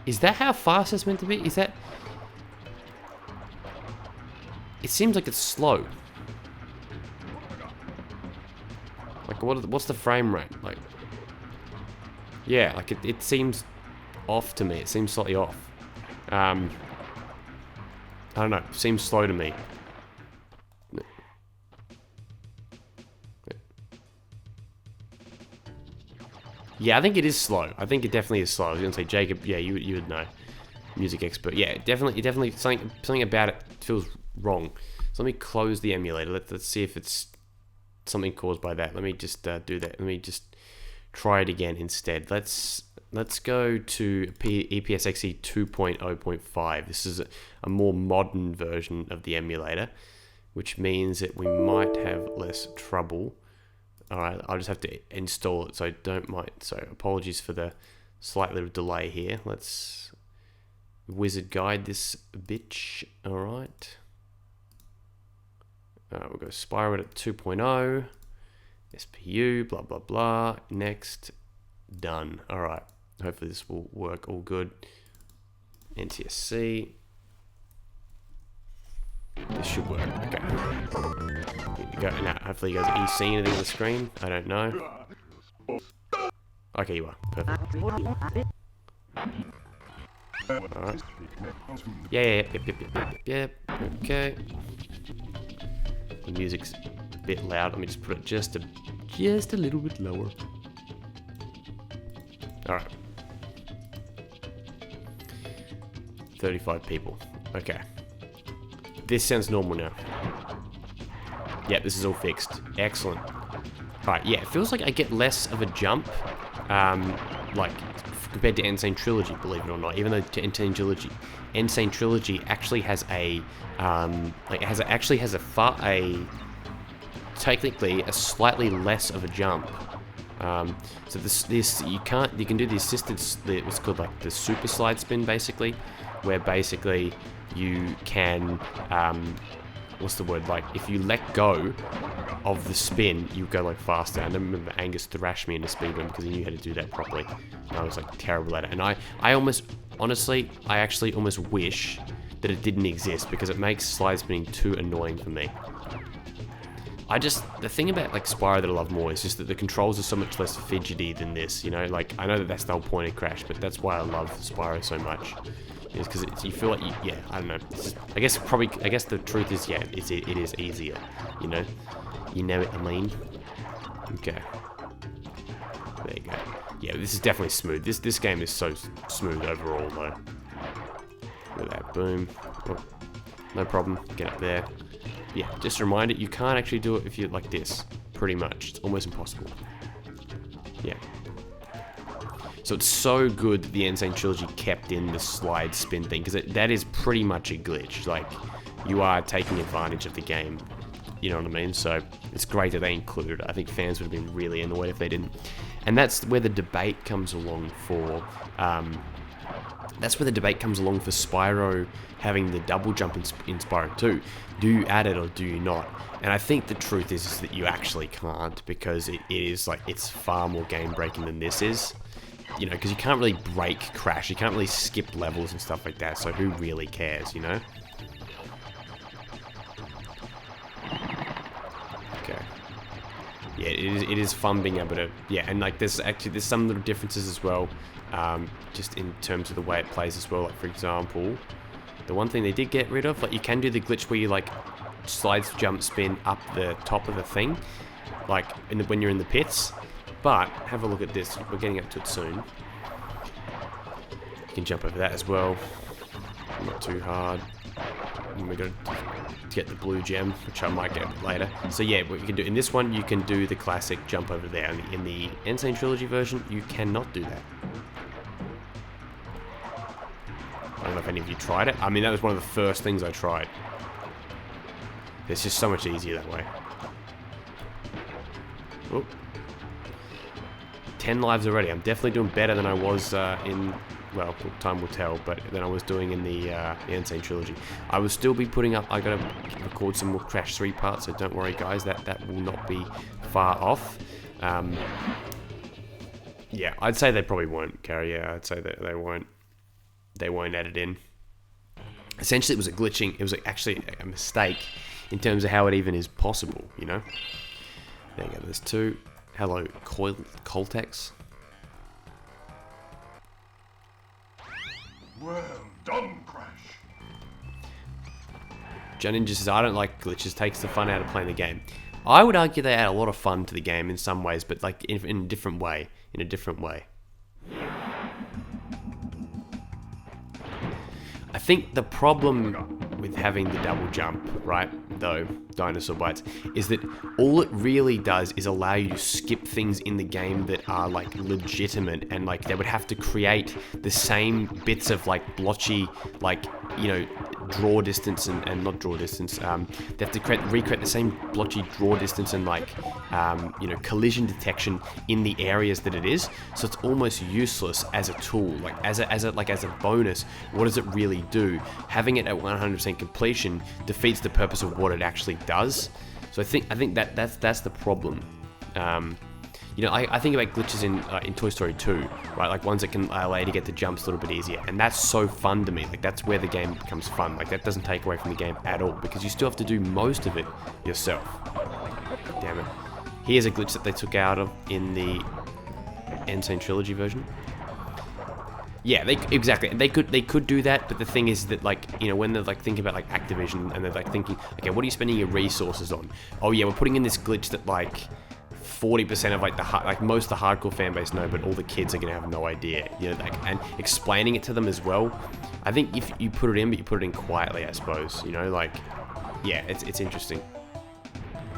Is that how fast it's meant to be? Is that... it seems like it's slow. Like, what's the frame rate? Like... yeah, like it seems off to me. It seems slightly off. I don't know. It seems slow to me. Yeah, I think it is slow. I think it definitely is slow. I was gonna say, Jacob, yeah, you would know. Music expert. Yeah, definitely something about it feels wrong. So let me close the emulator. Let's see if it's something caused by that. Let me just do that. Let me just try it again instead. Let's go to EPSXE 2.0.5. This is a more modern version of the emulator, which means that we might have less trouble. Alright, I'll just have to install it, so I don't mind. So apologies for the slight little delay here. Let's wizard guide this bitch. Alright. We'll go Spyro at 2.0. SPU, blah, blah, blah. Next. Done. Alright. Hopefully this will work all good. NTSC. This should work. Okay. Here we go. Now, hopefully you guys are seeing anything on the screen. I don't know. Okay, you are. Perfect. Alright. Yep. Okay. The music's a bit loud. Let me just put it just a little bit lower. Alright. 35 people. Okay. This sounds normal now. Yeah, this is all fixed. Excellent. Alright, yeah, it feels like I get less of a jump, like, compared to Insane Trilogy, believe it or not. Even though Insane Trilogy actually has a, technically a slightly less of a jump. So this you can do the assisted, what's called like the super slide spin, basically, where basically you can, what's the word, like if you let go of the spin, you go like faster. And I remember Angus thrashed me in a speedrun because he knew how to do that properly. And I was like terrible at it. And I actually almost wish that it didn't exist because it makes slide spinning too annoying for me. The thing about like Spyro that I love more is just that the controls are so much less fidgety than this, you know? Like, I know that that's the whole point of Crash, but that's why I love Spyro so much. Is because you feel like, yeah, I don't know. I guess the truth is, yeah, it is easier, you know? You know what I mean? Okay. There you go. Yeah, this is definitely smooth. This game is so smooth overall, though. Look at that, boom. Oh, no problem, get up there. Yeah, just a reminder, you can't actually do it if you're like this, pretty much. It's almost impossible. Yeah. So it's so good that the Insane Trilogy kept in the slide spin thing, because that is pretty much a glitch. Like, you are taking advantage of the game, you know what I mean? So it's great that they included it. I think fans would have been really annoyed if they didn't. And that's where the debate comes along for, Spyro having the double jump in Spyro 2. Do you add it or do you not? And I think the truth is that you actually can't, because it is like, it's far more game breaking than this is. You know, because you can't really break Crash, you can't really skip levels and stuff like that, so who really cares, you know? Okay. Yeah, it is fun being able to, yeah, and like there's some little differences as well, just in terms of the way it plays as well. Like, for example, the one thing they did get rid of, like, you can do the glitch where you like slides jump spin up the top of the thing, like when you're in the pits. But have a look at this. We're getting up to it soon. You can jump over that as well. Not too hard. And we're going to get the blue gem, which I might get later. So yeah, what you can do in this one, you can do the classic jump over there. In the Insane Trilogy version, you cannot do that. I don't know if any of you tried it. I mean, that was one of the first things I tried. It's just so much easier that way. Oh. 10 lives already. I'm definitely doing better than I was in, well, time will tell, but than I was doing in the Insane Trilogy. I will still be putting up, I gotta record some more Crash 3 parts, so don't worry guys, that will not be far off. Yeah, I'd say they probably won't, Carrie, yeah, I'd say that they won't add it in. Essentially it was it was actually a mistake in terms of how it even is possible, you know? There you go, there's two. Hello, Coltex. Well done, Crash. John Ninja says, I don't like glitches, takes the fun out of playing the game. I would argue they add a lot of fun to the game in some ways, but like in a different way. I think the problem with having the double jump, right, though, Dinosaur Bites, is that all it really does is allow you to skip things in the game that are like legitimate, and like they would have to create the same bits of like blotchy, like, you know, draw distance and not draw distance, they have to recreate the same blotchy draw distance and like, you know, collision detection in the areas that it is, so it's almost useless as a tool. Like as a bonus, what does it really do? Having it at 100% completion defeats the purpose of what it actually does. So I think that's the problem. You know, I think about glitches in Toy Story 2, right? Like ones that can allow you to get the jumps a little bit easier, and that's so fun to me. Like that's where the game becomes fun. Like that doesn't take away from the game at all, because you still have to do most of it yourself. Damn it! Here's a glitch that they took out of in the Insane Trilogy version. Yeah, exactly. They could do that, but the thing is that, like, you know, when they're like thinking about like Activision and they're like thinking, okay, what are you spending your resources on? Oh yeah, we're putting in this glitch that like 40% of like most of the hardcore fan base know, but all the kids are gonna have no idea. You know, like, and explaining it to them as well. I think if you put it in, but you put it in quietly, I suppose. You know, like, yeah, it's interesting.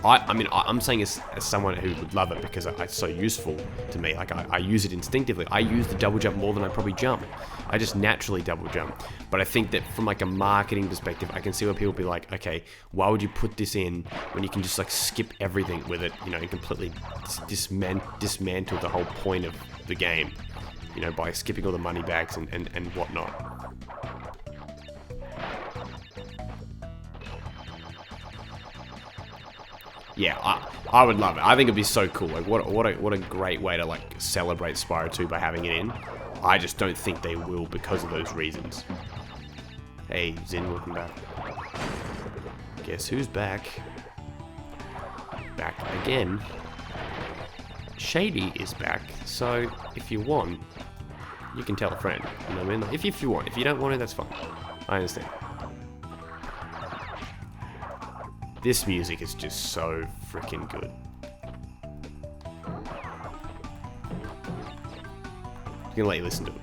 I mean, I'm saying as someone who would love it because it's so useful to me. Like, I use it instinctively. I use the double jump more than I probably jump. I just naturally double jump. But I think that from like a marketing perspective, I can see where people be like, okay, why would you put this in when you can just like skip everything with it, you know, and completely dismantle the whole point of the game, you know, by skipping all the money bags and whatnot. Yeah, I would love it. I think it'd be so cool. Like, what a great way to like celebrate Spyro 2 by having it in. I just don't think they will because of those reasons. Hey, Zin, welcome back. Guess who's back? Back again. Shady is back. So if you want, you can tell a friend. You know what I mean? Like, if you want. If you don't want it, that's fine. I understand. This music is just so freaking good. I'm gonna let you listen to it.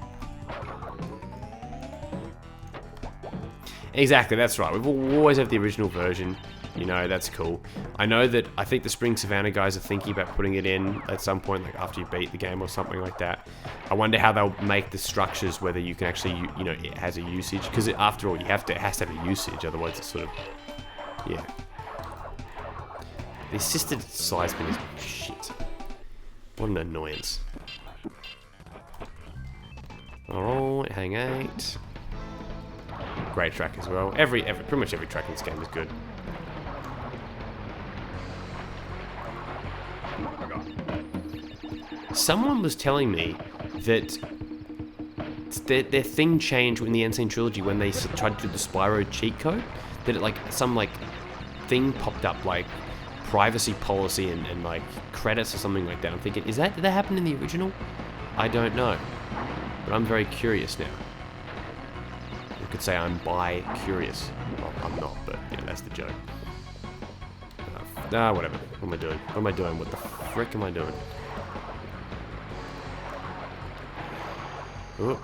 Exactly, that's right. We've always had the original version. You know, that's cool. I know that I think the Spring Savannah guys are thinking about putting it in at some point, like after you beat the game or something like that. I wonder how they'll make the structures, whether you can actually, you know, it has a usage. Because after all, it has to have a usage, otherwise it's sort of, yeah. The assisted seismic is shit. What an annoyance. Alright, hang 8. Great track as well. Pretty much every track in this game is good. Someone was telling me that their thing changed in the Insane Trilogy when they tried to do the Spyro cheat code. That it, like, some like thing popped up, like privacy policy and like credits or something like that. I'm thinking, did that happen in the original? I don't know, but I'm very curious now. You could say I'm bi-curious. Well, I'm not, but yeah, that's the joke. Whatever. What am I doing? What am I doing? What the frick am I doing? Ooh.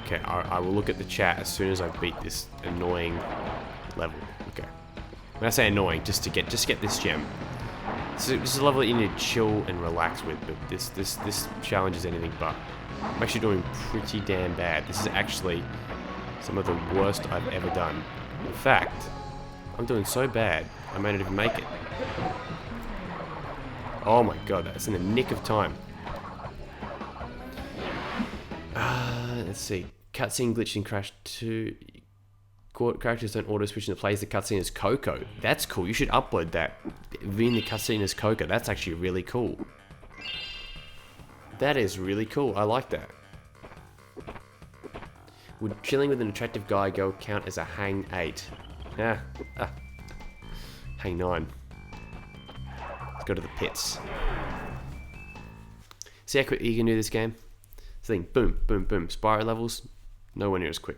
Okay, I will look at the chat as soon as I beat this annoying level. Okay. When I say annoying, just get this gem. This is a level that you need to chill and relax with, but this challenge is anything but. I'm actually doing pretty damn bad. This is actually some of the worst I've ever done. In fact, I'm doing so bad, I may not even make it. Oh my god, that's in the nick of time. Let's see. Cutscene glitch in Crash 2. Characters don't auto switch and it plays the cutscene as Coco. That's cool. You should upload that. Being the cutscene as Coco. That's actually really cool. That is really cool. I like that. Would chilling with an attractive guy girl count as a hang 8? Hang 9. Let's go to the pits. See how quick you can do this game? Thing, boom, boom, boom. Spyro levels, nowhere near as quick.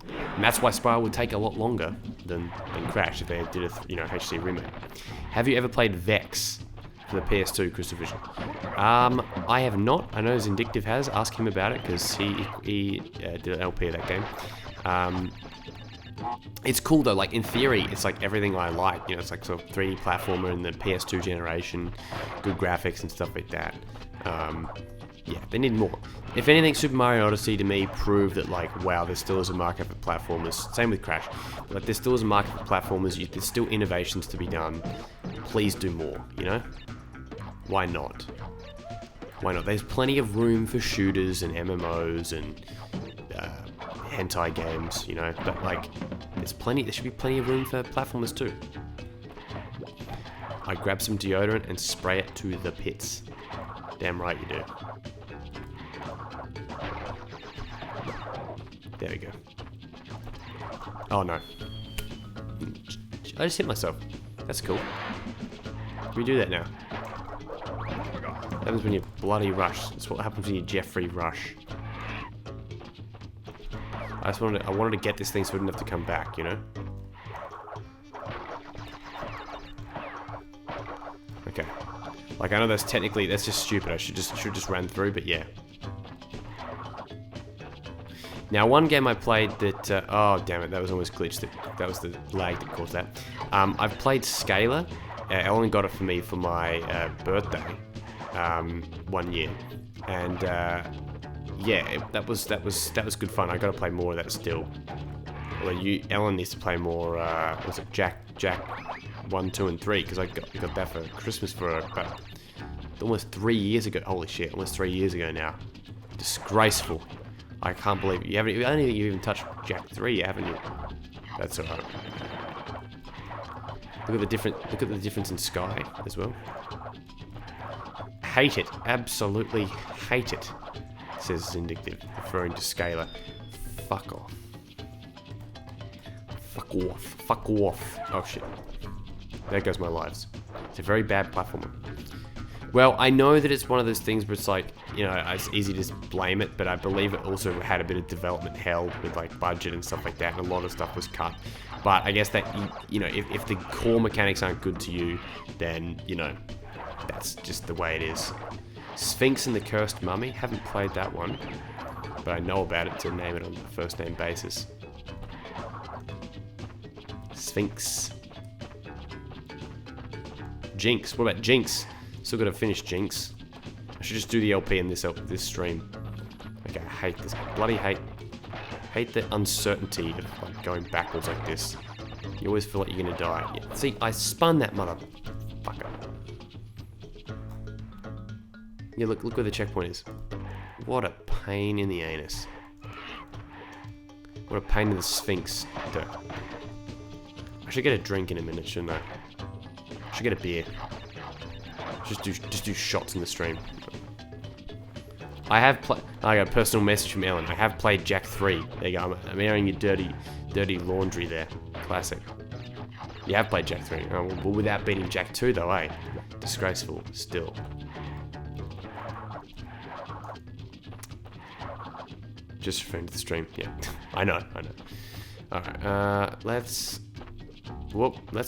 And that's why Spyro would take a lot longer than Crash if they did a HD remake. Have you ever played Vex for the PS2, CrystalFissure's? I have not. I know Zindictive has. Ask him about it because he did an LP of that game. It's cool though. Like in theory, it's like everything I like. You know, it's like sort of 3D platformer in the PS2 generation, good graphics and stuff like that. Yeah, they need more. If anything, Super Mario Odyssey to me proved that, like, wow, there still is a market for platformers. Same with Crash. Like, there still is a market for platformers. There's still innovations to be done. Please do more, you know? Why not? Why not? There's plenty of room for shooters and MMOs and hentai games, you know? But, like, there should be plenty of room for platformers too. I grab some deodorant and spray it to the pits. Damn right you do. There we go. Oh no. I just hit myself. That's cool. We do that now. That happens when you bloody rush. That's what happens when you Jeffrey rush. I wanted to get this thing so I didn't have to come back, you know? Okay. Like, I know that's technically, that's just stupid. I should just run through, but yeah. Now, one game I played that, oh, damn it, that was almost glitched. That was the lag that caused that. I've played Scalar. Ellen got it for me for my birthday 1 year. And, yeah, that was good fun. I got to play more of that still. Although Ellen needs to play more, was it Jack 1, 2, and 3? Because I got that for Christmas for about almost 3 years ago. Holy shit, almost 3 years ago now. Disgraceful. I can't believe it. I don't think you've even touched Jack 3, haven't you? That's alright. Look at the difference in sky as well. Hate it. Absolutely hate it. Says Zindictive, referring to Scalar. Fuck off. Fuck off. Fuck off. Oh shit. There goes my lives. It's a very bad platformer. Well, I know that it's one of those things where it's like, you know, it's easy to just blame it, but I believe it also had a bit of development hell with like budget and stuff like that, and a lot of stuff was cut. But I guess that, you know, if the core mechanics aren't good to you, then, you know, that's just the way it is. Sphinx and the Cursed Mummy, haven't played that one, but I know about it to name it on a first name basis. Sphinx. Jinx, what about Jinx? Still gotta finish Jinx. I should just do the LP in this stream. Okay, I hate this. Bloody hate the uncertainty of like going backwards like this. You always feel like you're gonna die. Yeah, see, I spun that motherfucker. Yeah, look where the checkpoint is. What a pain in the anus. What a pain in the Sphinx. I should get a drink in a minute, shouldn't I? I should get a beer. Just do shots in the stream. I got a personal message from Ellen. I have played Jack 3. There you go. I'm airing your dirty laundry there. Classic. You have played Jack 3. Oh, well, without beating Jack 2 though, eh? Disgraceful. Still. Just referring to the stream. Yeah. I know. Alright. Let's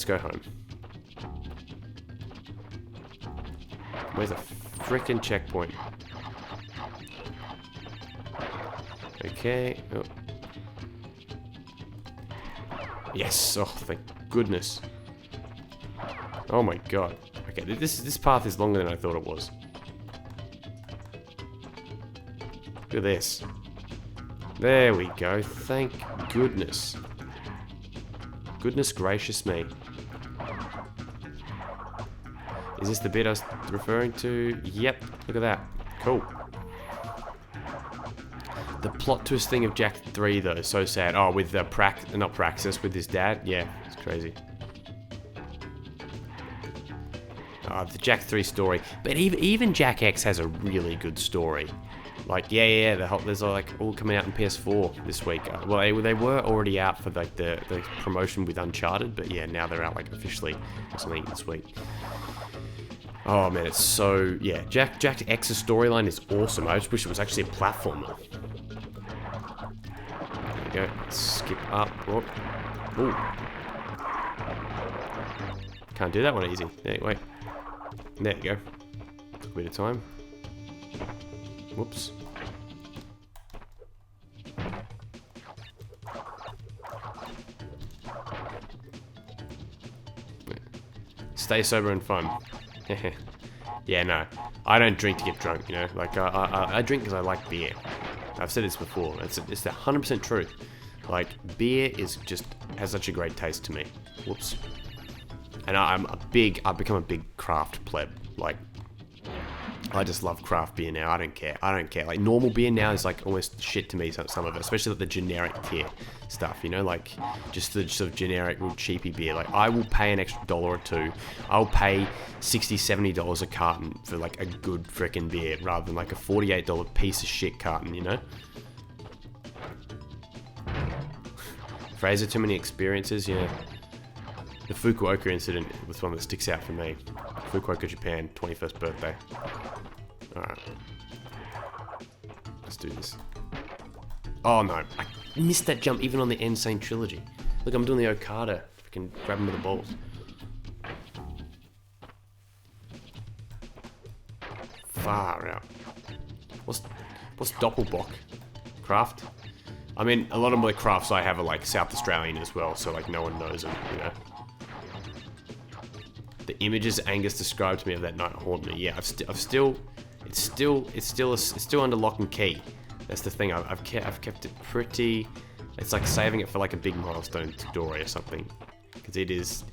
go home. Where's the frickin' checkpoint? Okay. Oh. Yes. Oh, thank goodness. Oh my god. Okay, this path is longer than I thought it was. Look at this. There we go. Thank goodness. Goodness gracious me. Is this the bit I was referring to? Yep, look at that. Cool. The plot twist thing of Jack 3 though is so sad. Oh, with not Praxis, with his dad? Yeah, it's crazy. The Jack 3 story. But even Jack X has a really good story. Like, yeah, there's like all coming out in PS4 this week. Well, they were already out for like the promotion with Uncharted, but yeah, now they're out like officially or something this week. Oh man, it's so, yeah, Jack X's storyline is awesome. I just wish it was actually a platformer. There we go, skip up, whoop. Ooh. Can't do that one easy. There, wait. There you go. Took a bit of time. Whoops. Stay sober and fun. Yeah, no. I don't drink to get drunk, you know? Like, I drink because I like beer. I've said this before. It's the 100% truth. Like, beer has such a great taste to me. Whoops. And I've become a big craft pleb. Like, I just love craft beer now. I don't care. Like, normal beer now is like almost shit to me, some of it. Especially like the generic tier stuff, you know? Like, just the sort of generic, real cheapy beer. Like, I will pay an extra $1 or $2. I'll pay $60, $70 a carton for like a good frickin' beer rather than like a $48 piece of shit carton, you know? Fraser, too many experiences, yeah. The Fukuoka incident was one that sticks out for me. Fukuoka, Japan, 21st birthday. Alright. Let's do this. Oh no, I missed that jump even on the Insane Trilogy. Look, I'm doing the Okada. Freaking grab him with the balls. Far out. What's Doppelbock? Craft? I mean, a lot of my crafts I have are like South Australian as well, so like no one knows them, you know. The images Angus described to me of that night haunt me. Yeah, it's still under lock and key. That's the thing. I've kept it pretty. It's like saving it for like a big milestone story or something, because it is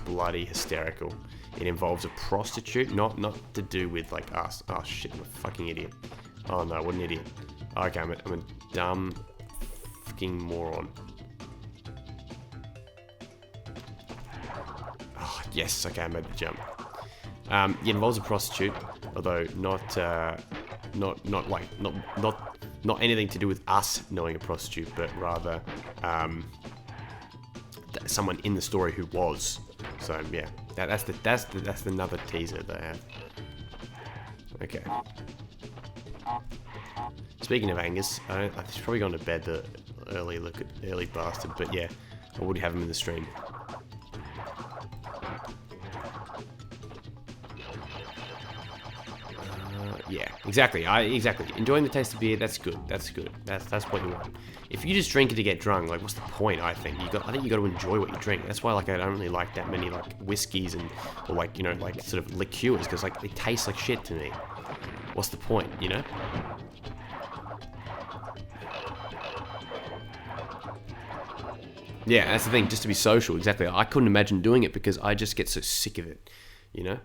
bloody hysterical. It involves a prostitute, not to do with like us. Oh shit, I'm a fucking idiot. Oh no, what an idiot. Okay, I'm a dumb fucking moron. Oh yes, okay, I made the jump. It involves a prostitute, although not anything to do with us knowing a prostitute, but rather someone in the story who was. So yeah, that's another teaser that I have. Okay. Speaking of Angus, he's probably gone to bed, the early bastard. But yeah, I would have him in the stream. Yeah, exactly. Exactly. Enjoying the taste of beer, that's good. That's good. That's what you want. If you just drink it to get drunk, like, what's the point? I think you got to enjoy what you drink. That's why, like, I don't really like that many like whiskeys or like, you know, like sort of liqueurs, because like they taste like shit to me. What's the point, you know? Yeah, that's the thing. Just to be social, exactly. I couldn't imagine doing it because I just get so sick of it, you know.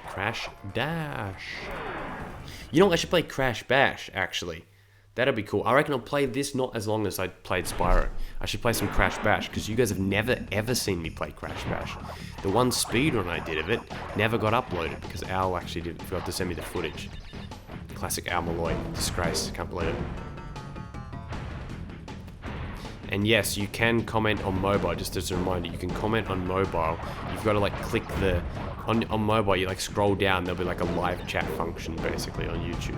Crash Dash. You know, I should play Crash Bash, actually. That'd be cool. I reckon I'll play this not as long as I played Spyro. I should play some Crash Bash, because you guys have never, ever seen me play Crash Bash. The one speedrun I did of it never got uploaded, because Al actually forgot to send me the footage. Classic Al Malloy. Disgrace. Can't believe it. And yes, you can comment on mobile, just as a reminder, you can comment on mobile. You've got to like click the, on mobile, you like scroll down, there'll be like a live chat function basically on YouTube.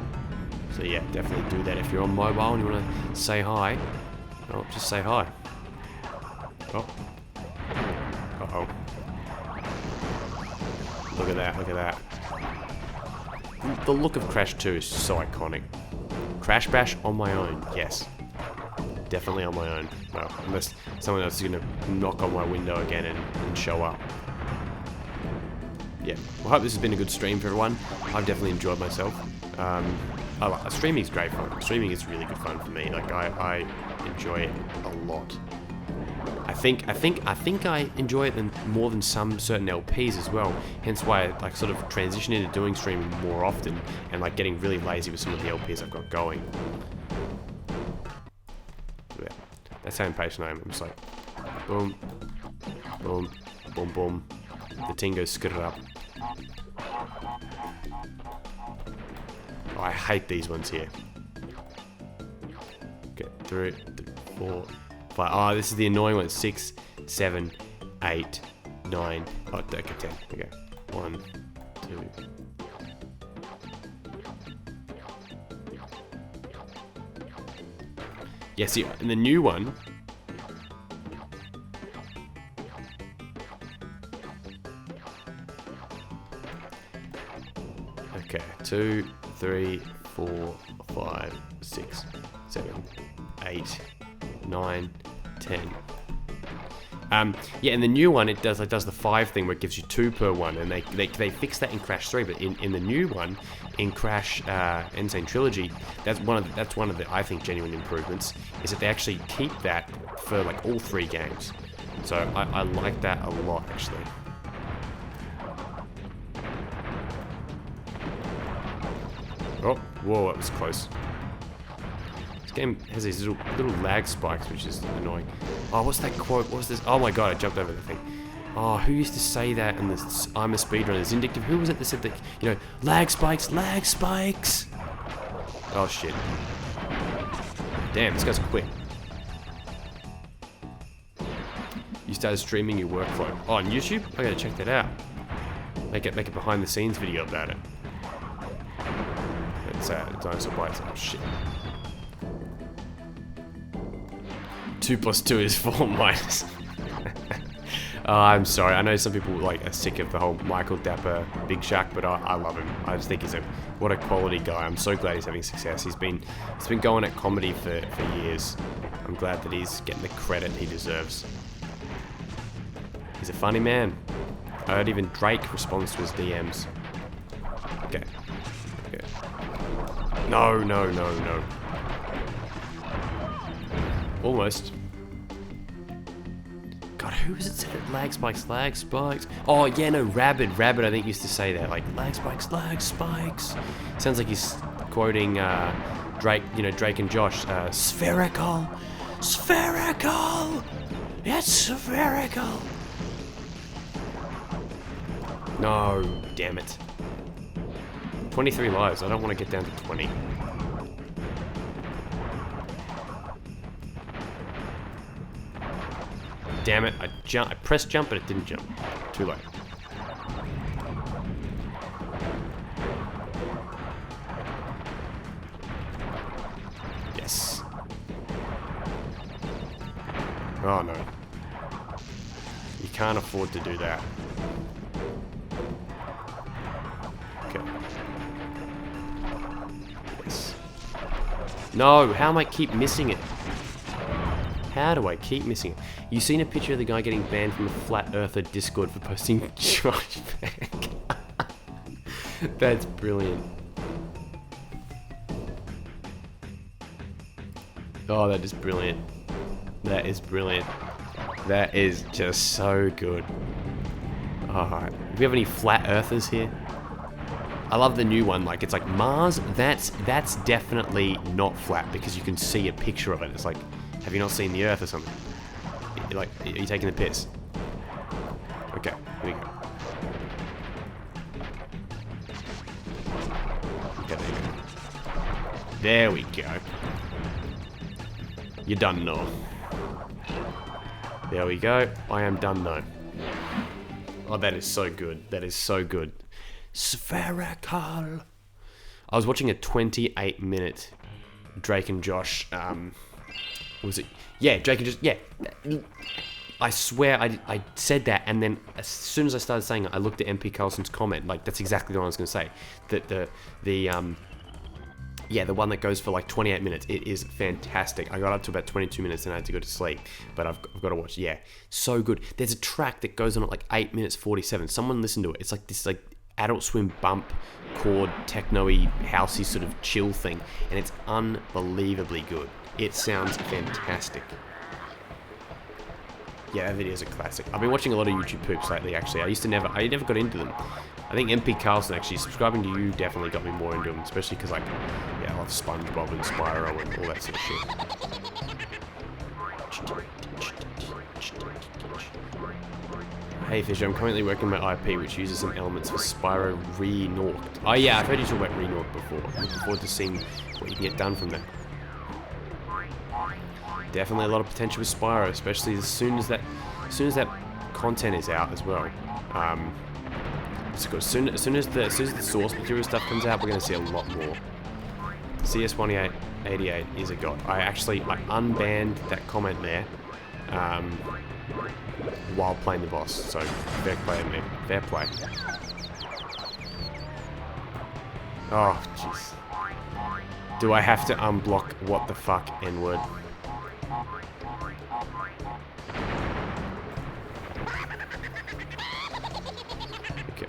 So yeah, definitely do that if you're on mobile and you want to say hi. Oh, just say hi. Oh. Uh-oh. Look at that, look at that. The look of Crash 2 is so iconic. Crash Bash on my own, yes. Definitely on my own. Well, unless someone else is going to knock on my window again and show up. Yeah, well, I hope this has been a good stream for everyone. I've definitely enjoyed myself. Streaming is great fun. Streaming is really good fun for me. Like I enjoy it a lot. I think I enjoy it more than some certain LPs as well. Hence why I like sort of transition into doing streaming more often and like getting really lazy with some of the LPs I've got going. Yeah, that's how impatient I am. I'm just like, boom, boom, boom, boom. The ting goes skid up. Oh, I hate these ones here. Okay, 3, 4, 5. Oh, this is the annoying one. 6, 7, 8, 9. Oh, okay, 10. Okay. 1, 2. Yeah, see, in the new one. Okay, 2, 3, 4, 5, 6, 7, 8, 9, 10. Yeah, in the new one, it does the 5 thing where it gives you 2 per one, and they fixed that in Crash 3. But in the new one, in Crash Insane Trilogy, that's one of the I think genuine improvements, is that they actually keep that for like all 3 games. So I like that a lot actually. Oh, whoa, that was close. This game has these little lag spikes, which is annoying. Oh, what's that quote? What was this? Oh my god, I jumped over the thing. Oh, who used to say that in this I'm a Speedrunner? This Indictive. Who was it that said that, you know, lag spikes, lag spikes? Oh shit. Damn, this guy's quick. You started streaming your workflow. Oh, on YouTube? I gotta check that out. Make a behind the scenes video about it. It's Dinosaur Bites. Oh shit. 2 plus 2 is 4 minus. I'm sorry. I know some people like are sick of the whole Michael Dapper Big Shaq, but I love him. I just think what a quality guy. I'm so glad he's having success. He's been going at comedy for years. I'm glad that he's getting the credit he deserves. He's a funny man. I heard even Drake responds to his DMs. Okay. No. Almost. God, who was it said it? Lag spikes. Oh, yeah, no, Rabid, I think used to say that. Like, lag spikes. Sounds like he's quoting Drake, Drake and Josh. Spherical. It's spherical. No, damn it. 23 lives. I don't want to get down to 20. Damn it, I pressed jump, but it didn't jump. Too late. Yes. Oh no. You can't afford to do that. Okay. Yes. No, how am I keep missing it? How do I keep missing it? You seen a picture of the guy getting banned from the Flat Earther Discord for posting Josh Beck? That's brilliant. Oh, that is brilliant. That is brilliant. That is just so good. Alright. Do we have any Flat Earthers here? I love the new one. Like, it's like Mars. That's definitely not flat because you can see a picture of it. It's like, have you not seen the Earth or something? Like, are you taking the piss? Okay, here we go. Okay, there we go. You're done now. There we go. I am done now. Oh, that is so good. That is so good. Spherical. I was watching a 28-minute Drake and Josh, was it? Yeah, Drake and Josh, yeah. I swear I said that, and then as soon as I started saying it, I looked at MP Carlson's comment. Like, that's exactly what I was going to say. That the one that goes for like 28 minutes. It is fantastic. I got up to about 22 minutes and I had to go to sleep, but I've got to watch. Yeah, so good. There's a track that goes on at like 8 minutes 47. Someone listen to it. It's like this like Adult Swim bump chord techno-y housey sort of chill thing, and it's unbelievably good. It sounds fantastic. Yeah, that video is a classic. I've been watching a lot of YouTube poops lately, actually. I never got into them. I think MP Carlson, actually, subscribing to you definitely got me more into them, especially because, like, yeah, I love SpongeBob and Spyro and all that sort of shit. Hey, Fisher, I'm currently working my IP, which uses some elements for Spyro Re-Norked. Oh, yeah, I've heard you talk about Re-Norked before. I'm looking forward to seeing what you can get done from that. Definitely a lot of potential with Spyro, especially as soon as that content is out as well. As soon as the source material stuff comes out, we're going to see a lot more. CS188 is a god. I unbanned that comment there while playing the boss, so fair play to me. Fair play. Oh, jeez. Do I have to unblock what the fuck N-word? Okay.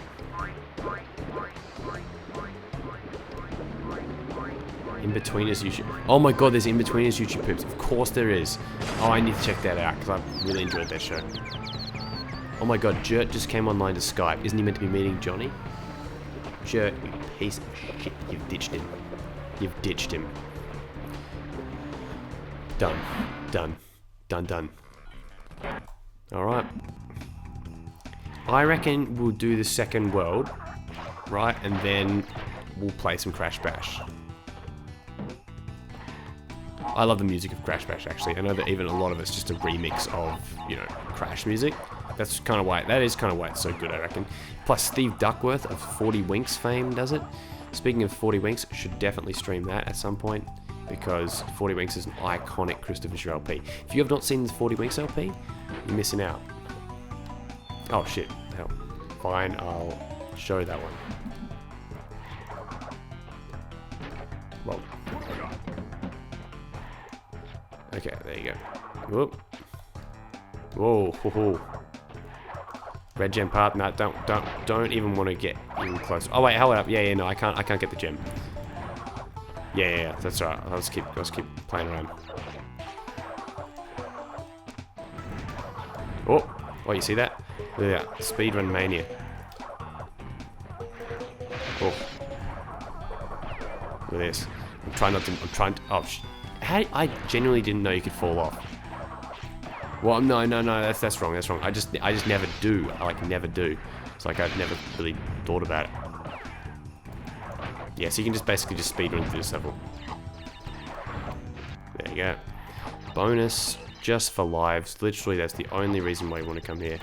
In-betweeners YouTube. Oh my god, there's in-betweeners YouTube poops. Of course there is. Oh, I need to check that out because I really enjoyed that show. Oh my god, Jert just came online to Skype. Isn't he meant to be meeting Johnny? Jert, you piece of shit. You've ditched him. You've ditched him. Done. Alright. I reckon we'll do the second world, right? And then we'll play some Crash Bash. I love the music of Crash Bash, actually. I know that even a lot of it's just a remix of, Crash music. That is kind of why it's so good, I reckon. Plus, Steve Duckworth of 40 Winks fame does it. Speaking of 40 Winks, should definitely stream that at some point. because 40 Winks is an iconic CrystalFisher LP. If you have not seen the 40 Winks LP, you're missing out. Oh shit, hell. Fine, I'll show that one. Well. Okay, there you go. Whoop. Whoa, whoa, whoa. Red gem part. No, don't even want to get even close. Oh wait, hold up. Yeah, no, I can't get the gem. Yeah, that's right. Let's keep playing around. Oh, you see that? Look at that. Speedrun mania. Oh. Look at this. I'm trying to. Oh, I genuinely didn't know you could fall off. Well, no. That's wrong. That's wrong. I just never do. I never do. It's like I've never really thought about it. Yeah, so you can just basically just speedrun through this level. There you go. Bonus just for lives. Literally, that's the only reason why you want to come here.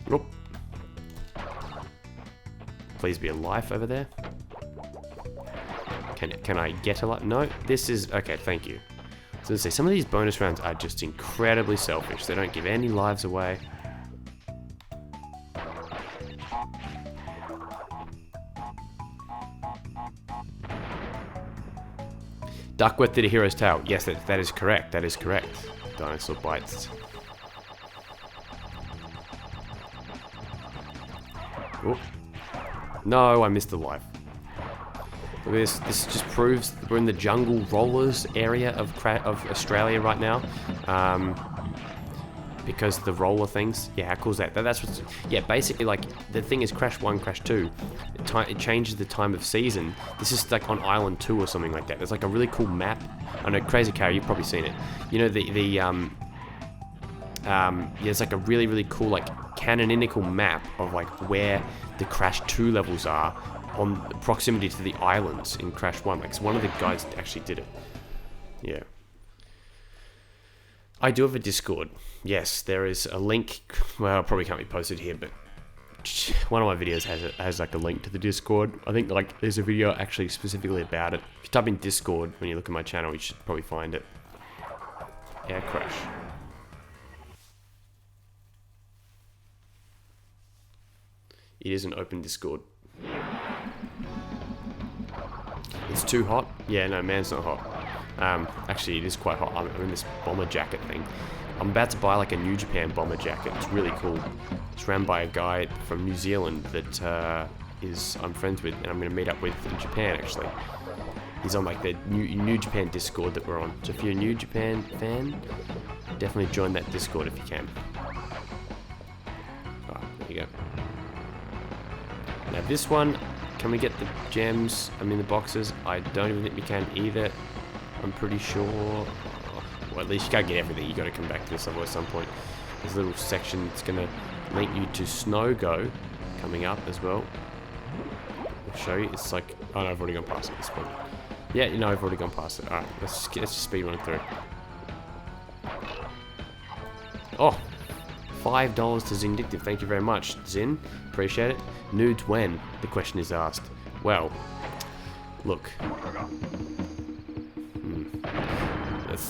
Whoop. Please be a life over there. Can I get a life? No, this is okay. Thank you. So let's say some of these bonus rounds are just incredibly selfish. They don't give any lives away. Duckworth did a hero's tale. Yes, that is correct. That is correct. Dinosaur bites. Oh. No, I missed the life. Look at this. This just proves that we're in the jungle rollers area of Australia right now. Because the roller things. Yeah, how cool is that? That's what's. Yeah, basically, like, the thing is Crash 1, Crash 2. It changes the time of season. This is like on Island 2 or something like that. There's like a really cool map. I know, Crazy Cow, you've probably seen it. You know, there's like a really, really cool, like, canonical map of like where the Crash 2 levels are on proximity to the islands in Crash 1. Like, so one of the guys actually did it. Yeah. I do have a Discord. Yes, there is a link. Well, it probably can't be posted here, but one of my videos has like a link to the Discord. I think like there's a video actually specifically about it. If you type in Discord when you look at my channel, you should probably find it. Yeah, Crash. It is an open Discord. It's too hot? Yeah, no, man's not hot. Actually, it is quite hot. I'm in this bomber jacket thing. I'm about to buy like a New Japan bomber jacket. It's really cool. It's ran by a guy from New Zealand that I'm friends with, and I'm going to meet up with in Japan actually. He's on like the New Japan Discord that we're on. So if you're a New Japan fan, definitely join that Discord if you can. Oh, there you go. Now this one, can we get the gems? I mean the boxes. I don't even think we can either. I'm pretty sure. Well, at least you can't get everything. You got to come back to this level at some point. There's a little section that's going to link you to Snow Go coming up as well. I'll show you. It's like, oh no, I've already gone past it at this point. Yeah, you know, I've already gone past it. All right, let's just speed run through. Oh, $5 to Zindictive. Thank you very much, Zin. Appreciate it. Nudes when? The question is asked. Well, look.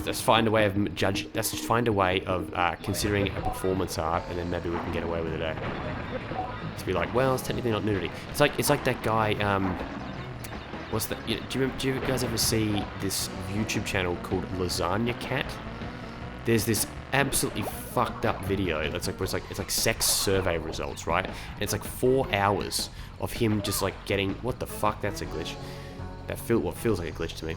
Let's find a way of let's just find a way of considering it a performance art, and then maybe we can get away with it. To be like, well, it's technically not nudity. It's like that guy. What's that? Do you guys ever see this YouTube channel called Lasagna Cat? There's this absolutely fucked up video that's like, it's like sex survey results, right? And it's like 4 hours of him just like getting, what the fuck? That's a glitch. What feels like a glitch to me.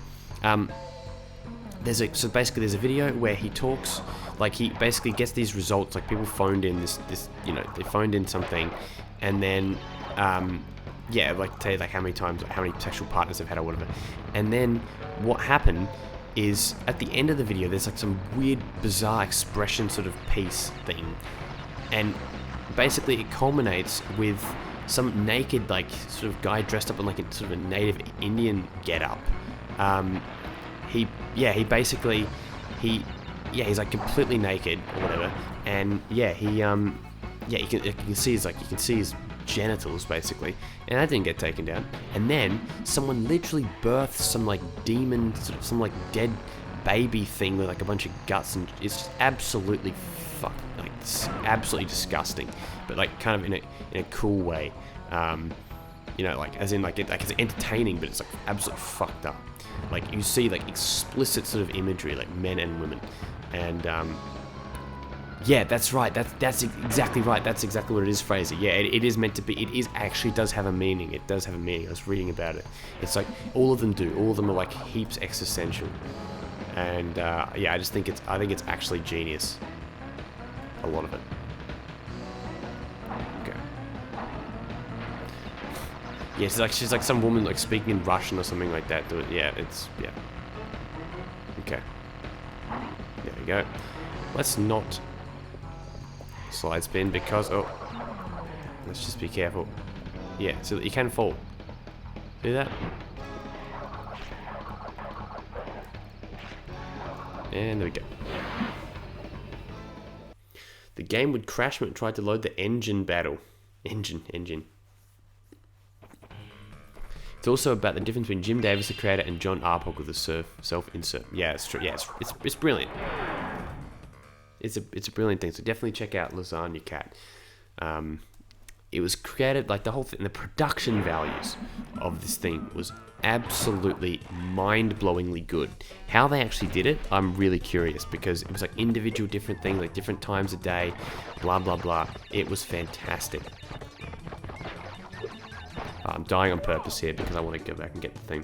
So basically there's a video where he talks, like he basically gets these results, like people phoned in this they phoned in something, and then yeah, like tell you like how many times, how many sexual partners they've had or whatever. And then what happened is at the end of the video there's like some weird bizarre expression sort of piece thing, and basically it culminates with some naked like sort of guy dressed up in like a sort of a native Indian getup. He's like completely naked or whatever, and yeah, he yeah, you can see his genitals basically, and that didn't get taken down. And then someone literally birthed some like demon, sort of some like dead baby thing with like a bunch of guts, and it's just absolutely absolutely disgusting, but like kind of in a cool way. You know, like as in like it's entertaining, but it's like absolutely fucked up. Like you see like explicit sort of imagery, like men and women, and yeah, that's right. That's exactly right. That's exactly what it is, Fraser. Yeah, it is meant to be. It is actually does have a meaning. It does have a meaning. I was reading about it. It's like all of them do. All of them are like heaps existential, and yeah, I think it's actually genius. A lot of it. Okay. Yeah, she's like some woman like speaking in Russian or something like that. Yeah, yeah. Okay. There we go. Let's not slide spin because let's just be careful. Yeah, so that you can fall. Do that. And there we go. The game would crash when it tried to load the engine battle. Engine. It's also about the difference between Jim Davis, the creator, and John Arpog with the self-insert. Yeah, it's true. Yeah, it's brilliant. It's a brilliant thing. So definitely check out Lasagna Cat. It was created, like the whole thing, the production values of this thing was absolutely mind-blowingly good. How they actually did it, I'm really curious, because it was like individual different things, like different times a day, blah blah blah. It was fantastic. I'm dying on purpose here because I want to go back and get the thing.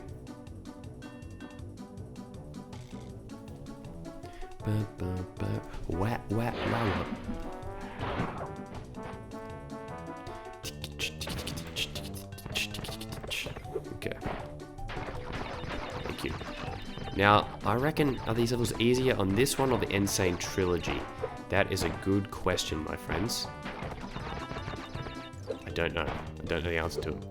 Wah, wah, wah. Okay. Thank you. Now, I reckon, are these levels easier on this one or the Insane Trilogy? That is a good question, my friends. I don't know. I don't know the answer to it.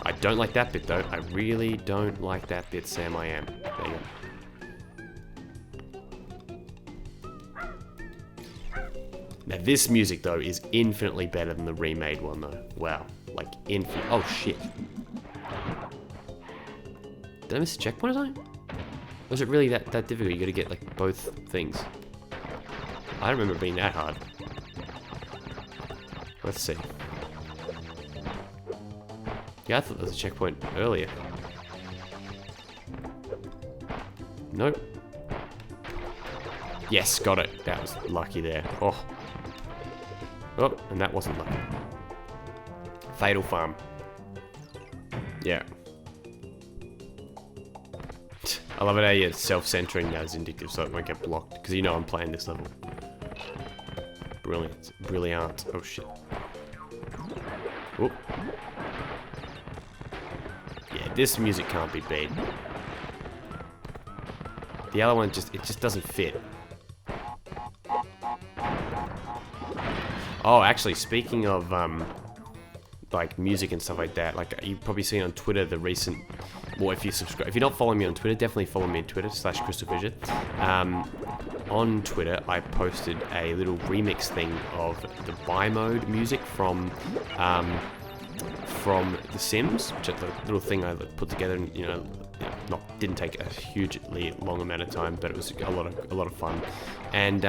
I don't like that bit, though. I really don't like that bit, Sam. I am. There you go. Now, this music, though, is infinitely better than the remade one, though. Wow. Like, infinite. Oh, shit. Did I miss a checkpoint or something? Was it really that difficult? You gotta get, like, both things. I don't remember it being that hard. Let's see. Yeah, I thought there was a checkpoint earlier. Nope. Yes, got it. That was lucky there. Oh. Oh, and that wasn't lucky. Fatal Farm. Yeah. I love it how you're self-centering now as indicative so it won't get blocked. Because you know I'm playing this level. Brilliant. Brilliant. Oh shit. Whoop. Yeah, this music can't be beat. The other one it just doesn't fit. Oh, actually, speaking of like music and stuff like that, like you've probably seen on Twitter the recent. Well, if you're not following me on Twitter, definitely follow me on Twitter /CrystalFissure's. On Twitter, I posted a little remix thing of the buy mode music from The Sims, which is the little thing I put together, and didn't take a hugely long amount of time, but it was a lot of fun. And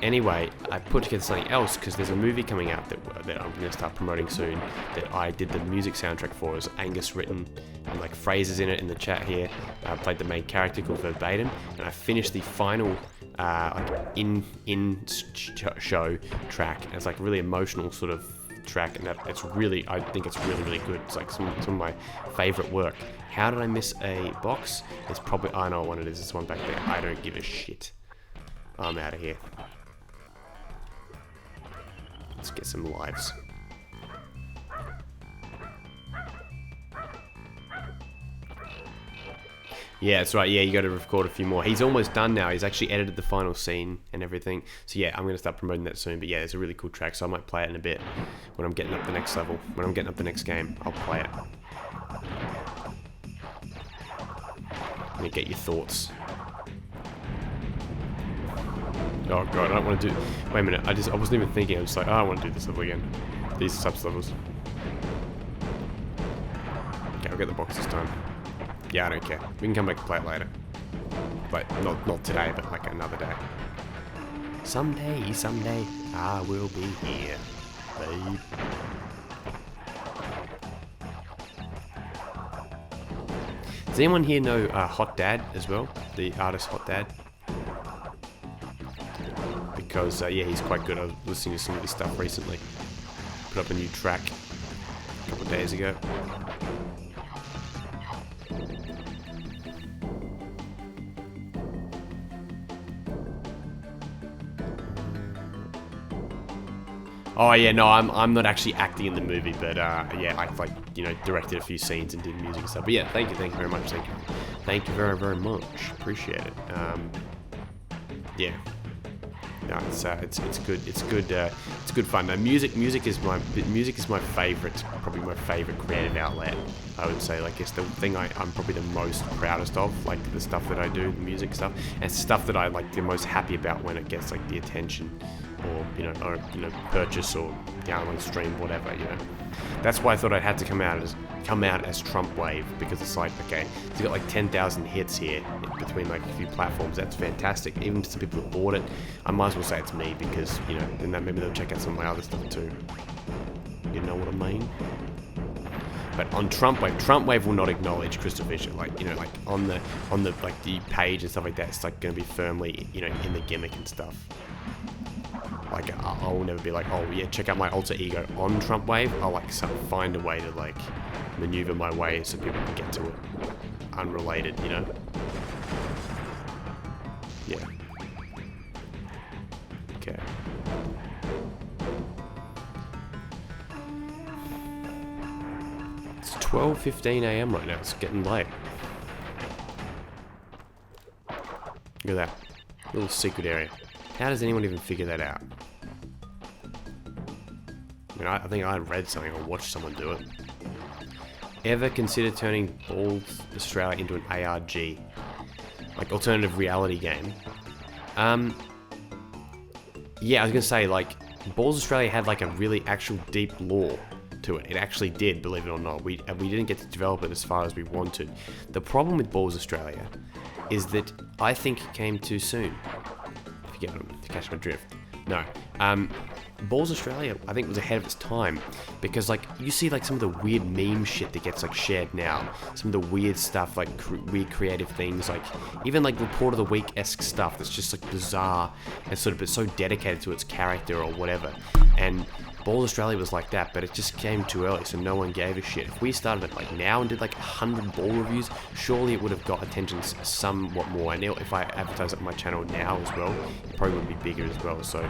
anyway, I put together something else because there's a movie coming out that I'm going to start promoting soon that I did the music soundtrack for. It was Angus written and like phrases in it in the chat here. I played the main character called Verbatim, and I finished the final show track. And it's like a really emotional sort of track, and I think it's really good. It's like some of my favorite work. How did I miss a box? It's probably, I know what one it is. It's one back there. I don't give a shit. I'm out of here. Let's get some lives. Yeah, that's right. Yeah, you got to record a few more. He's almost done now. He's actually edited the final scene and everything. So yeah, I'm going to start promoting that soon. But yeah, it's a really cool track, so I might play it in a bit when I'm getting up the next level. When I'm getting up the next game, I'll play it. Let me get your thoughts. Oh god, I don't want to do... Wait a minute, I wasn't even thinking. I was like, oh, I don't want to do this level again. These subs levels. Okay, I'll get the box this time. Yeah, I don't care. We can come back and play it later. But not today, but like another day. Someday, I will be here, babe. Does anyone here know Hot Dad as well? The artist Hot Dad? Because, yeah, he's quite good. I was listening to some of his stuff recently. Put up a new track a couple of days ago. Oh yeah, no, I'm not actually acting in the movie, but yeah, I like, you know, directed a few scenes and did music and stuff. But yeah, thank you very much, thank you very much, appreciate it. Yeah, no, it's good fun. Now, music is my favorite, probably my favorite creative outlet. I would say, like, it's the thing I'm probably the most proudest of, like the stuff that I do, the music stuff, and it's stuff that I like the most happy about when it gets like the attention. Or purchase or download, stream, whatever, you know. That's why I thought I'd had to come out as Trump Wave, because it's like, okay, it's got like 10,000 hits here between like a few platforms. That's fantastic. Even to some people who bought it, I might as well say it's me, because, you know, then maybe they'll check out some of my other stuff too. You know what I mean? But on Trump Wave will not acknowledge Crystal Fisher. Like, you know, like on the like the page and stuff like that, it's like going to be firmly, you know, in the gimmick and stuff. Like, I will never be like, oh yeah, check out my alter ego on Trump Wave. I'll like find a way to like maneuver my way so people can get to it unrelated, you know? Yeah. Okay. It's 12:15 AM right now. It's getting late. Look at that. Little secret area. How does anyone even figure that out? I mean, I think I read something or watched someone do it. Ever consider turning Balls Australia into an ARG? Like, alternative reality game? Yeah, I was gonna say, like, Balls Australia had like a really actual deep lore to it. It actually did, believe it or not. We didn't get to develop it as far as we wanted. The problem with Balls Australia is that I think it came too soon. If you catch my drift. No. Balls Australia, I think, was ahead of its time, because like you see like some of the weird meme shit that gets like shared now, some of the weird stuff, like weird creative things, like even like Report of the Week-esque stuff that's just like bizarre and sort of but so dedicated to its character or whatever. And Balls Australia was like that, but it just came too early, so no one gave a shit. If we started it like now and did like 100 ball reviews, surely it would have got attention somewhat more. And if I advertise it on my channel now as well, it probably would be bigger as well. So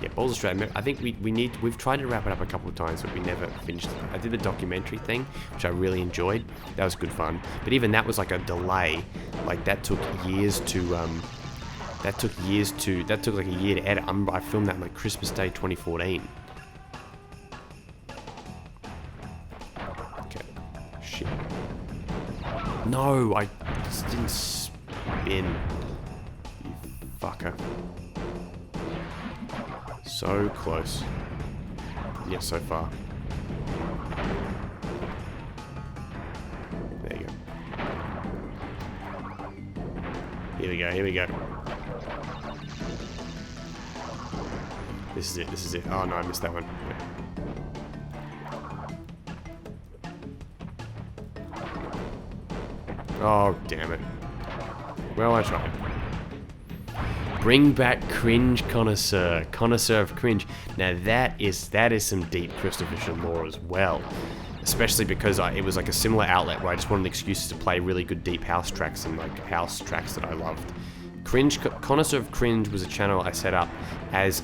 yeah, Balls Australia, I think we've tried to wrap it up a couple of times, but we never finished it. I did the documentary thing, which I really enjoyed. That was good fun. But even that was like a delay. Like that took years to that took like a year to edit. I filmed that like Christmas Day 2014. Shit. No, I just didn't spin. You fucker. So close. Yeah, so far. There you go. Here we go. This is it. Oh no, I missed that one. Yeah. Oh, damn it. Well, I tried. Bring back cringe connoisseur. Connoisseur of cringe. Now that is some deep CrystalFissure's lore as well. Especially because it was like a similar outlet where I just wanted excuses to play really good deep house tracks and like house tracks that I loved. Connoisseur of Cringe was a channel I set up as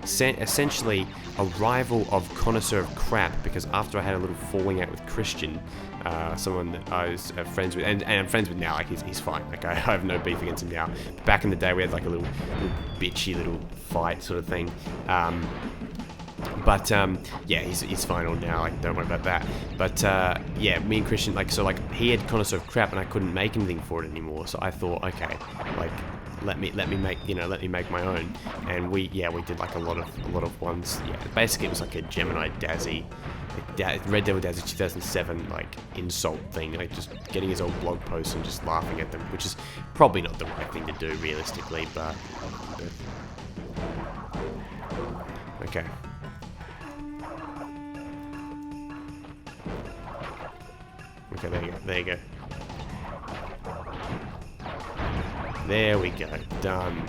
essentially a rival of Connoisseur of Crap, because after I had a little falling out with Christian, someone that I was friends with, and I'm friends with now, like he's fine, like I have no beef against him now. But back in the day we had like a little bitchy little fight sort of thing. Yeah, he's fine all now, like don't worry about that. But yeah, me and Christian, like, so like he had Connoisseur of Crap and I couldn't make anything for it anymore, so I thought, okay, like let me make my own. And we did like a lot of ones. Yeah, basically it was like a Gemini Dazzy, Red Devil Dazzy 2007 like insult thing, like just getting his old blog posts and just laughing at them, which is probably not the right thing to do realistically, but okay. Okay, there you go. There we go, done.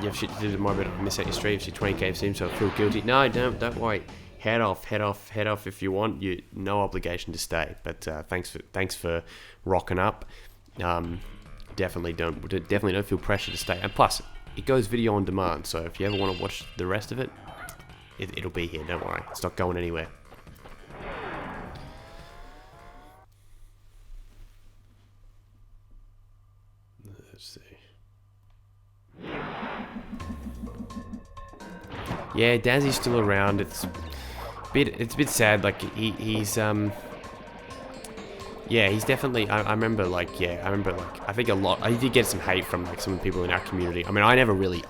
If she did my bit of miss out your stream, she 20k seems so I feel guilty. No, don't worry. Head off if you want. You no obligation to stay. But thanks for rocking up. Definitely don't feel pressure to stay. And plus, it goes video on demand. So if you ever want to watch the rest of it, it'll be here. Don't worry. It's not going anywhere. Let's see. Yeah, Dazzy's still around. It's a bit sad. Like he's yeah, he's definitely. I remember like I think a lot. I did get some hate from like some people in our community. I mean, I never really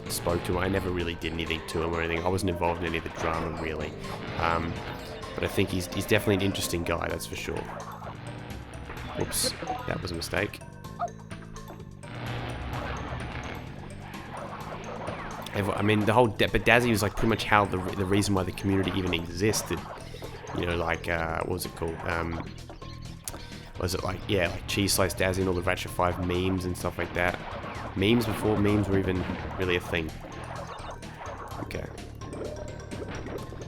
spoke to him. I never really did anything to him or anything. I wasn't involved in any of the drama really. But I think he's definitely an interesting guy. That's for sure. Oops, that was a mistake. I mean, the whole... But Dazzy was, like, pretty much how the reason why the community even existed. You know, like, what was it called? Was it, like, yeah, like Cheese Slice Dazzy and all the Ratchet 5 memes and stuff like that. Memes before memes were even really a thing. Okay.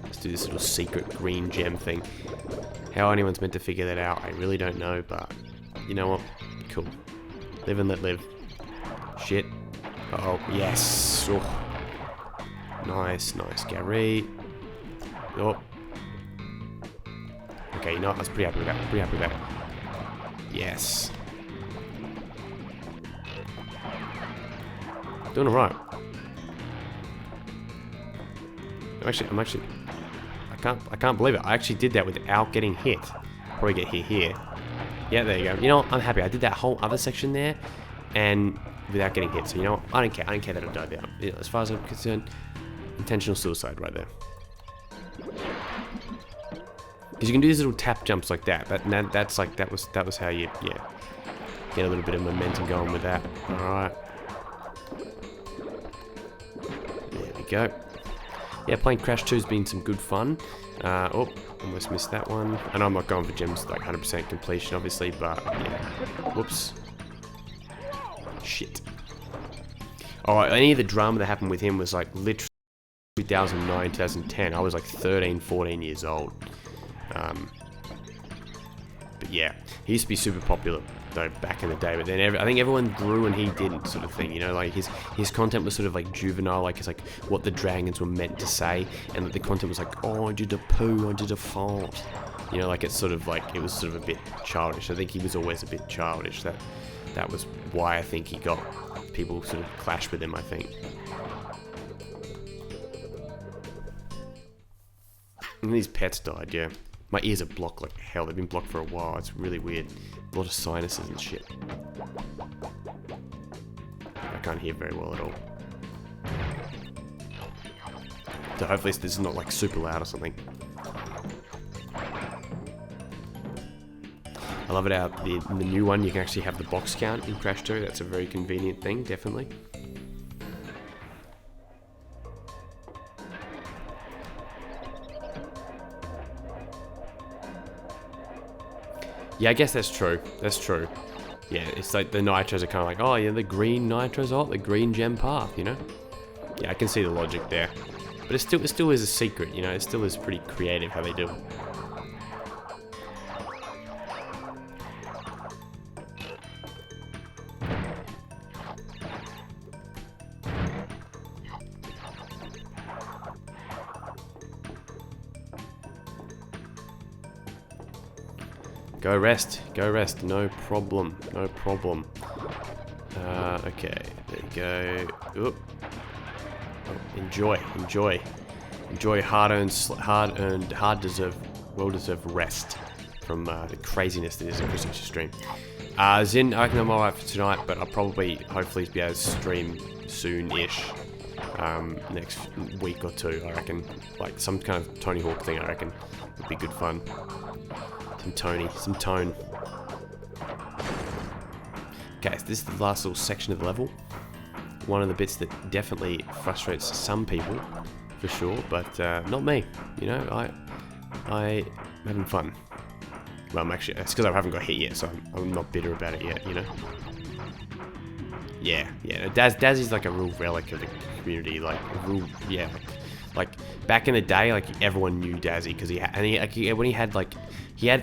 Let's do this little secret green gem thing. How anyone's meant to figure that out, I really don't know, but... You know what? Cool. Live and let live. Shit. Uh-oh, yes! Oh. Nice, Gary. Oh. Okay, you know what? I was pretty happy with that. Yes. Doing alright. I'm actually... I can't believe it. I actually did that without getting hit. Probably get hit here. Yeah, there you go. You know what? I'm happy. I did that whole other section there, and without getting hit. So you know what? I don't care. I don't care that I died out. You know, as far as I'm concerned, intentional suicide right there. Because you can do these little tap jumps like that. That's like that was how you get a little bit of momentum going with that. All right. There we go. Yeah, playing Crash 2's been some good fun. Oh, almost missed that one. I know I'm not going for gems like 100% completion, obviously, but yeah. Whoops. Shit. Oh, any of the drama that happened with him was like literally 2009, 2010. I was like 13, 14 years old. But yeah, he used to be super popular though back in the day. But then I think everyone grew and he didn't, sort of thing. You know, like his content was sort of like juvenile, like it's like what the dragons were meant to say, and the content was like, oh, I did a poo, I did a fart. You know, like it's sort of like it was sort of a bit childish. I think he was always a bit childish. That was why I think he got people sort of clash with him, I think. And these pets died, yeah. My ears are blocked like hell. They've been blocked for a while. It's really weird. A lot of sinuses and shit. I can't hear very well at all. So hopefully this is not like super loud or something. I love it out the new one. You can actually have the box count in Crash 2. That's a very convenient thing, definitely. Yeah, I guess that's true. That's true. Yeah, it's like the nitros are kind of like, oh yeah, the green nitros are the green gem path, you know? Yeah, I can see the logic there. But it still is a secret, you know? It still is pretty creative how they do it. Go rest, no problem. Okay, there you go. Oop. Oh, enjoy hard-earned, well-deserved rest. from the craziness that is a CrystalFissure's stream. Zin, I reckon I'm alright for tonight, but I'll probably, hopefully, be able to stream soon-ish. Next week or two, I reckon. Like some kind of Tony Hawk thing, I reckon. Would be good fun. Some tone. Okay, so this is the last little section of the level. One of the bits that definitely frustrates some people, for sure, but not me. You know, I'm having fun. Well, I'm actually, it's because I haven't got hit yet, so I'm not bitter about it yet, you know? Yeah. Dazzy's like a real relic of the community, like, a real, yeah, like back in the day, like, everyone knew Dazzy, because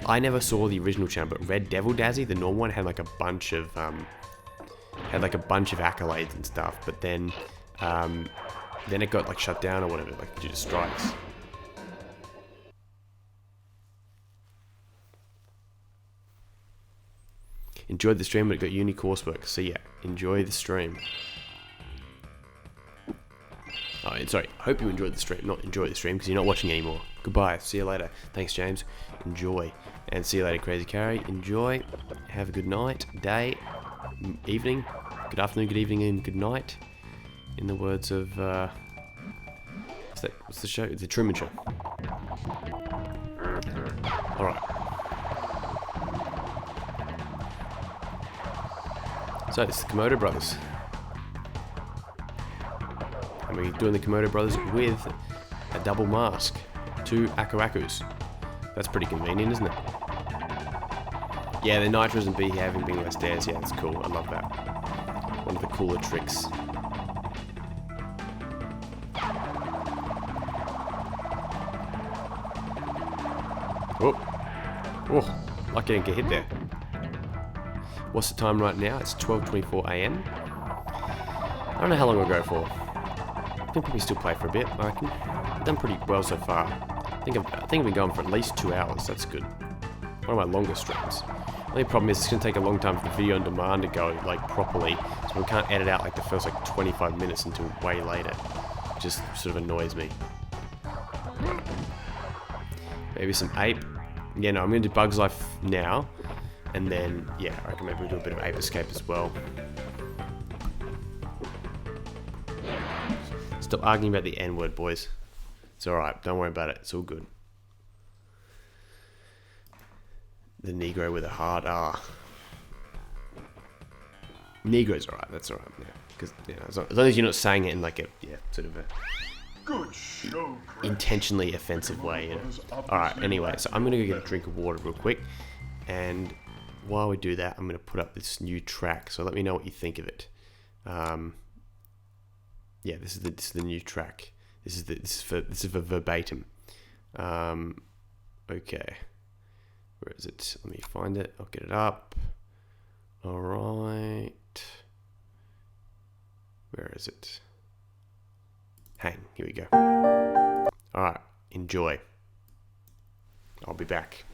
I never saw the original channel, but Red Devil Dazzy, the normal one, had like a bunch of accolades and stuff, but then it got like shut down or whatever, like due to strikes. Enjoyed the stream, but it got uni coursework. So yeah, enjoy the stream. Oh, sorry. Hope you enjoyed the stream, not enjoy the stream, because you're not watching anymore. Goodbye. See you later. Thanks, James. Enjoy. And see you later, Crazy Carrie. Enjoy. Have a good night, day, evening, good afternoon, good evening, and good night. In the words of, what's the show? The Truman Show. Alright. So, it's the Komodo Brothers. And we're doing the Komodo Brothers with a double mask. 2 Aku-Akus. That's pretty convenient, isn't it? Yeah, the nitros and behaving being less stairs. Yeah, that's cool. I love that. One of the cooler tricks. Oh, lucky I didn't get hit there. What's the time right now? It's 12:24 AM. I don't know how long I'll go for. I can probably still play for a bit, I reckon. I've done pretty well so far. I think I've been going for at least 2 hours. That's good. One of my longest streams. The only problem is it's going to take a long time for the video on demand to go like properly, so we can't edit out like the first like 25 minutes until way later. It just sort of annoys me. Maybe some ape. Yeah, no, I'm going to do Bugs Life now, and then yeah, I reckon maybe we'll do a bit of Ape Escape as well. Stop arguing about the N-word, boys. It's alright, don't worry about it, it's all good. The Negro with a hard R. Negro's alright, that's alright, yeah. Because, you know, as long as you're not saying it in like a, yeah, sort of a good show, intentionally offensive way, you know. Alright, anyway, so I'm going to go get a drink of water real quick. And while we do that, I'm going to put up this new track. So let me know what you think of it. Yeah, this is the new track. This is for verbatim. Okay. Where is it? Let me find it. I'll get it up. All right. Where is it? Hang. Here we go. All right. Enjoy. I'll be back.